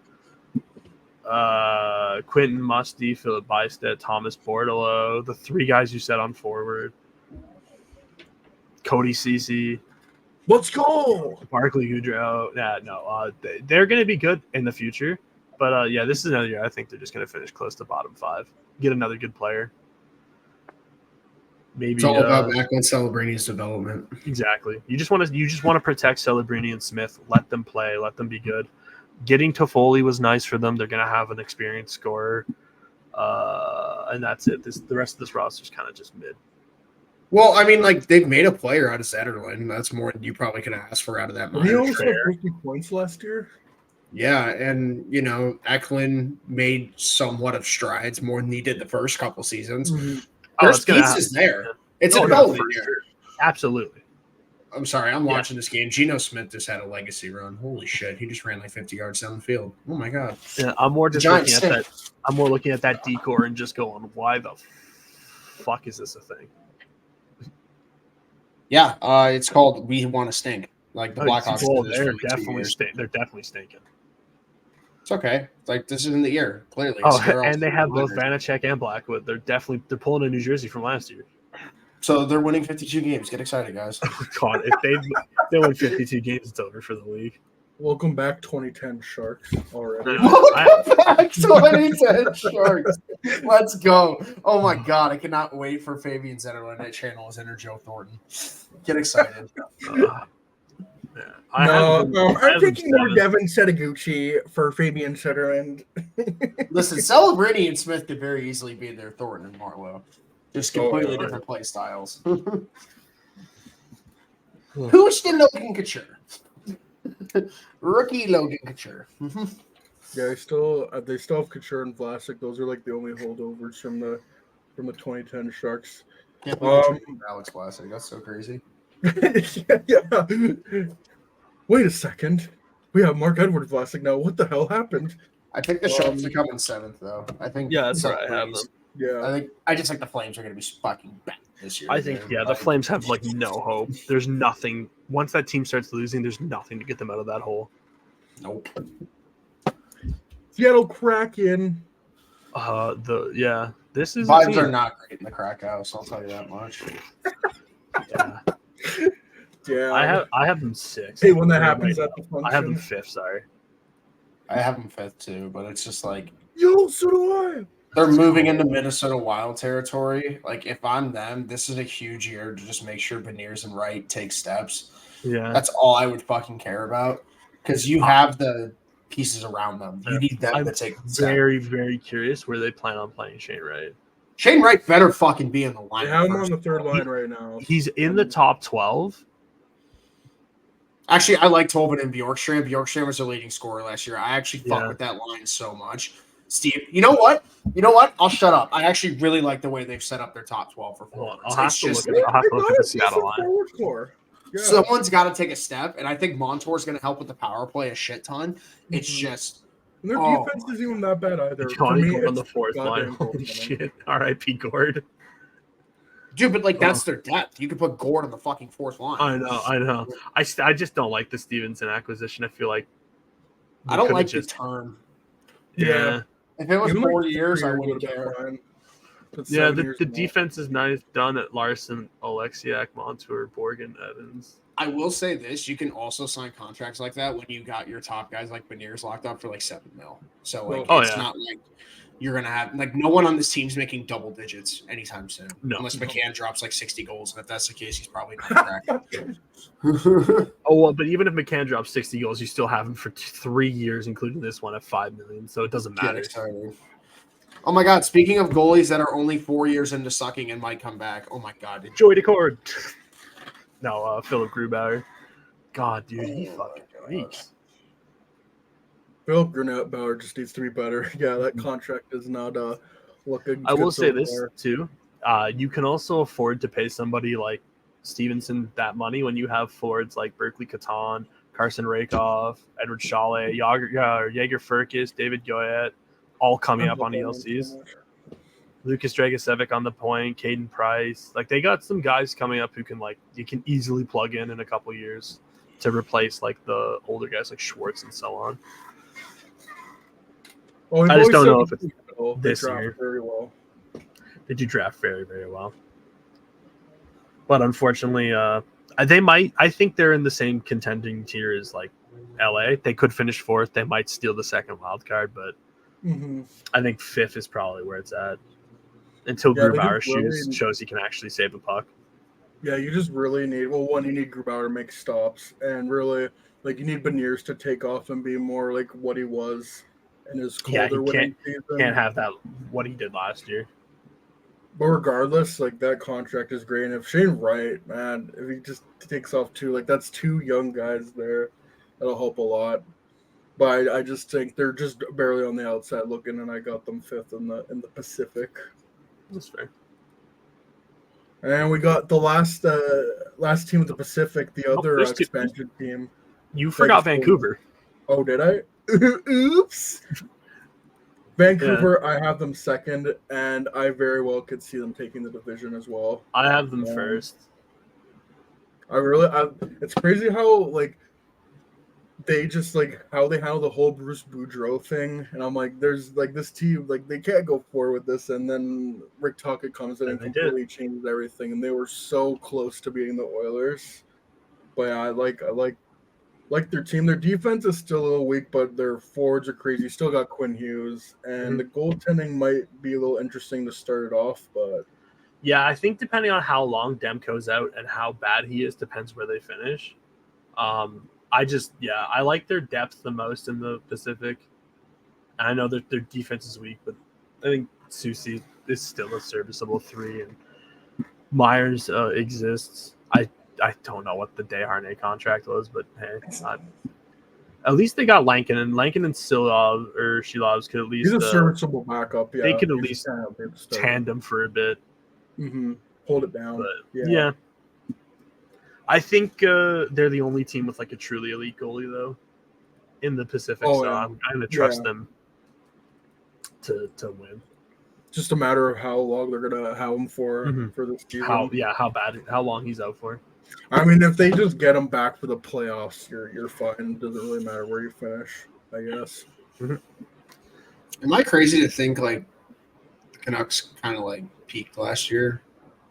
Quentin Musty, Philip Bystedt, Thomas Bordello, the 3 guys you said on forward, Cody Cece, Let's go. Barkley Goudreau. They're going to be good in the future. But yeah, this is another year. I think they're just going to finish close to bottom 5. Get another good player. Maybe it's all about Macklin Celebrini's development. Exactly. You just want to protect Celebrini and Smith. Let them play. Let them be good. Getting Toffoli was nice for them. They're going to have an experienced scorer, and that's it. The rest of this roster is kind of just mid. Well, I mean, like they've made a player out of Zetterlund. That's more than you probably could ask for out of that He minor. almost had 50 points last year. Yeah, and Eklund made somewhat of strides more than he did the first couple seasons. Mhm. There's it's gonna pieces there. It's Oh, a no, development for year. sure. Absolutely. I'm sorry, I'm Yeah. watching this game. Geno Smith just had a legacy run. Holy shit, he just ran like 50 yards down the field. Oh my god. Yeah, I'm more just Giants looking at that. I'm more looking at that decor and just going, why the fuck is this a thing? Yeah, it's called We Want to Stink. Like the Blackhawks Well, did this for like 2 years. they're definitely stinking. It's okay. Like this isn't the year. Clearly, Oh, Sierra and they have both Leonard. Vanacek and Blackwood. They're pulling a New Jersey from last year. So they're winning 52 games. Get excited, guys. God, if they win 52 games, it's over for the league. Welcome back, 2010 Sharks already. Welcome back, 2010 Sharks. Let's go. Oh my god, I cannot wait for Fabian Zetterlund at channel his inner Joe Thornton. Get excited. I'm taking more Devin Setaguchi for Fabian Zetterlund. Listen, Celebrini and Smith could very easily be their Thornton and Marlowe. Just completely different play styles. Who's the Logan Couture? Rookie Logan Couture. Yeah, they still have Couture and Vlasic. Those are like the only holdovers from the 2010 Sharks. Can't believe Alex Vlasic. That's so crazy. Yeah. Wait a second. We have Mark Edward Vlasic now. What the hell happened? I think the Sharks are coming 7th, though. I think that's right. I have them. Yeah. I just think the Flames are going to be fucking bad this year. I think the Flames have like no hope. There's nothing. Once that team starts losing, there's nothing to get them out of that hole. Nope. Seattle Kraken. This is vibes are not great in the crack house. I'll tell you that much. Yeah. Yeah. I have them 6th. Hey, when that happens at the function. I have them 5th. Sorry. I have them 5th too, but it's just like so do I. They're moving into Minnesota Wild territory. Like if I'm them, this is a huge year to just make sure Beniers and Wright take steps. Yeah, that's all I would fucking care about because you have the pieces around them. You need them to take steps. Very, very curious where they plan on playing Shane Wright. Shane Wright better fucking be in the line. They have him on the 3rd line right now. He's in the top 12. Actually, I like Tolbert and Bjorkstrand. Bjorkstrand was their leading scorer last year. I actually fuck with that line so much. Steve, you know what? I'll shut up. I actually really like the way they've set up their top 12 for forwards. I'll have to look at the Seattle line. Yeah. Someone's got to take a step, and I think Montour's going to help with the power play a shit ton. It's just and their defense isn't even that bad either. Johnny Gord on the 4th line. Holy shit! R.I.P. Gord. Dude, but like that's their depth. You could put Gord on the fucking 4th line. I know. I just don't like the Stevenson acquisition. I feel like I don't like the term. Yeah. If it was 4 years, I wouldn't care. Yeah, the defense is nice done at Larson, Oleksiak, Montour, Borgen, Evans. I will say this: you can also sign contracts like that when you got your top guys like Beniers locked up for like $7 million. So like, it's not like you're gonna have like no one on this team's making double digits anytime soon, unless McCann drops like 60 goals. And if that's the case, he's probably not cracked. But even if McCann drops 60 goals, you still have him for 3 years, including this one at $5 million. So it doesn't matter. Oh my God! Speaking of goalies that are only 4 years into sucking and might come back. Oh my God! Joey Decord. No, Philip Grubauer. God, dude, he fucking reeks. Philip Grubauer just needs to be better. Yeah, that contract is not looking. I will say this too. You can also afford to pay somebody like Stevenson that money when you have forwards like Berkeley Catan, Carson Rakoff, Edward Chalet, Jaeger Furkis, David Goyette, all coming up on ELCs. Lucas Dragicevic on the point, Caden Price. Like they got some guys coming up who can you can easily plug in a couple years to replace like the older guys like Schwartz and so on. Well, I just don't know if it's this year. Very well. They do draft very, very well. But unfortunately, they might. I think they're in the same contending tier as like LA. They could finish 4th. They might steal the 2nd wild card, but I think 5th is probably where it's at. Until Grubauer shows he can actually save a puck. Yeah, you just really need you need Grubauer to make stops, and really you need Beniers to take off and be more like what he was in his colder winning season. Can't have that what he did last year. But regardless, that contract is great. And if Shane Wright, man, if he just takes off 2, that's 2 young guys there, that'll help a lot. But I just think they're just barely on the outside looking, and I got them 5th in the Pacific. That's fair. And we got the last team of the Pacific, the other there's two. expansion team. You forgot Vancouver. Oh, did I? Oops. Vancouver, I have them 2nd, and I very well could see them taking the division as well. I have them first. It's crazy how like they just like how they handle the whole Bruce Boudreau thing, and I'm like, there's like this team, like they can't go forward with this, and then Rick Tocchet comes in and completely changes everything, and they were so close to beating the Oilers. But yeah, I like their team. Their defense is still a little weak, but their forwards are crazy. Still got Quinn Hughes, and the goaltending might be a little interesting to start it off, but yeah, I think depending on how long Demko's out and how bad he is, depends where they finish. I like their depth the most in the Pacific. And I know that their defense is weak, but I think Susie is still a serviceable 3, and Myers exists. I don't know what the Desharnais contract was, but hey, at least they got Lankin, and Silov or Shilovs could at least he's a serviceable backup. Yeah, they could at least tandem for a bit. Hold it down. But, yeah. I think they're the only team with like a truly elite goalie though in the Pacific, I'm going to trust them to win. Just a matter of how long they're going to have him for this season. How long he's out for. I mean, if they just get him back for the playoffs, you're fine. It doesn't really matter where you finish, I guess. Am I crazy to think like the Canucks kind of like peaked last year,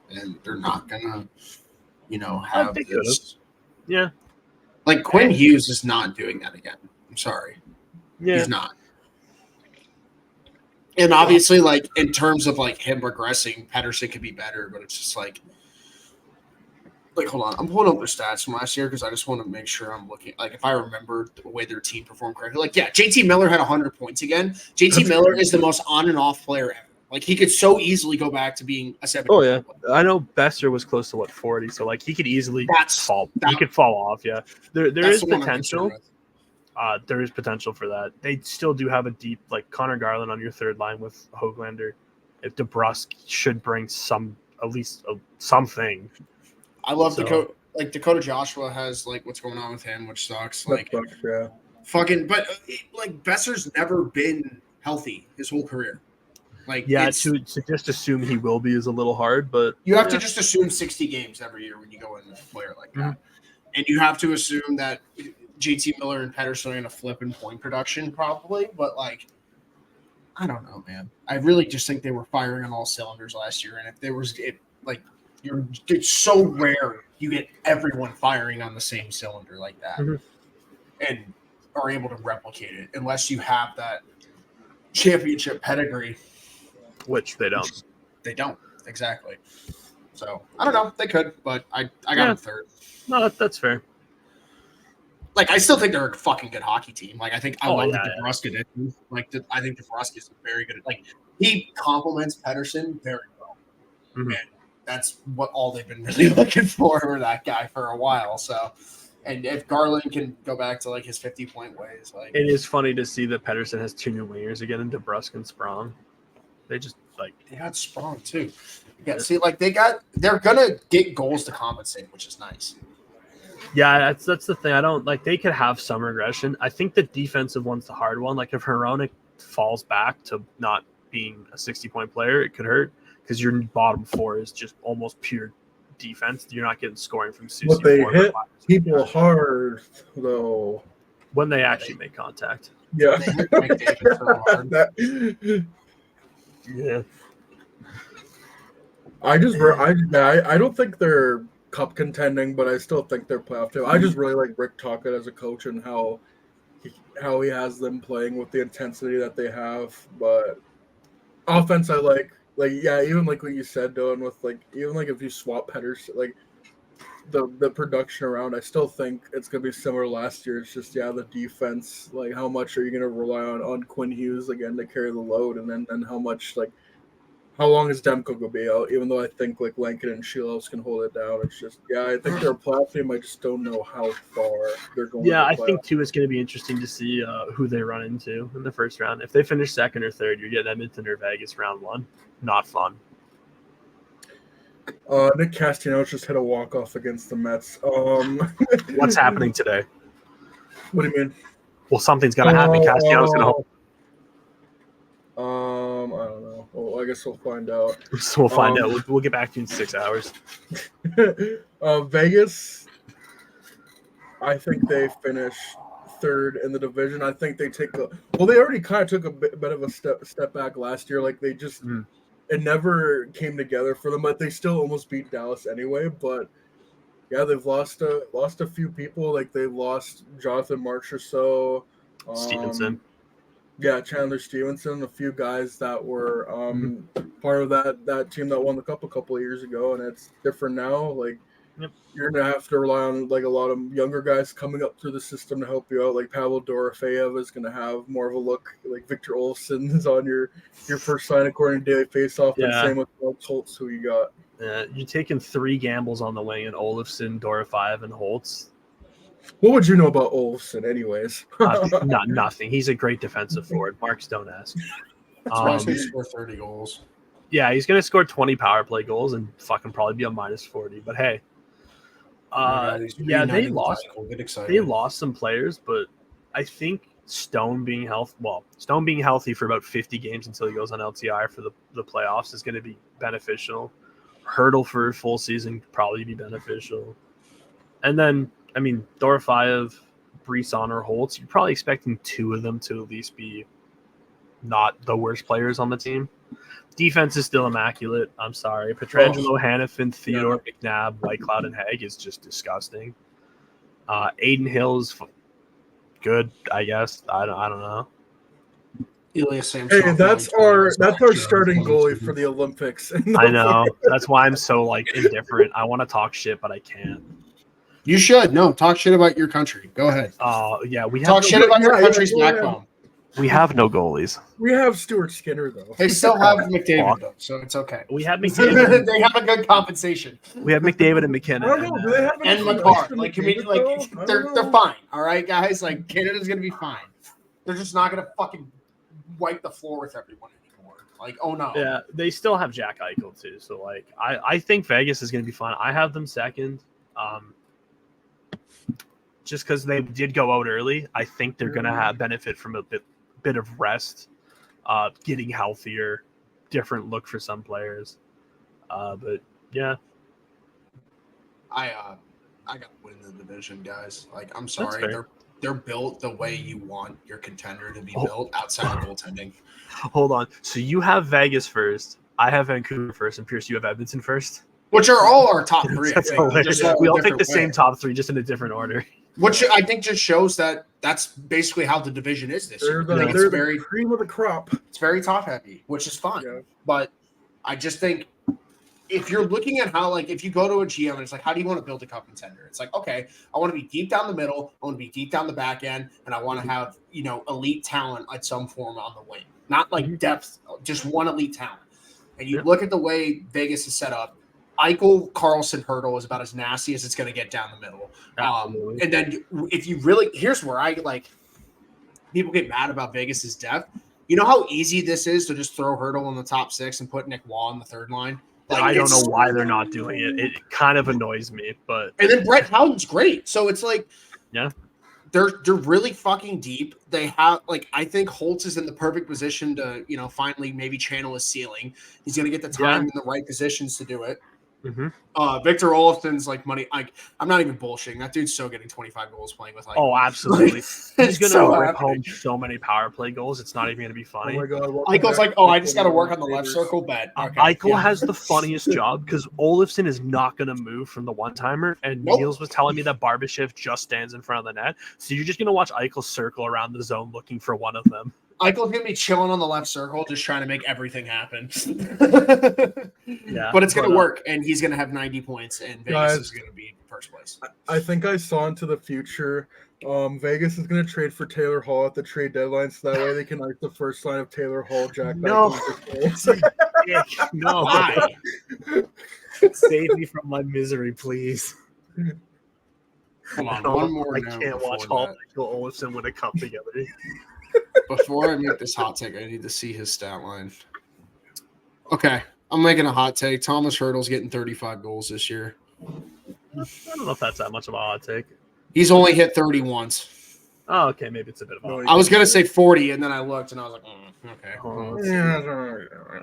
and they're not gonna, have this? Yeah. Like Quinn Hughes is not doing that again. I'm sorry. Yeah. He's not. And obviously, like in terms of like him regressing, Pettersson could be better, but it's just like hold on. I'm pulling up their stats from last year because I just want to make sure I'm looking. Like, if I remember the way their team performed correctly. Like, yeah, JT Miller had 100 points again. JT Miller is the most on and off player ever. Like, he could so easily go back to being a 70. Oh, yeah. I know Besser was close to, 40. So, like, he could easily fall. He could fall off, yeah. There is potential. There is potential for that. They still do have a deep, like, Connor Garland on your third line with Höglander. If DeBrusk should bring something. I love Dakota Joshua has like what's going on with him, which sucks. Like, but Besser's never been healthy his whole career. Like, to just assume he will be is a little hard, but you have to just assume 60 games every year when you go in with a player like that, and you have to assume that JT Miller and Pettersson are going to flip in point production probably, but like, I don't know, man. I really just think they were firing on all cylinders last year, and if there was it's so rare you get everyone firing on the same cylinder like that and are able to replicate it unless you have that championship pedigree. Which they don't. They don't. Exactly. So, I don't know. They could, but I got them third. No, that's fair. Like, I still think they're a fucking good hockey team. Like, I think I love the DeBrusk addition. Like, I think DeBrusk is very good. Like, he complements Pettersson very well. And that's what all they've been really looking for that guy for a while. So, and if Garland can go back to like his 50-point ways, like it is funny to see that Pettersson has 2 new wingers again in DeBrusk and Sprong. They just they got Sprong too. Yeah, see, like they're gonna get goals to compensate, which is nice. Yeah, that's the thing. I don't like they could have some regression. I think the defensive one's the hard one. Like if Hronek falls back to not being a 60-point player, it could hurt. Because your bottom 4 is just almost pure defense. You're not getting scoring from Susie. But they hit people hard, though. When they actually make contact. Yeah. Yeah. I don't think they're cup contending, but I still think they're playoff too. I just really like Rick Tocchet as a coach and how he has them playing with the intensity that they have. But offense, I like. Like, yeah, even like what you said, Dylan, with like, even like if you swap Pettersson, like the production around, I still think it's going to be similar to last year. It's just, the defense, like how much are you going to rely on Quinn Hughes again to carry the load? And then how how long is Demko gonna be out? Even though I think like Lankin and Shilovs can hold it down, it's just I think they're a playoff team. I just don't know how far they're going. Yeah, to I the think too it's going to be interesting to see who they run into in the first round. If they finish second or third, you're getting Edmonton or Vegas round one. Not fun. Nick Castellanos just had a walk off against the Mets. What's happening today? What do you mean? Well, something's going to happen. Castellanos going to hold. I don't know. Well, I guess we'll find out. So we'll find out. We'll get back to you in 6 hours. Vegas, I think they finish third in the division. I think they take they already kind of took a bit of a step back last year. Like they just it never came together for them, but they still almost beat Dallas anyway. But yeah, they've lost a few people. Like they've lost Jonathan Marchessault, Stevenson. Yeah, Chandler Stevenson, a few guys that were part of that team that won the cup a couple of years ago, and it's different now. Like you're gonna have to rely on like a lot of younger guys coming up through the system to help you out. Like Pavel Dorofeyev is gonna have more of a look. Like Victor Olofsson is on your first line according to Daily Faceoff, and same with Holtz, who you got. You're taking 3 gambles on the wing in Olofsson, Dorofeyev, and Holtz. What would you know about Olofsson, anyways? Nothing. He's a great defensive forward. Marks, don't ask. He's going to score 30 goals. Yeah, he's going to score 20 power play goals and fucking probably be a minus 40. But hey, they lost. They lost some players, but I think Stone being healthy for about 50 games until he goes on LTI for the playoffs is going to be beneficial. Hurdle for a full season could probably be beneficial, and then. I mean, Dorofeyev, Brisson, or Holtz, you're probably expecting 2 of them to at least be not the worst players on the team. Defense is still immaculate. I'm sorry. Pietrangelo, Hannafin, Theodore, McNabb, Whitecloud, and Haig is just disgusting. Aiden Hill's good, I guess. I don't know. Hey, that's our starting goalie for the Olympics. I know. That's why I'm so indifferent. I want to talk shit, but I can't. You should. No, talk shit about your country. Go ahead. We talk shit about your country's backbone. We have no goalies. We have Stuart Skinner, though. They still have McDavid, though, so it's okay. We have McDavid. They have a good compensation. We have McDavid and McKinnon. I don't know. Do they have and McCarr. They're fine. All right, guys. Canada's gonna be fine. They're just not gonna fucking wipe the floor with everyone anymore. Oh no. Yeah, they still have Jack Eichel too. So I think Vegas is gonna be fine. I have them second. Just because they did go out early, I think they're going to have benefit from a bit of rest, getting healthier, different look for some players. But yeah, I got to win the division, guys. I'm sorry, they're built the way you want your contender to be built outside of goaltending. Hold on, so you have Vegas first, I have Vancouver first, and Pierce, you have Edmonton first. Which are all our top 3. We all pick the same top 3, just in a different order. Which I think just shows that that's basically how the division is this year. They're the cream of the crop. It's very top heavy, which is fine. Yeah. But I just think if you're looking at how, if you go to a GM and it's how do you want to build a cup contender? It's okay, I want to be deep down the middle, I want to be deep down the back end, and I want to have, elite talent at some form on the wing. Not depth, just one elite talent. And you look at the way Vegas is set up, Eichel, Carlson, Hurdle is about as nasty as it's going to get down the middle. And then if you really – here's where people get mad about Vegas's depth. You know how easy this is to just throw Hurdle in the top 6 and put Nick Waugh on the third line? I don't know why they're not doing it. It kind of annoys me. But and then Brett Howden's great. So it's yeah. They're really fucking deep. They have I think Holtz is in the perfect position to, finally maybe channel his ceiling. He's going to get the time in the right positions to do it. Mm-hmm. Victor Olofsson's money. I'm not even bullshitting. That dude's still getting 25 goals playing with oh, absolutely. He's gonna rip home so many power play goals. It's not even gonna be funny. Oh my God! Eichel's I just got to work on the left circle bet. Okay. Eichel has the funniest job because Olofsson is not gonna move from the one timer, and Niels was telling me that Barbashev just stands in front of the net. So you're just gonna watch Eichel circle around the zone looking for one of them. Eichel's going to be chilling on the left circle, just trying to make everything happen. Yeah, but it's going to work, and he's going to have 90 points, and Vegas is going to be first place. I think I saw into the future. Vegas is going to trade for Taylor Hall at the trade deadline, so that way they can the first line of Taylor Hall, Jack. No, Nick, no. Why? Save me from my misery, please. Come on, No, one more I note can't watch before Hall that. Michael Olafson win a cup together. Before I make this hot take, I need to see his stat line. Okay, I'm making a hot take. Thomas Hurdle's getting 35 goals this year. I don't know if that's that much of a hot take. He's only hit 30 once. Oh, okay, maybe it's a bit of a hot I was going to say 40, and then I looked, and I was like, okay. Oh, Yeah.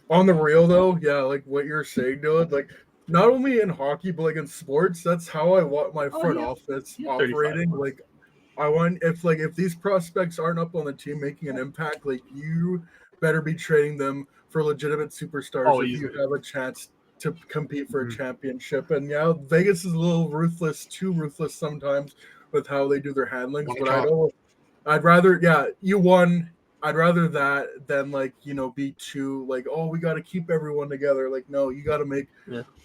On the real though, yeah, like what you're saying, dude, like not only in hockey but like in sports, that's how I want my front office Yeah, 35 operating. months. Like I want if these prospects aren't up on the team making an impact, like you better be trading them for legitimate superstars Oh, if easily. you have a chance to compete for Mhm. a championship. And yeah, Vegas is a little ruthless, too ruthless sometimes with how they do their handlings. Wanna But talk- I'd rather, yeah, you won. I'd rather that than like, be too like, oh, we got to keep everyone together. Like, no, you got to make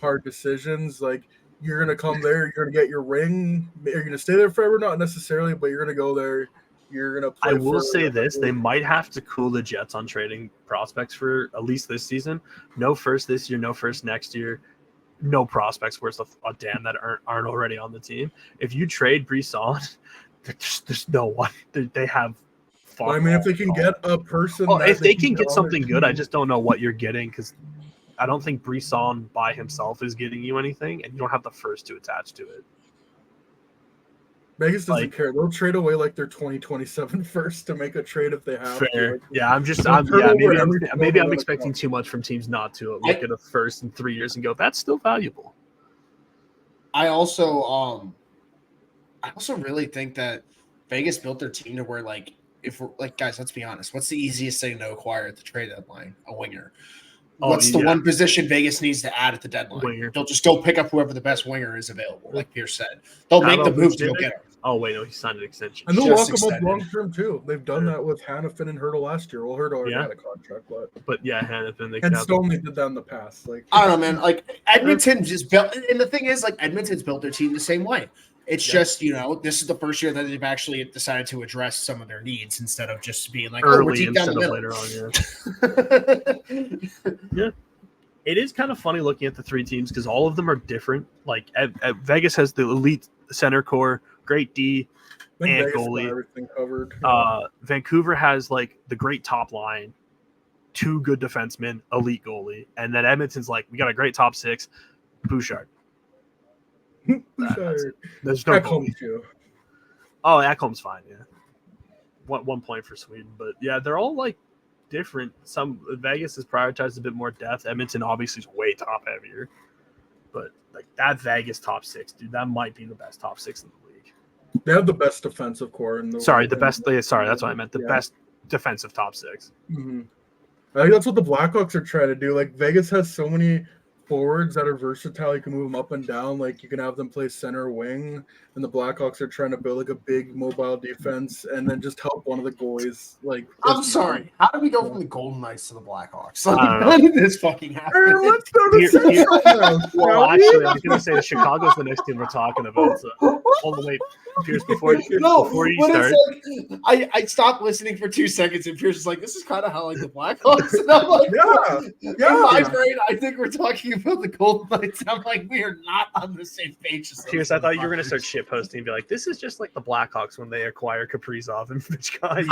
hard decisions. Like, you're gonna come there, you're gonna get your ring. You're gonna stay there forever, not necessarily, but you're gonna go there. You're gonna play. I will say this: they might have to cool the Jets on trading prospects for at least this season. No first this year, no first next year, no prospects worth a damn that aren't already on the team. If you trade Brisson, there's no one. They have. I mean, if they can get a person, if they can get on something their good, I team. just don't know what you're getting because I don't think Brisson by himself is getting you anything, and you don't have the first to attach to it. Vegas doesn't care. They'll trade away like their 2027 first to make a trade if they have fair. to. Like, Yeah, maybe I'm expecting too much from teams not to look at a first in 3 years and go, that's still valuable. I also really think that Vegas built their team to where, like, if we're like, guys, let's be honest, what's the easiest thing to acquire at the trade deadline? A winger. What's the one position Vegas needs to add at the deadline? Winger. They'll just go pick up whoever the best winger is available, like Pierce said. They'll make the move to go get him. Oh, wait, no, he signed an extension. And they'll lock him up long term, too. They've done that with Hannafin and Hurdle last year. Well, Hurdle already had a contract, but yeah, Hannafin. And Stoney did that in the past. Like, I don't know, man. Like, Edmonton just built, and the thing is, like, Edmonton's built their team the same way. It's just, this is the first year that they've actually decided to address some of their needs instead of just being like, early we're deep down the middle. Later on, yeah. It is kind of funny looking at the three teams because all of them are different. Like Vegas has the elite center core, great D, and Vegas goalie. Everything covered. Vancouver has like the great top line, two good defensemen, elite goalie, and then Edmonton's like, we got a great top six, Bouchard. There's no goalie. Oh, Ekholm's fine. Yeah, 1 point for Sweden, but yeah, they're all like different. Some Vegas has prioritized a bit more depth. Edmonton obviously is way top heavier, but like that Vegas top six, dude, that might be the best top six in the league. They have the best defensive core in the. The best. Sorry, that's what I meant. The best defensive top six. Mm-hmm. I think that's what the Blackhawks are trying to do. Like Vegas has so many forwards that are versatile. You can move them up and down. Like you can have them play center wing, and the Blackhawks are trying to build like a big mobile defense, and then just help one of the goalies. Like I'm sorry, how did we go from the Golden Knights to the Blackhawks? Like, how did this fucking happen? Let's go to Well, actually, I was going to say Chicago's the next team we're talking about. So, hold on, wait, Pierce, before you start. Like, I stopped listening for 2 seconds, and Pierce is like, "This is kind of how like the Blackhawks." And I'm like, In my brain, I think we're talking about the Golden Knights. I'm like, we are not on the same page. Pierce, I thought you were going to start shit posting and be like, "This is just like the Blackhawks when they acquire Kaprizov and Mitchka."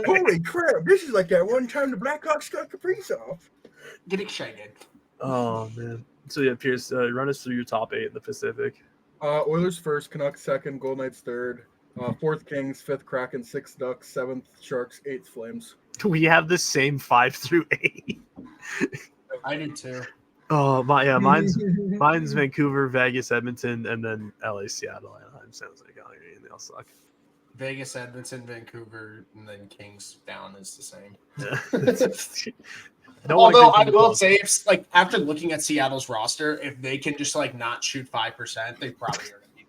Holy crap! This is like that one time the Blackhawks got Kaprizov. Get excited. Oh man! So yeah, Pierce, run us through your top 8 in the Pacific. Oilers first, Canucks second, Golden Knights third, fourth Kings, fifth Kraken, sixth Ducks, seventh Sharks, eighth Flames. We have the same 5 through 8. I did too. Oh mine's Vancouver, Vegas, Edmonton, and then LA, Seattle, Anaheim. Sounds like they all suck. Vegas, Edmonton, Vancouver, and then Kings down is the same. Yeah. Although I will say, if like after looking at Seattle's roster, if they can just like not shoot 5%, they probably are going to be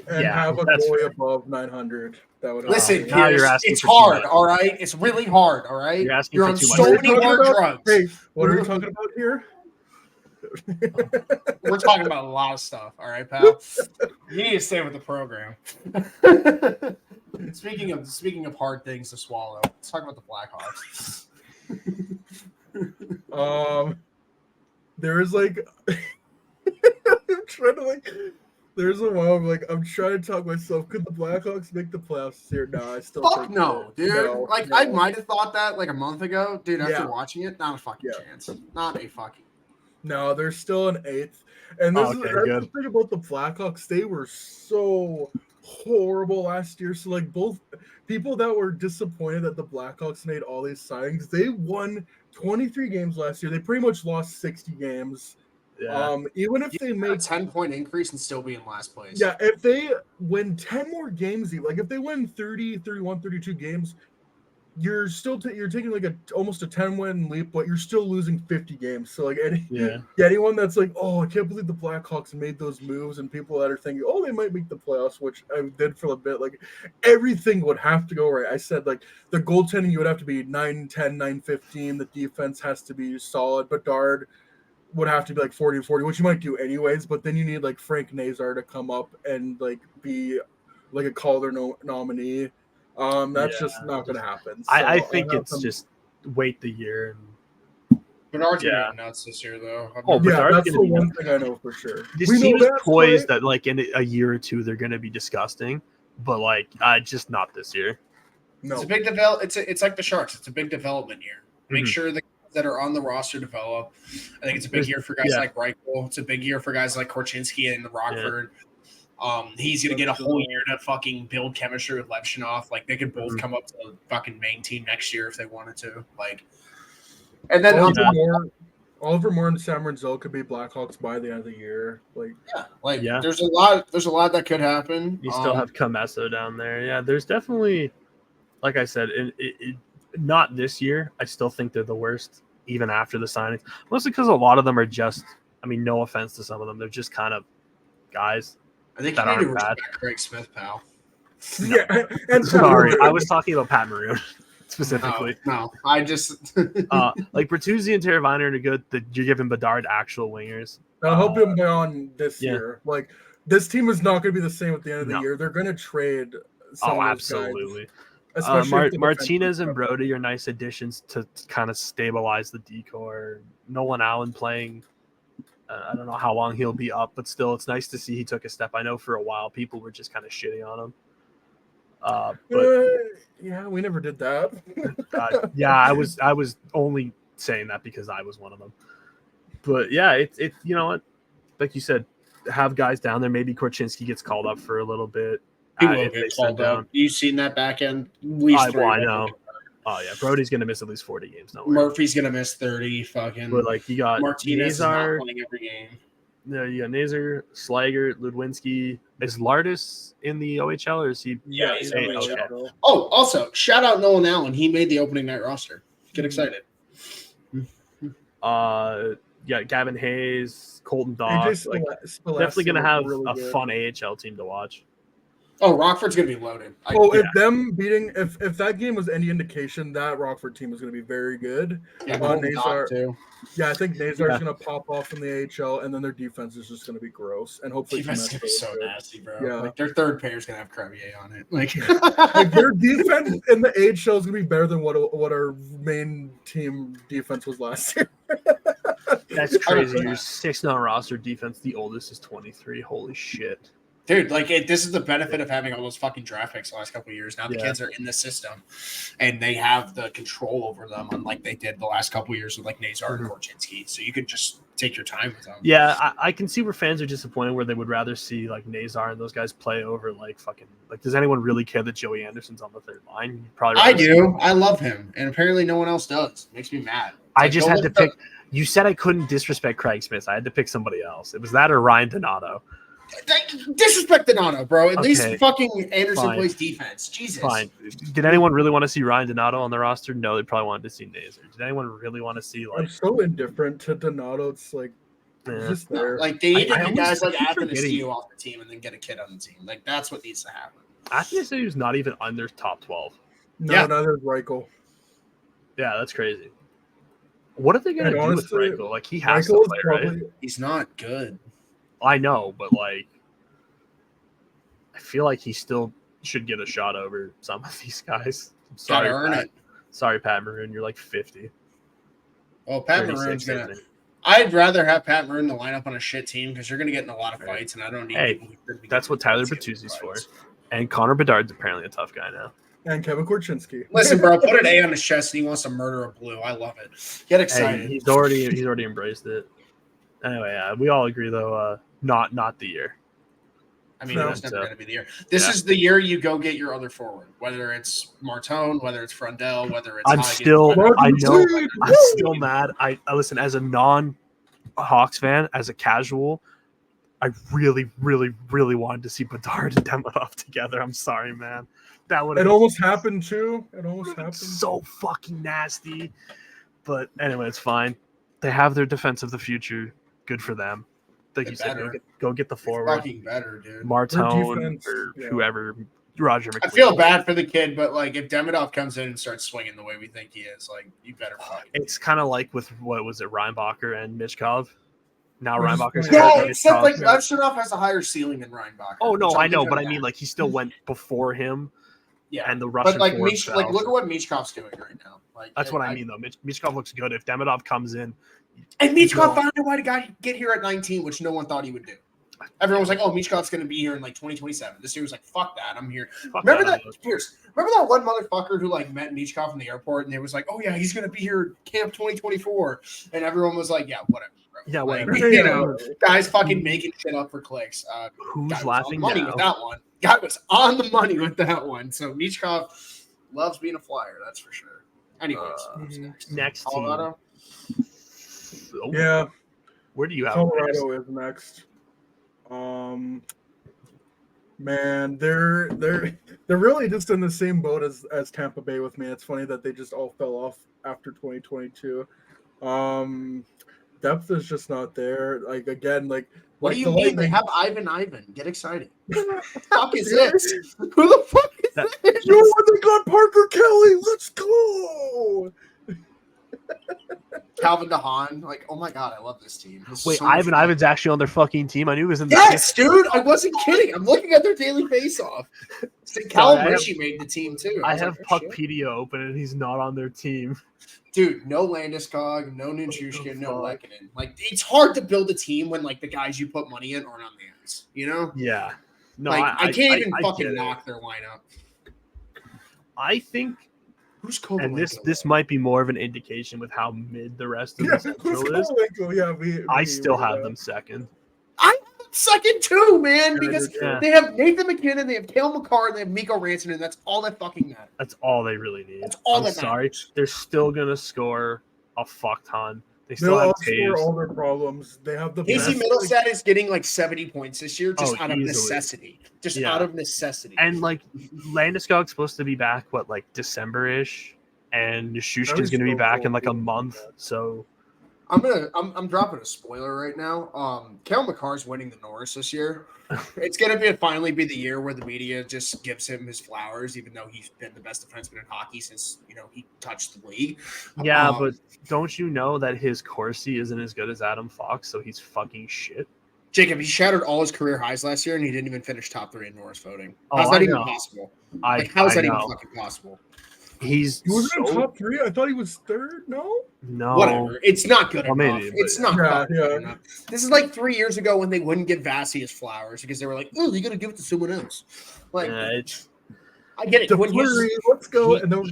better. And have a goalie above 900. That would listen. Pierce, it's hard. All right, it's really hard. All right, you're on so many hard drugs. Hey, what are we talking about here? We're talking about a lot of stuff. All right, pal. You need to stay with the program. Speaking of hard things to swallow, let's talk about the Blackhawks. There is like I'm trying to like. There's a while I'm trying to talk myself. Could the Blackhawks make the playoffs this year? No, I still Fuck think no, dude. No, like no. I might have thought that like a month ago, dude. After Yeah. watching it, not a fucking Yeah. chance. Not a fucking. No, they're still an eighth. And that's Okay, the good. thing about the Blackhawks. They were so horrible last year. So like both people that were disappointed that the Blackhawks made all these signings, they won 23 games last year. They pretty much lost 60 games. Yeah. Even if You they can make a 10-point increase and still be in last place. yeah, if they win 10 more games, like if they win 30, 31, 32 games, you're still you're taking like almost a 10-win leap, but you're still losing 50 games. So like anyone that's like, oh, I can't believe the Blackhawks made those moves, and people that are thinking, oh, they might make the playoffs, which I did for a bit, like everything would have to go right. I said like the goaltending, you would have to be 9-10, 9-15. The defense has to be solid. Bedard would have to be like 40-40, which you might do anyways, but then you need like Frank Nazar to come up and like be like a Calder nominee. That's just not going to happen. So I think it's just wait the year. Bernard's gonna go nuts this year, though. Oh, yeah, Bedard's that's the gonna be one nuts. thing I know for sure. This We team know is that's poised right. that like in a year or two they're gonna be disgusting, but like just not this year. No, It's a big It's like the Sharks. It's a big development year. Make sure the guys that are on the roster develop. I think it's a big year for guys like Reichel. It's a big year for guys like Korchinski and Rockford. He's gonna get a whole year to fucking build chemistry with Levshunov. Like they could both come up to the fucking main team next year if they wanted to. Like, and then Oliver Moore and Sam Renzel could be Blackhawks by the end of the year. There's a lot that could happen. You still have Camesso down there. Yeah, there's definitely, like I said, not this year. I still think they're the worst, even after the signings. Mostly because a lot of them are just, I mean, no offense to some of them, they're just kind of guys. I think that you need to aren't bad. respect Craig Smith, pal. No. Yeah, and sorry, I was talking about Pat Maroon specifically. No, I just like Bertuzzi and Teravainen are good. You're giving Bedard actual wingers. I'll help him on this year. Like this team is not going to be the same at the end of the year. They're going to trade. Absolutely. Martinez and Brody are nice additions to kind of stabilize the decor. Nolan Allen playing. I don't know how long he'll be up, but still, it's nice to see he took a step. I know for a while people were just kind of shitting on him. Yeah, we never did that. I was only saying that because I was one of them. But yeah, it's you know what, like you said, have guys down there. Maybe Korchinski gets called up for a little bit. He will get called up. You've seen that back end. At least I know. Oh yeah, Brody's gonna miss at least 40 games. No, Murphy's gonna miss 30. Fucking. But like you got Martinez Nazar, is not playing every game. No, you got Nazar, Slager, Ludwinski. Is Lardis in the OHL or is he? Yeah, he's in the OHL. Oh, also shout out Nolan Allen. He made the opening night roster. Get excited. Yeah, Gavin Hayes, Colton Dawes. Definitely gonna have a fun AHL team to watch. Oh, Rockford's gonna be loaded. If them beating if that game was any indication, that Rockford team is gonna be very good. Yeah, Nazar too. Yeah, I think Nazar's gonna pop off in the AHL, and then their defense is just gonna be gross, and hopefully defense is gonna be so nasty, bro. Yeah, like their third pair's gonna have Crevier on it. Like their defense in the AHL is gonna be better than what our main team defense was last year. That's crazy. Your 6-0 roster defense, the oldest is 23. Holy shit. Dude, like this is the benefit of having all those fucking draft picks the last couple of years. Now the kids are in the system, and they have the control over them, unlike they did the last couple of years with like Nazar and Korchinski. So you could just take your time with them. Yeah, I can see where fans are disappointed, where they would rather see like Nazar and those guys play over like fucking like. Does anyone really care that Joey Anderson's on the third line? I do. I love him, and apparently no one else does. It makes me mad. I just had to pick. You said I couldn't disrespect Craig Smith. I had to pick somebody else. It was that or Ryan Donato. Disrespect Donato, bro. At least fucking Anderson plays defense. Jesus. Fine. Did anyone really want to see Ryan Donato on the roster? No, they probably wanted to see Nazar. Did anyone really want to see like? I'm so indifferent to Donato. It's like just there. Like they need to get guys like Athanasiou off the team and then get a kid on the team. Like that's what needs to happen. Athanasiou's not even under top 12. No, neither is Reichel. Yeah, that's crazy. What are they gonna do with Reichel? Like he has to play, right? He's not good. I know, but like, I feel like he still should get a shot over some of these guys. I'm sorry, gotta earn it. Sorry, Pat Maroon, you're like 50. Well, Pat 36, Maroon's I gonna. think. I'd rather have Pat Maroon in the lineup on a shit team because you're gonna get in a lot of fights, and I don't need Hey, people. Who that's what Tyler Bertuzzi's for. And Connor Bedard's apparently a tough guy now. And Kevin Korchinski. Listen, bro, put an A on his chest, and he wants to murder a blue. I love it. Get excited. Hey, he's already embraced it. Anyway, we all agree though, not the year. I mean, No. it's never going to be the year. This is the year you go get your other forward, whether it's Martone, whether it's Frundell, whether it's. I'm still mad. I listen, as a non-Hawks fan, as a casual, I really, really, really wanted to see Bedard and Demidov together. I'm sorry, man. That would. It almost happened too. It almost happened. So fucking nasty. But anyway, it's fine. They have their defense of the future. Good for them. Like you said, go get the forward. Fucking better, dude. Martone or whoever, Roger McLean. I feel bad for the kid, but like if Demidov comes in and starts swinging the way we think he is, like you better fight. It's kind of like with what was it, Reinbacher and Michkov. Now Reinbacher's except like Michkov has a higher ceiling than Reinbacher. Oh no, I know, but I mean like he still went before him. Yeah, and the Russian. But like look at what Michkov's doing right now. Like that's what I mean though. Michkov looks good. If Demidov comes in. And Michkov found a way to get here at 19, which no one thought he would do. Everyone was like, "Oh, Michkov's going to be here in like 2027." This year was like, "Fuck that, I'm here." Remember that one motherfucker who like met Michkov in the airport, and they was like, "Oh yeah, he's going to be here camp 2024," and everyone was like, "Yeah, whatever." Bro. Yeah, whatever. Like, you know, guys fucking making shit up for clicks. Who's laughing money now? with that one? Guy was on the money with that one. So Michkov loves being a flyer, that's for sure. Anyways, next Colorado. Yeah. Where do you have Colorado is next? Man, they're really just in the same boat as Tampa Bay with me. It's funny that they just all fell off after 2022. Depth is just not there. Like again, what do you mean? They have Ivan. Get excited. What the fuck is this? Who the fuck is this? Yo, they got Parker Kelly. Let's go. Calvin DeHaan, like, oh my god, I love this team. Wait, Ivan's actually on their fucking team. I knew he was in the team. Dude, I wasn't kidding. I'm looking at their daily face-off. Callum Ritchie made the team too. I have Puckpedia open and he's not on their team. Dude, no Landeskog, no Nichushkin, no Lehkonen. Like, it's hard to build a team when like the guys you put money in aren't on the ice. You know? Yeah. No, like, I can't even fucking knock their lineup. I think. Who's Kovalenko? And this might be more of an indication with how mid the rest of the Central is. I still have them second. I have them second too, man, because they have Nathan McKinnon, they have Cale Makar, and they have Mikko Rantanen, and that's all that fucking matters. That's all they really need. That's all that matters. They're still gonna score a fuck ton. They They'll still have score all their problems. They have the Casey Middlestat is getting like 70 points this year just out of necessity. Out of necessity. And like Landeskog's supposed to be back like December-ish, and Nichushkin's gonna be back in like a month. So I'm dropping a spoiler right now. Cale Makar's winning the Norris this year. It's gonna finally be the year where the media just gives him his flowers, even though he's been the best defenseman in hockey since he touched the league. Yeah, but don't you know that his Corsi isn't as good as Adam Fox, so he's fucking shit. Jacob, he shattered all his career highs last year, and he didn't even finish top 3 in Norris voting. Oh, How's that even possible? How is that even fucking possible? He wasn't in top 3. I thought he was third. No, whatever. It's not good enough. Maybe, it's not good enough. This is like 3 years ago when they wouldn't give Vasi his flowers because they were like, "Oh, you got to give it to someone else." Like, I get it. Let's go. And then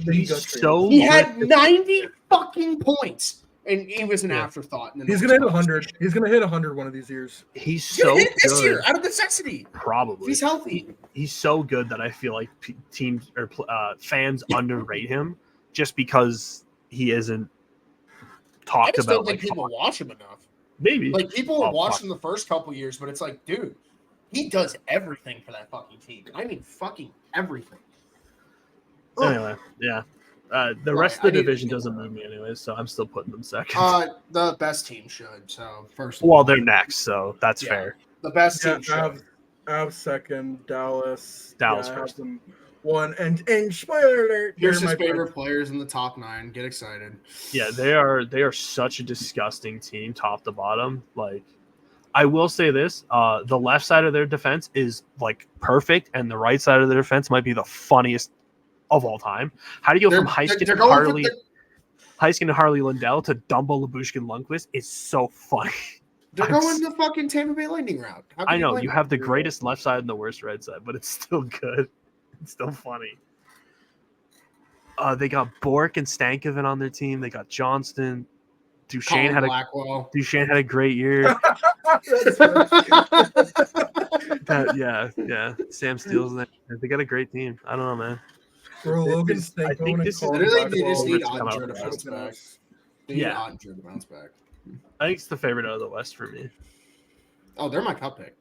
he had 90 fucking points, and he was an afterthought. He's gonna hit 100. He's gonna hit 100 one of these years. He's so hit this good. year out of necessity. Probably. He's healthy. He's so good that I feel like teams or fans underrate him just because he isn't talked about. I just don't think people watch him enough. Maybe like people will watch him the first couple years, but it's like, dude, he does everything for that fucking team. I mean, fucking everything. Anyway, yeah. The rest of the division doesn't move me anyways, so I'm still putting them second. The best team should. So first. Well, they're next, so that's fair. The best team should. I have second. Dallas first. One and spoiler alert. Here's his favorite players in the top 9. Get excited. Yeah, they are such a disgusting team, top to bottom. Like, I will say this: the left side of their defense is like perfect, and the right side of their defense might be the funniest of all time. How do you go from Heiskin to Harley? Heiskin and Harley Lindell to Dumbo, Labushkin, Lundqvist is so funny. They're going the fucking Tampa Bay Lightning route. I know you have the greatest left side and the worst right side, but it's still good. It's still funny. They got Bork and Stankoven on their team. They got Johnston. Duchesne had a great year. Yeah. Sam Steele's there. They got a great team. I don't know, man. Bro, Logan Stankoven. I think this is literally they just need Ottinger to bounce back. They need Yeah. Ottinger to bounce back. I think it's the favorite out of the West for me. Oh, they're my cup pick.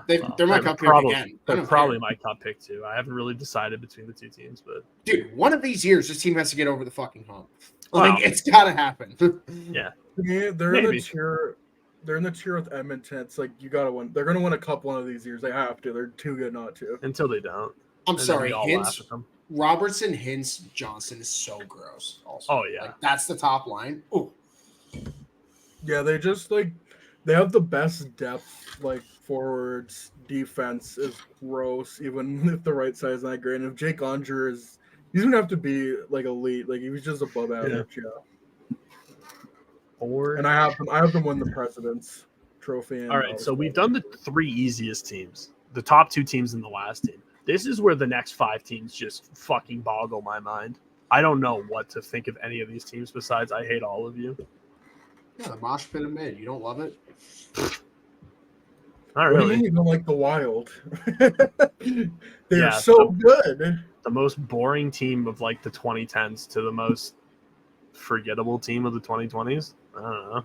They're my cup pick again. They're probably my cup pick too. I haven't really decided between the two teams, but dude, one of these years, this team has to get over the fucking hump. Wow. Like it's gotta happen. Yeah, they're in the tier. They're in the tier with Edmonton. It's like you gotta win. They're gonna win a cup one of these years. They have to. They're too good not to. Until they don't. I'm sorry, Hintz, Robertson, Hintz, Johnson is so gross. Also, oh yeah, like, that's the top line. Ooh. Yeah, they just they have the best depth, like forwards. Defense is gross, even if the right side is not great. And if Jake Onger he's gonna have to be like elite. Like he was just above average. Yeah. And I have them win the President's Trophy. All right, so we've done the three easiest teams, the top two teams in the last team. This is where the next five teams just fucking boggle my mind. I don't know what to think of any of these teams besides I hate all of you. Yeah, the mosh pit of mid. You don't love it? Not really. What do you really. mean you don't like the Wild? They're so good. The most boring team of like the 2010s to the most forgettable team of the 2020s. I don't know.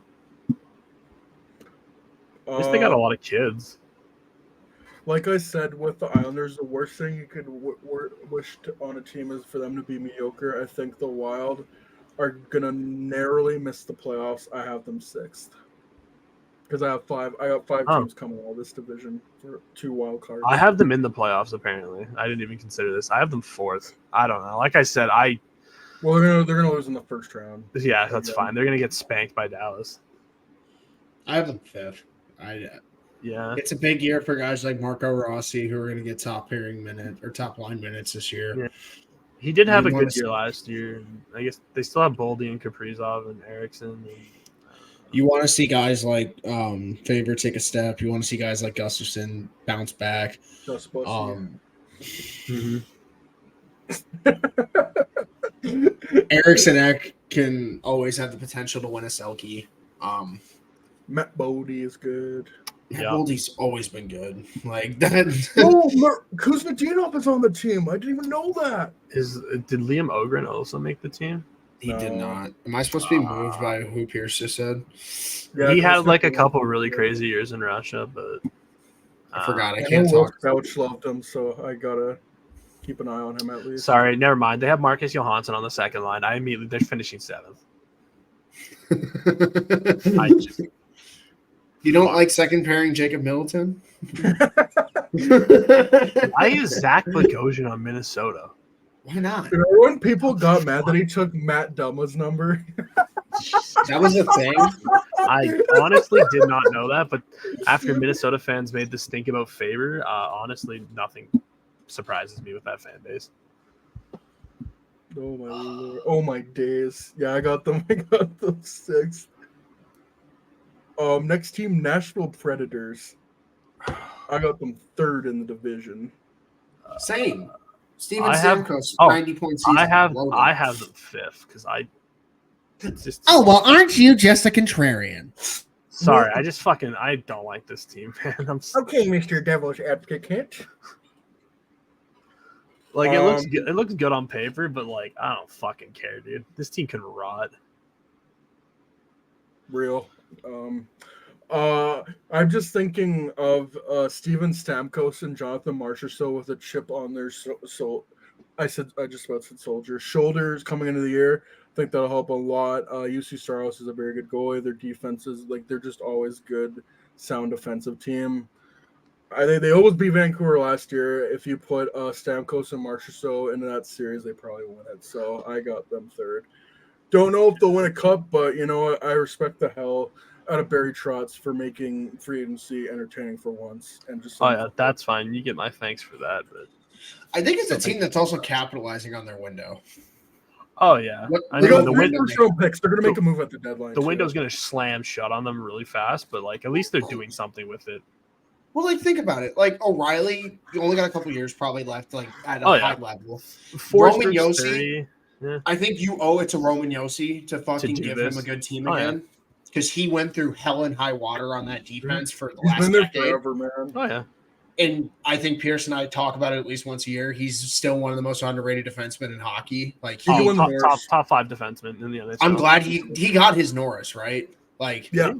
At least they got a lot of kids. Like I said, with the Islanders, the worst thing you could wish on a team is for them to be mediocre. I think the Wild are gonna narrowly miss the playoffs. I have them sixth because I got five teams coming out of this division for 2 wild cards. I have them in the playoffs. Apparently, I didn't even consider this. I have them fourth. I don't know. Like I said, well, they're gonna lose in the first round. Yeah, that's fine. They're gonna get spanked by Dallas. I have them fifth. Yeah, it's a big year for guys like Marco Rossi who are going to get top line minutes this year. Yeah. He did have a good year last year. I guess they still have Boldy and Kaprizov and Eriksson. You want to see guys like Faber take a step. You want to see guys like Gustafsson bounce back. Eriksson Ek can always have the potential to win a Selke. Matt Boldy is good. Boldy's always been good. Like that. Kuznetsov is on the team. I didn't even know that. Did Liam Ogren also make the team? He did not. Am I supposed to be moved by who Pierce just said? Yeah, he had like a couple really crazy years in Russia, but I forgot. I can't talk. Couch loved him, so I gotta keep an eye on him at least. Sorry, never mind. They have Marcus Johansson on the second line. They're finishing seventh. You don't like second pairing Jacob Middleton? Why is Zach Bogosian on Minnesota? Why not? Remember when people got mad that he took Matt Dumba's number? That was a thing? I honestly did not know that, but after Minnesota fans made the stink about Faber, honestly, nothing surprises me with that fan base. Oh my Lord. Oh my days. Yeah, I got them sixth. Next team, Nashville Predators. I got them third in the division. Same. Steven Stamkos, 90-point season. I have them fifth because just. Oh well, aren't you just a contrarian? Sorry, I don't like this team, man. Okay, Mr. Devil's Advocate. Like it looks good. It looks good on paper, but like I don't fucking care, dude. This team can rot. Real. I'm just thinking of Steven Stamkos and Jonathan Marchessault with a chip on their I just about said soldier shoulders coming into the year. I think that'll help a lot. UC Saros is a very good goalie. Their defense is they're just always good, sound defensive team. They always beat Vancouver last year. If you put Stamkos and Marchessault into that series, they probably win it. So I got them third. Don't know if they'll win a cup, but you know I respect the hell out of Barry Trotz for making free agency entertaining for once. And just that's fine. You get my thanks for that. But I think it's a team that's also capitalizing on their window. Oh yeah, What- I They mean got the three window. first-round picks. They're going to make a move at the deadline. The too. window's gonna slam shut on them really fast, but like at least they're doing something with it. Well, like think about it. Like O'Reilly, you only got a couple years probably left, like at a high level. Roman Forsberg's Yossi, 30. I think you owe it to Roman Yossi to fucking do give him this. a good team Oh, yeah. again, because he went through hell and high water on that defense for the He's last been there decade. forever, man. Oh yeah, And I think Pierce and I talk about it at least once a year. He's still one of the most underrated defensemen in hockey. Like He could win the top Norris. 5 defenseman in the NHL. I'm glad he got his Norris, right? Like, Yeah.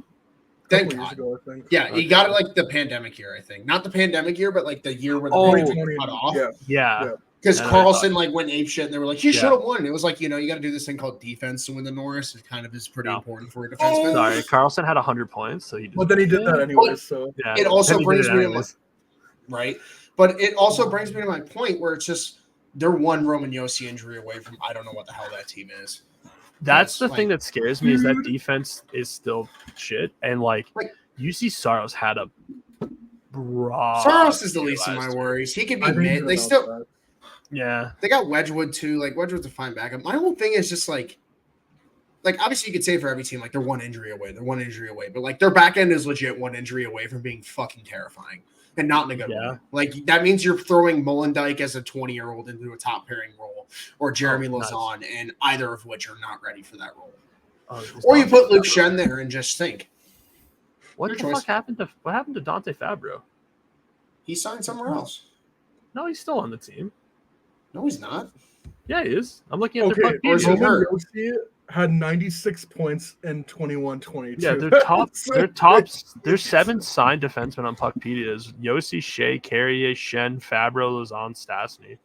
thank Couple years God. ago, I think. Yeah, he got it like the pandemic year, I think. Not the pandemic year, but like the year where the Oh, pandemic 2020. cut off. Yeah. Yeah. Because Yeah, Carlson like went ape shit, and they were like, "You Yeah. should have won." And it was like, you got to do this thing called defense to win the Norris. It kind of is pretty No. important for a defenseman. Sorry, Carlson had 100 points, so he. But then he did that anyways. So Yeah. It also then he did brings it me to anyways. right? But it also brings me to my point where it's just they're one Roman Yossi injury away from I don't know what the hell that team is. That's the Like- thing that scares me is that defense is still shit, and like UC Saros had a broad. Saros is the least of last my year. worries. He could be I think mid. you're They about still that. Yeah, they got Wedgwood too. Like Wedgwood's a fine backup. My whole thing is just like obviously you could say for every team like they're one injury away. They're one injury away, but like their back end is legit one injury away from being fucking terrifying and not in a good Yeah. way. Like that means you're throwing Mullendijk as a 20-year-old into a top pairing role or Jeremy Oh, nice. Lazan, and either of which are not ready for that role. Oh, it's Or you Dante put Luke Fabro. Shen there and just think What your the choice. fuck happened to Dante Fabro? he signed somewhere else. No, he's still on the team. No, he's not. Yeah, he is. I'm looking at Okay, their puck or is he PDs. Roman hurt? Yossi had 96 points in 21-22. Yeah, their top, So their top, crazy. there's 7 signed defensemen on Puckpedias: Yossi, Shea, Carrier, Shen, Fabro, Lazan, Stasny.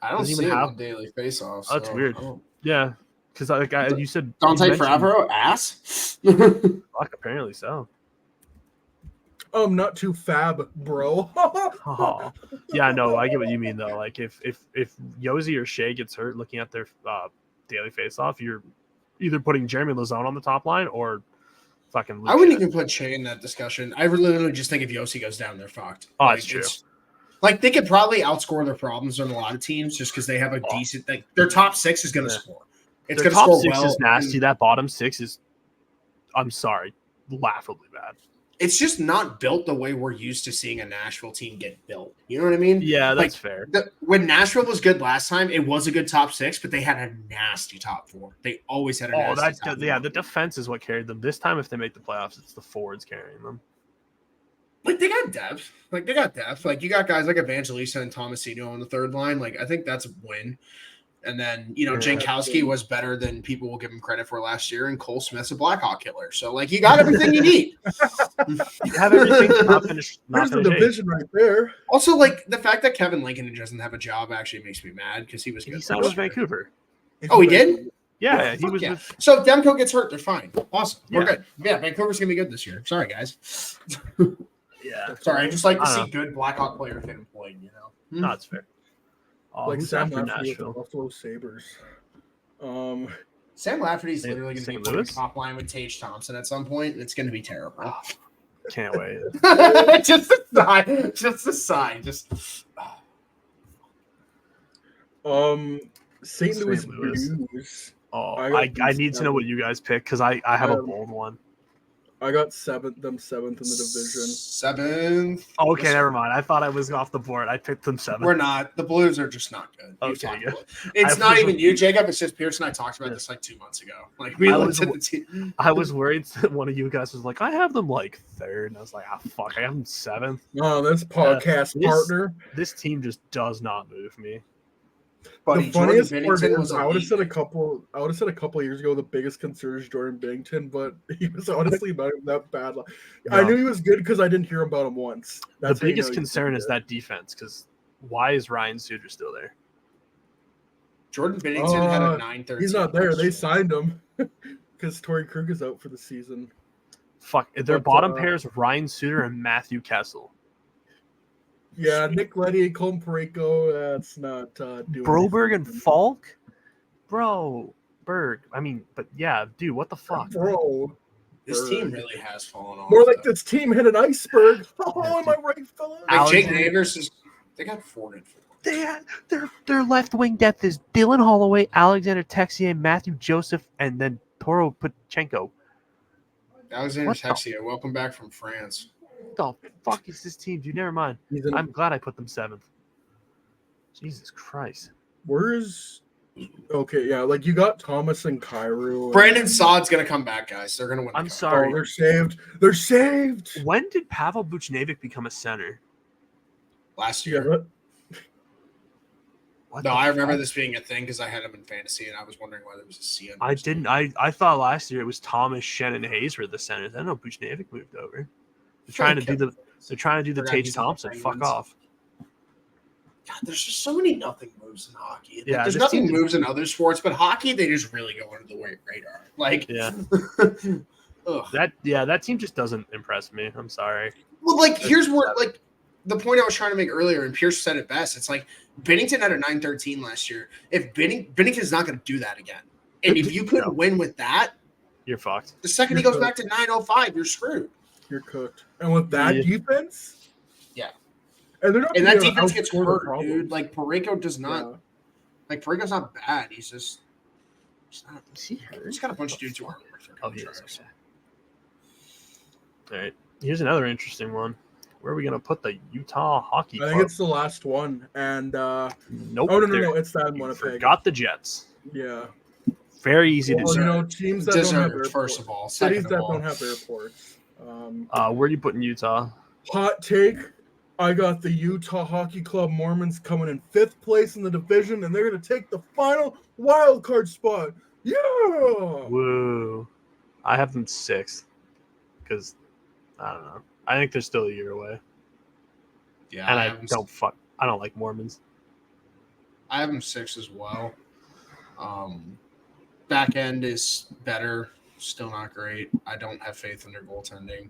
I don't Doesn't see even him have- on daily faceoffs. That's so weird. I don't- Yeah, because you said Dante you mentioned- Favreau ass. Fuck, apparently so. Not too fab, bro. Oh. Yeah, no, I get what you mean though. Like if Yossi or Shea gets hurt, looking at their daily face-off, you're either putting Jeremy Lazone on the top line or fucking. Luke I wouldn't Shen. even put Shea in that discussion. I literally just think if Yossi goes down, they're fucked. Oh, Like, that's true. Like they could probably outscore their problems on a lot of teams just because they have a decent. Like their top 6 is going to Yeah. score. It's Their going to top score 6 well. is nasty. and That bottom 6 is, I'm sorry, laughably bad. It's just not built the way we're used to seeing a Nashville team get built. You know what I mean? Yeah, Like, that's fair. When Nashville was good last time, it was a good top 6, but they had a nasty top 4. They always had a Oh, nasty top yeah, 4. the defense is what carried them. This time, if they make the playoffs, it's the forwards carrying them. Like they got depth. Like you got guys like Evangelista and Tomasino on the third line. Like I think that's a win. And then Jankowski was better than people will give him credit for last year, and Cole Smith's a Blackhawk killer. So like you got everything you need. You have everything to not finish. There's the Not finish eighth. division right there. Also, like the fact that Kevin Lincoln doesn't have a job actually makes me mad because he was good. He signed with Vancouver. Oh, he did? Yeah, he Fuck was. yeah. With, So if Demko gets hurt, they're fine. Awesome. We're Yeah. good. Yeah, Vancouver's gonna be good this year. Sorry, guys. yeah, Sorry, I just like to I see don't good Blackhawk players get employed. You know. no, it's fair. Oh, Like who's Sam after Lafferty with the Nashville? Buffalo Sabres. Sam Lafferty's St. literally going to be St. playing Louis? top line with Tage Thompson at some point, and it's going to be terrible. Can't wait. Just a sigh. Just a sigh. Just St. Louis St. Louis. Blues. Oh, I got I need to know what you guys pick because I have a Um, bold one. I got seventh in the division. 7th. Okay, never mind. I thought I was off the board. I picked them 7. We're not. The Blues are just not good. We've Okay, talked good. about it. It's I not was- even you, Jacob. It's just Pierce and I talked about this like 2 months ago. Like we I looked was- at the team. I was worried that one of you guys was like, I have them like 3rd. And I was like, fuck, I have them 7th. Oh, this podcast this- partner. This team just does not move me. Buddy, The funniest Jordan part Binnington is, I would have elite. said a couple years ago the biggest concern is Jordan Binnington, but he was honestly not even that bad. I No. knew he was good because I didn't hear about him once. That's The how you biggest know he's concern good. is that defense because why is Ryan Suter still there? Jordan Binnington had a Uh, 9-13. He's not there. They last year. signed him because Torrey Krug is out for the season. Fuck, their But, bottom pairs Ryan Suter and Matthew Kessel. Yeah, Nick Leddy, Colton Parayko, that's not doing Broberg anything. and Falk? Bro, Berg. I mean, but yeah, dude, what the fuck? Bro. This team Berg. really has fallen off. More like though. this team hit an iceberg. Oh, am I right, fellas? Like Jake Alexander- Nagers is. They got 4-4. Their left wing depth is Dylan Holloway, Alexander Texier, Matthew Joseph, and then Toro Pachenko. Alexander What the- Texier, welcome back from France. What the fuck is this team, dude? Never mind. I'm glad I put them 7th. Jesus Christ. Where's okay? Yeah, like you got Thomas and Kyrou. Brandon Saad's gonna come back, guys. They're gonna win. I'm Oh, sorry. they're saved. They're saved. When did Pavel Buchnevich become a center? Last Yeah, year. but What No, the I remember fuck? this being a thing because I had him in fantasy, and I was wondering why there was a C. on I his didn't. team. I thought last year it was Thomas, Shen, and Hayes were the centers. I didn't know Buchnevich moved over. They're trying to do the. They're trying to do the Forgot Tage he's on the Thompson. Fuck Penguins. off. God, there's just so many nothing moves in hockey. Like, Yeah, there's this nothing team- moves in other sports, but hockey they just really go under the radar. Like, Yeah. ugh. That team just doesn't impress me. I'm sorry. Well, like here's where like the point I was trying to make earlier, and Pierce said it best. It's like Bennington had a 913 last year. If Bennington's not going to do that again, and if you couldn't win with that, You're fucked. the second he goes back to 905, you're screwed. you're cooked. And with that Yeah. defense, Yeah. and they're not. And that gonna defense gets outscore the hurt, problem. dude. Like Parayko does not. Yeah. Like Parayko's not bad. He's just. Is he hurt? He's got a bunch of dudes who aren't worth their Oh, he is. contracts. Okay. All right. Here's another interesting one. Where are we gonna put the Utah Hockey I Club? think it's the last one. And Nope. oh no, there- it's that in you Winnipeg. forgot the Jets. Yeah. Very easy to Well, do. you know, teams that don't have Deserved, airports. first of all. Cities Second that of all. don't have airports. Where are you putting Utah? Hot take. I got the Utah Hockey Club Mormons coming in 5th place in the division, and they're going to take the final wild card spot. Yeah. Woo! I have them 6th because I don't know. I think they're still a year away, Yeah, and I I have him, I don't like Mormons. I have him 6 as well. Back end is better. Still not great. I don't have faith in their goaltending.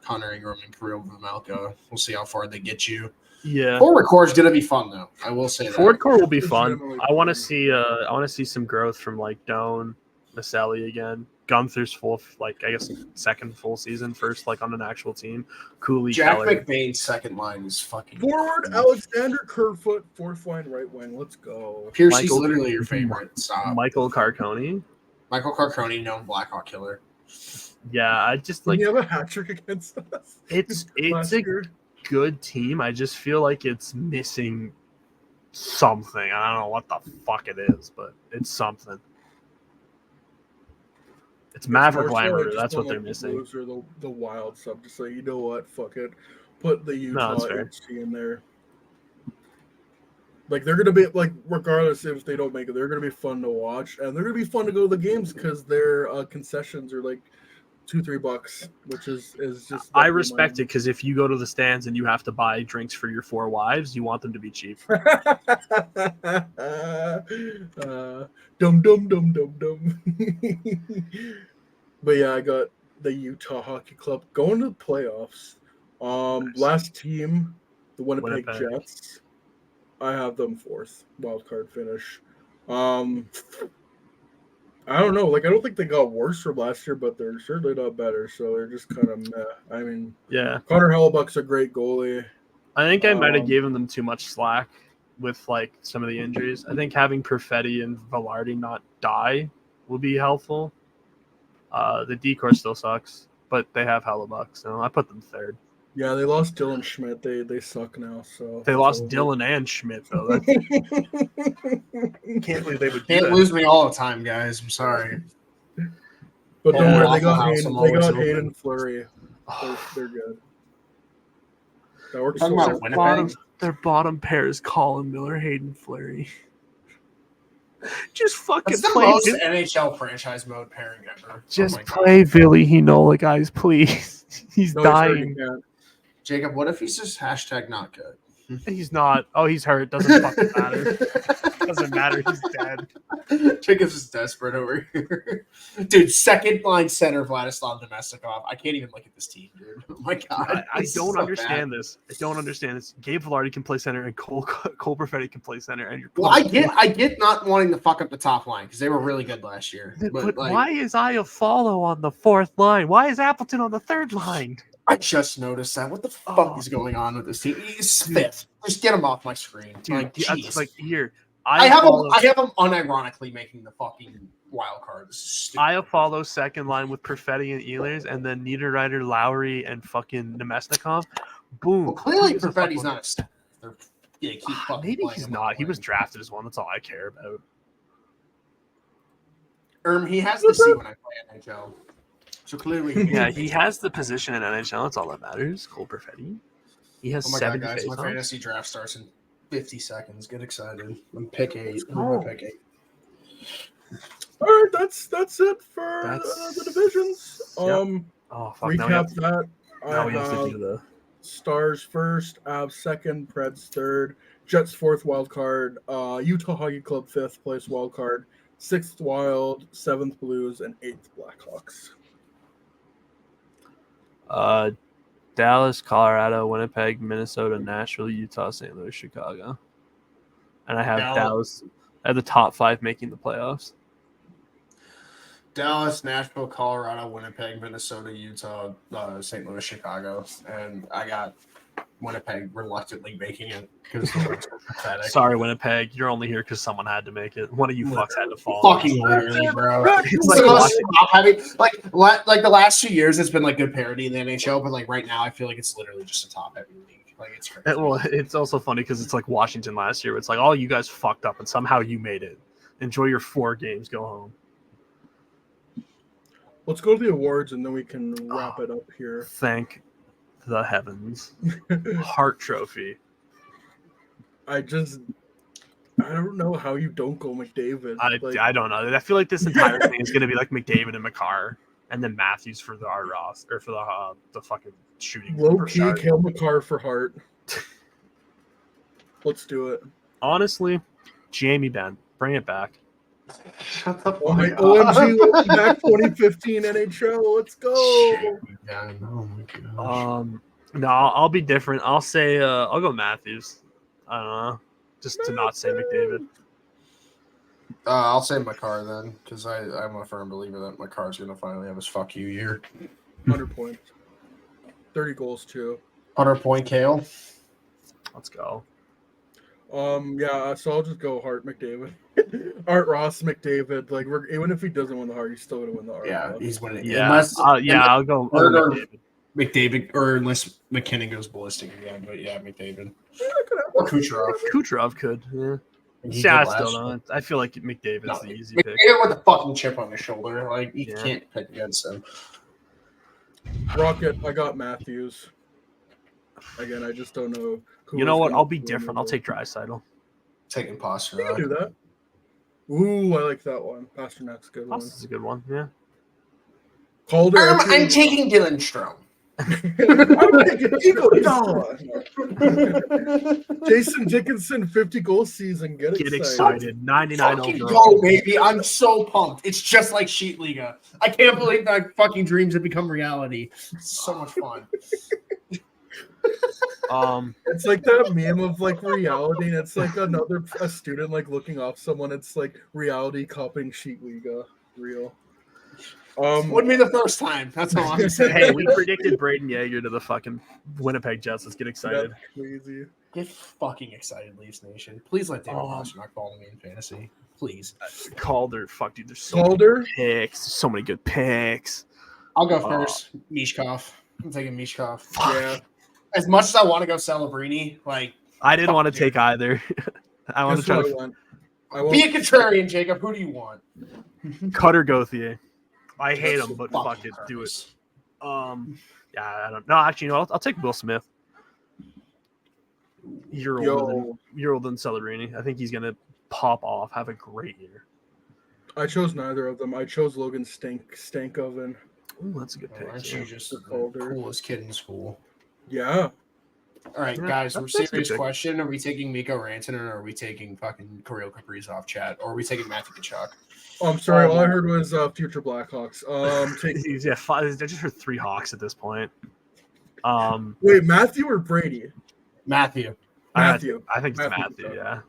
Connor Ingram and Kirill Vmelka. We'll see how far they get you. Yeah. Forward core is going to be fun, though. I will say that. Forward core will be fun. Legitimately I want to fun. see. I want to see some growth from like Doan, Maselli again. Gunther's full, like I guess second full season, first like on an actual team. Cooley, Jack Keller. McBain's second line is fucking Forward, Alexander Kerfoot, 4th line right wing. Let's go. Pierce, he's Michael- literally your favorite. Stop. Michael Carconi. Michael Carconi, known Blackhawk killer. Yeah, I just Did like he have a hat trick against us? it's last a year? good team. I just feel like it's missing something. I don't know what the fuck it is, but it's something. It's Maverick More so, I Glamour. just That's don't what they're like the missing. Blues or the Wild sub. Just like, you know what? Fuck it. Put the Utah that's fair. HC in there. Like, they're going to be, like, regardless if they don't make it, they're going to be fun to watch. And they're going to be fun to go to the games because their concessions are like $2-3, which is just. I respect it because if you go to the stands and you have to buy drinks for your 4 wives, you want them to be cheap. Dum dum dum dum dum. But yeah, I got the Utah Hockey Club going to the playoffs. Nice. Last team, the Winnipeg Winnipeg. Jets. I have them 4th wild card finish. I don't know. Like, I don't think they got worse from last year, but they're certainly not better. So they're just kind of meh. I mean, Yeah, Connor Hellebuck's a great goalie. I think I might have Um, given given them too much slack with like some of the injuries. I think having Perfetti and Velarde not die will be helpful. The decor still sucks, but they have Hellebuck, so I put them 3rd. Yeah, they lost Dylan Schmidt. They suck now. So They lost so- Dylan and Schmidt though. That's, can't believe they would do Can't that. lose me all the time, guys. I'm sorry. But don't Yeah, worry, Waffle they got House, Hayden, I'm they always got open. Hayden Fleury. They're good. That works Talking so about well. Winnipeg? Their bottom pair is Colin Miller, Hayden Fleury. Just fucking That's the play. most NHL franchise mode pairing ever. Just Oh my God. play Billy Hinola, guys, please. He's No, he's hurt, he dying. can't. Jacob, what if he's just hashtag not good? He's not. Oh, he's hurt. Doesn't fucking matter. Doesn't matter. He's dead. Jacob's is desperate over here. Dude, second line center Vladislav Domestikov. I can't even look at this team, dude. Oh my God. I This is don't so understand bad. this. I don't understand this. Gabe Velarde can play center and Cole Perfetti can play center. And you're Well, I get not wanting to fuck up the top line because they were really good last year. But But like, why is Iafallo on the 4th line? Why is Appleton on the 3rd line? I just noticed that. What the fuck is going on with this team? He's fifth. Just get him off my screen. Dude, Like, that's jeez. like here. I have him unironically making the fucking wild card. This is stupid. I follow second line with Perfetti and Ehlers, and then Niederreiter, Lowry, and fucking Nemesnikov. Boom. Well, clearly, Who gives a fuck Perfetti's about not a star. Keep fucking Maybe playing he's him not. up He was lane. drafted as one. That's all I care about. He has to see when I play NHL. So clearly, Yeah, he has the position in NHL. That's all that matters. Cole Perfetti. He has Oh my god, 70 guys! My faceoffs. fantasy draft starts in 50 seconds. Get excited. I'm pick 8. go. Pick 8. All right, that's it for the divisions. Yep. Oh fuck! Recap that. Now we have to do the Stars first, Avs second, Preds third, Jets fourth wild card, Utah Hockey Club fifth place wild card, sixth Wild, seventh Blues, and eighth Blackhawks. Dallas, Colorado, Winnipeg, Minnesota, Nashville, Utah, St. Louis, Chicago, and I have Dallas at the top 5 making the playoffs. Dallas, Nashville, Colorado, Winnipeg, Minnesota, Utah, St. Louis, Chicago, and I got Winnipeg reluctantly making it because the Wings were pathetic. Sorry, Winnipeg, you're only here because someone had to make it. One of you fucks had to fall. Fucking literally, bro. It's like the last 2 years, it's been like good parity in the NHL, but like right now, I feel like it's literally just a top heavy league. Like it's crazy. Well, it's also funny because it's like Washington last year. It's like, oh, you guys fucked up and somehow you made it. Enjoy your 4 games. Go home. Let's go to the awards and then we can wrap it up here. Thank the heavens. Hart Trophy. I don't know how you don't go McDavid. I don't know. I feel like this entire thing is going to be like McDavid and McCarr, and then Matthews for the Art Ross or for the fucking shooting. Low key, Cale McCarr for Hart. Let's do it. Honestly, Jamie Benn, bring it back. Shut the fuck Oh my up. OMG, welcome back 2015 NHL. Let's go. Oh my gosh. No, I'll be different. I'll say I'll go Matthews. I don't know, just to not say McDavid. I'll say McCarr then, because I'm a firm believer that McCarr's going to finally have his fuck you year. 100 points. 30 goals too. 100-point Kale. Let's go. Yeah, so I'll just go Hart McDavid. Art Ross McDavid. Like even if he doesn't win the Hart, he's still gonna win the Hart. Yeah, he's winning. Yeah, unless I'll go McDavid, or unless McKinnon goes ballistic again. But yeah, McDavid. Or Kucherov. Kucherov could. Yeah. He Yeah, I did still last don't. I feel like McDavid's the easy pick. McDavid with a fucking chip on his shoulder. Like you can't pick against him. Rocket. I got Matthews. Again, I just don't know. You know what? I'll be different. I'll take Draisaitl. Taking You can Pasternak. do that. Ooh, I like that one. Pasternak's a good one. This is a good one. Yeah. Calder. I'm taking Dylan Strome. I'm taking Eagle Dawn. Jason Dickinson, 50 goal season. Get excited. 99 Fucking overall. go, baby. I'm so pumped. It's just like Sheet Liga. I can't believe that fucking dreams have become reality. It's so much fun. It's like that meme of like reality, and it's like a student like looking off someone. It's like reality copying Sheet Liga. Real. Wouldn't be the first time. That's all I'm saying. Hey, we predicted Braden Yeager to the fucking Winnipeg Jets. Let's get excited. That's crazy. Get fucking excited, Leafs Nation. Please let David Pasternak follow me in fantasy. Please. Calder. Fuck, dude. There's so many good picks. So many good picks. I'll go first. Mishkov. I'm taking Mishkov. Yeah. As much as I want to go Celebrini, like I didn't want to take either. I want to try to be a contrarian, Jacob. Who do you want? Cutter Gauthier. I hate him, but fuck it, do it. Yeah, I don't know. Actually, you know, I'll take Will Smith. You're older than Celebrini. I think he's gonna pop off, have a great year. I chose neither of them. I chose Logan Stankoven. Ooh, that's a good pick. Aren't you just the coolest kid in school? Yeah. All right, guys, we're serious question. Are we taking Mikko Rantanen or are we taking fucking Kirill Kaprizov chat? Or are we taking Matthew Tkachuk? Oh, I'm sorry. All I heard was future Blackhawks. Yeah, I just heard 3 Hawks at this point. Wait, Matthew or Brady? Matthew. I think it's Matthew, yeah.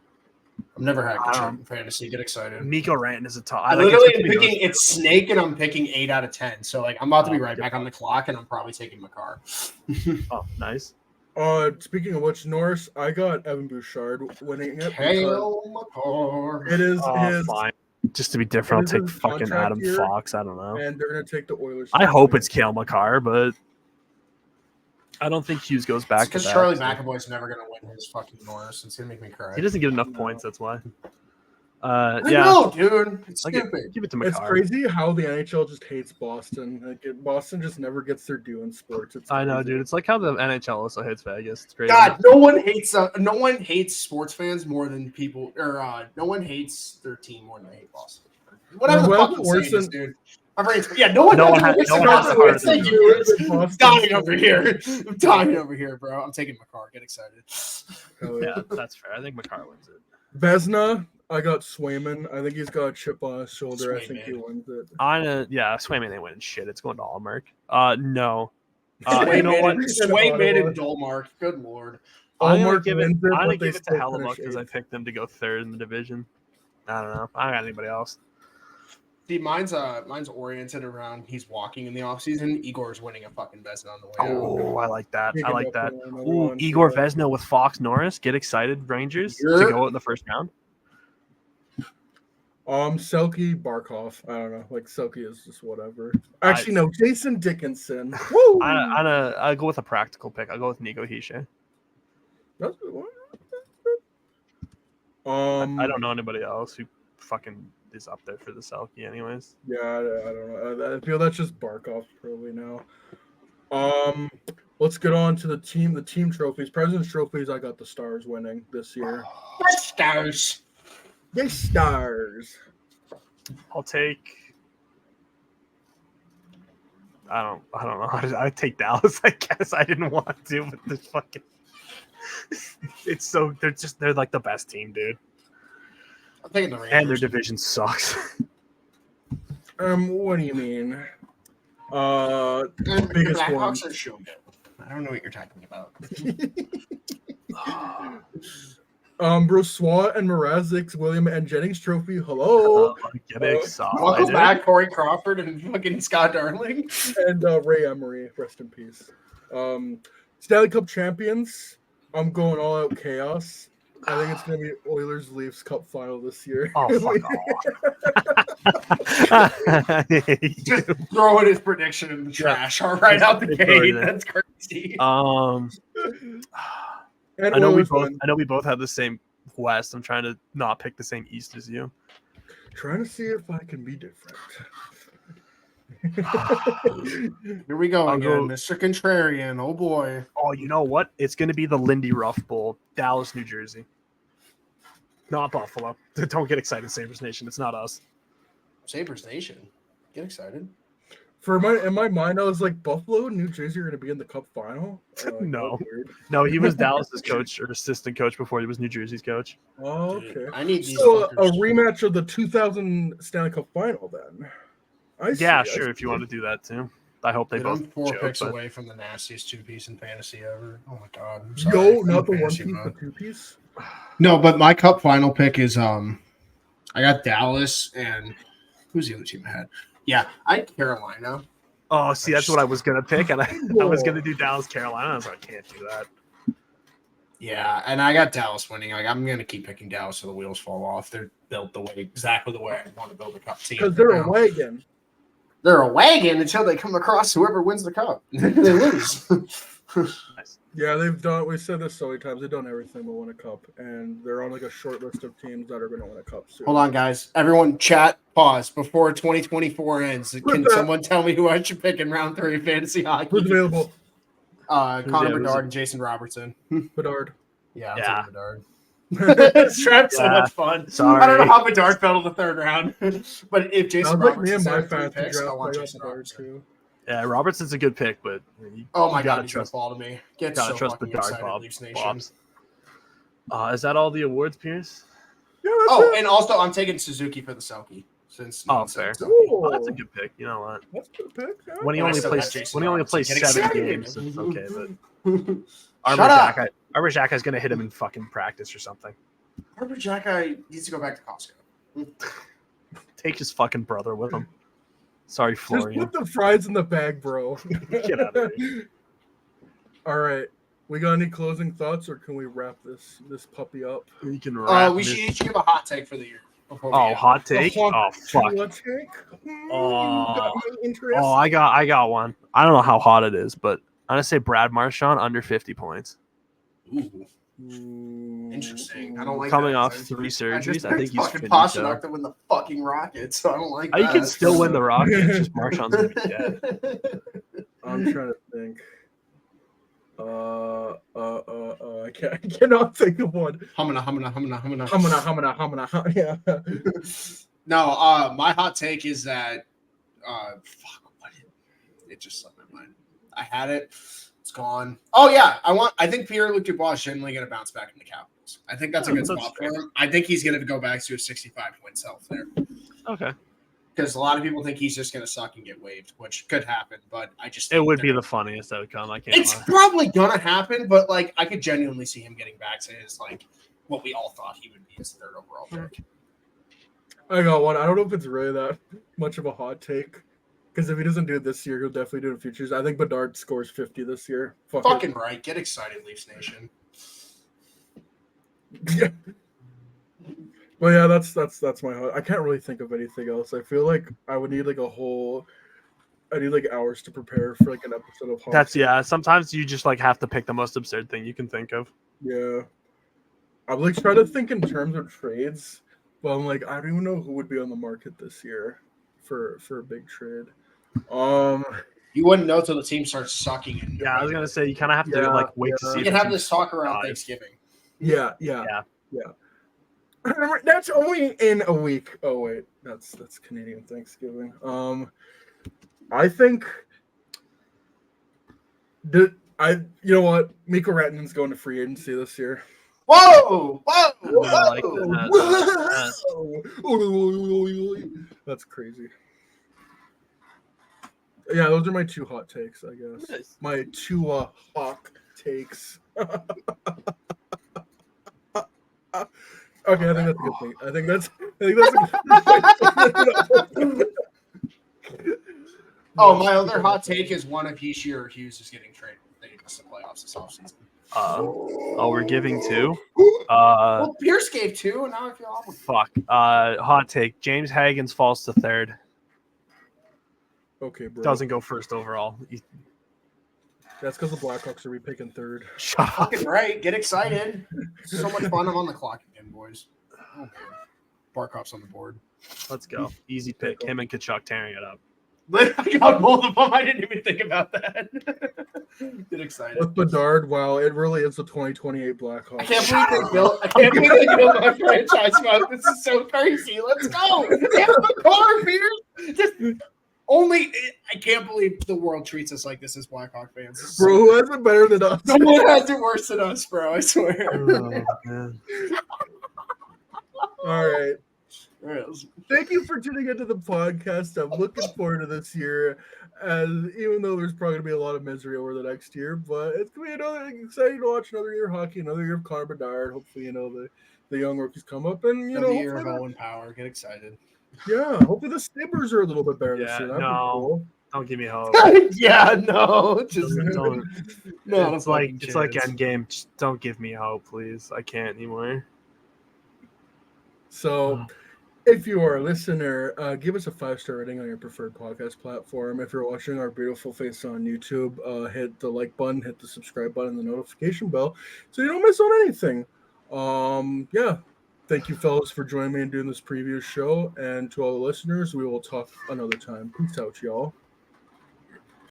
I've never had good Um, in fantasy. Get excited. Miko Ranton is a top. I literally am picking it's Snake, and I'm picking 8 out of 10. So like I'm about to be right back on the clock, and I'm probably taking Makar. Oh, nice. Speaking of which, Norris, I got Evan Bouchard winning it. Hail Makar. It is his. Fine. Just to be different, I'll take fucking Adam Fox. I don't know. And they're gonna take the Oilers. I hope it's Cale Makar, but I don't think Hughes goes back. Because Charlie McAvoy's never gonna win his fucking Norris. It's gonna make me cry. He doesn't get enough points. That's why. I know, dude. It's stupid. Give it to Makar. It's crazy how the NHL just hates Boston. Boston just never gets their due in sports. I know, dude. It's like how the NHL also hates Vegas. It's crazy. God, no one hates sports fans more than people, or no one hates their team more than they hate Boston. Whatever the fuck I'm saying is, dude. No one has Thank you. I'm dying over here. I'm dying over here, bro. I'm taking Makar. Get excited. Yeah, that's fair. I think Makar wins it. Vesna, I got Swayman. I think he's got a chip on his shoulder. I think he wins it. Swayman ain't winning shit. It's going to Allmark. No. You know what? Swayman and Dolmark. Good lord. I'm gonna give it to Hellebuck because I picked them to go third in the division. I don't know. I don't got anybody else. See, mine's oriented around he's walking in the offseason. Igor's winning a fucking Vezina on the way out. Oh, I like that. I like that. Ooh, Igor Vezina with Fox Norris. Get excited, Rangers, to go in the first round. Selke Barkov. I don't know. Like Selke is just whatever. Actually, no. Jason Dickinson. Woo! I go with a practical pick. I'll go with Nico Hischier. That's good. I don't know anybody else who fucking is up there for the Selke anyways. Yeah, I don't know. I feel that's just Barkov probably now. Let's get on to the team trophies. President's trophies, I got the Stars winning this year. The Stars. The Stars. I'll take I don't know. I take Dallas, I guess. I didn't want to, but this fucking it's so they're like the best team, dude. I'm taking the Rangers. And their division sucks. What do you mean? Biggest one. Blackhawks are so good. I don't know what you're talking about. Brossoit and Mrazek's William and Jennings trophy. Hello. Welcome back, Corey Crawford and fucking Scott Darling. And Ray Emery, rest in peace. Stanley Cup champions. I'm going all out chaos. I think it's going to be Oilers Leafs Cup final this year. Oh, fuck off. Just throwing his prediction in the trash right out the gate. That's crazy. I know we both have the same West. I'm trying to not pick the same East as you. Trying to see if I can be different. Here we go again, Mr. Contrarian. Oh boy. Oh, you know what? It's going to be the Lindy Ruff Bowl, Dallas, New Jersey. Not Buffalo. Don't get excited, Sabres Nation. It's not us. Sabres Nation. Get excited. In my mind, I was like, Buffalo and New Jersey are going to be in the Cup final. No, he was Dallas's coach or assistant coach before he was New Jersey's coach. Oh, okay. Dude, I need these a rematch of the 2000 Stanley Cup final then. Sure. If you want to do that too, I hope they both. I'm 4 picks away from the nastiest 2-piece in fantasy ever. Oh my god! Not the 1-piece, the 2-piece. No, but my Cup final pick is I got Dallas and who's the other team I had? Yeah, I had Carolina. Oh, see, that's what I was gonna pick, and I was gonna do Dallas, Carolina. I was like, I can't do that. Yeah, and I got Dallas winning. Like I'm gonna keep picking Dallas till the wheels fall off. They're built exactly the way I want to build a Cup team. Because they're a wagon. They're a wagon until they come across whoever wins the Cup. They lose. Nice. Yeah, we said this so many times, they've done everything but win a Cup, and they're on like a short list of teams that are going to win a Cup soon. Hold on, guys. Everyone chat, pause. Before 2024 ends, can someone tell me who I should pick in round 3 fantasy hockey? Who's available? Connor Bedard and Jason Robertson. Bedard. Yeah, I'm Bedard. Strap's so much fun. Sorry. I don't know how Bedard fell in the 3rd round, but if Jason Robertson's my there 3 picks, I want Jason Robertson too. Yeah, Robertson's a good pick, but oh my god, he's gonna fall to me. Get so trust fucking Bedard, excited, Leafs Nation. Is that all the awards, Pierce? Yeah, and also I'm taking Suzuki for the Selke. Fair. Oh, that's a good pick. You know what? That's a good pick. Yeah. When he only plays 7 games, it's okay. But Shut up. Arbor Xhaka is gonna hit him in fucking practice or something. Harper Jack guy needs to go back to Costco. Take his fucking brother with him. Sorry, Just Florian. put the fries in the bag, bro. Get out of here. All right. We got any closing thoughts, or can we wrap this puppy up? You can wrap We should each give a hot take for the year. Before we Oh, end. hot take. Oh, fuck. You got Oh. me interested. Oh, I got one. I don't know how hot it is, but I'm gonna say Brad Marchand under 50 points. Ooh. Interesting. I don't like Coming that. off 3 surgeries. I think he's fucking finito. Pasternak to win the fucking Rockets, so I don't like that. He can still win the Rockets. Just Marchand's gonna be dead. I'm trying to think. I cannot think of one. Humana. Yeah. No, my hot take is that it just slipped my mind. I had it. It's gone. Oh yeah, I think Pierre-Luc Dubois is generally going to bounce back in the Capitals. I think that's a good spot for him. I think he's going to go back to a 65-point self there. Okay. Because a lot of people think he's just going to suck and get waived, which could happen. But I just It would be the funniest outcome. I can't. It's probably going to happen, but like I could genuinely see him getting back to his like what we all thought he would be his third overall pick. I got one. I don't know if it's really that much of a hot take. Because if he doesn't do it this year, he'll definitely do it in futures. I think Bedard scores 50 this year. Fucking right. Get excited, Leafs Nation. Yeah. Well, yeah, that's my hot. I can't really think of anything else. I feel like I would need like I need like hours to prepare for like an episode of hot. Sometimes you just like have to pick the most absurd thing you can think of. Yeah. I'm like trying to think in terms of trades, but I'm like, I don't even know who would be on the market this year for a big trade. You wouldn't know till the team starts sucking. I was gonna say you kind of have to wait to see. You can have this talk around Thanksgiving. Yeah. That's only in a week. Oh wait, that's Canadian Thanksgiving. I think you know what? Mikko Rantanen's going to free agency this year. Whoa! That's crazy. Yeah, those are my 2 hot takes, I guess. Nice. My 2 hawk takes. Okay, I think that's a good thing. I think that's a good thing. Oh, my other hot take is one of Heishier or Hughes is getting traded. They missed the playoffs this offseason. We're giving 2. Well, Pierce gave 2, and now I feel awful. Fuck. Hot take. James Hagens falls to 3rd. Okay, bro. Doesn't go first overall. That's because the Blackhawks are repicking 3rd. Shut up. Fucking right. Get excited. So much fun. I'm on the clock again, boys. Oh, Barkov's on the board. Let's go. Easy pick. Him and Kachuk tearing it up. I got both of them. I didn't even think about that. Get excited. With Bedard, wow, it really is the 2028 Blackhawks. I can't believe they built my franchise mode. This is so crazy. Let's go. Get the car, Peter. Just I can't believe the world treats us like this as Blackhawk fans. Bro, who has it better than us? Someone has it worse than us, bro. I swear. Oh, man. All right. Thank you for tuning into the podcast. I'm looking forward to this year, as even though there's probably going to be a lot of misery over the next year, but it's going to be another exciting to watch another year of hockey, another year of Connor Bedard. Hopefully, the young rookies come up and another year of Owen Power. Get excited. Yeah, hopefully the Sabres are a little bit better this year. That'd be cool. Don't give me hope. No. Just don't. No, it's like Endgame. Just don't give me hope, please. I can't anymore. So, if you are a listener, give us a 5-star rating on your preferred podcast platform. If you're watching our beautiful face on YouTube, hit the like button, hit the subscribe button, and the notification bell so you don't miss on anything. Thank you, fellas, for joining me and doing this preview show. And to all the listeners, we will talk another time. Peace out, y'all.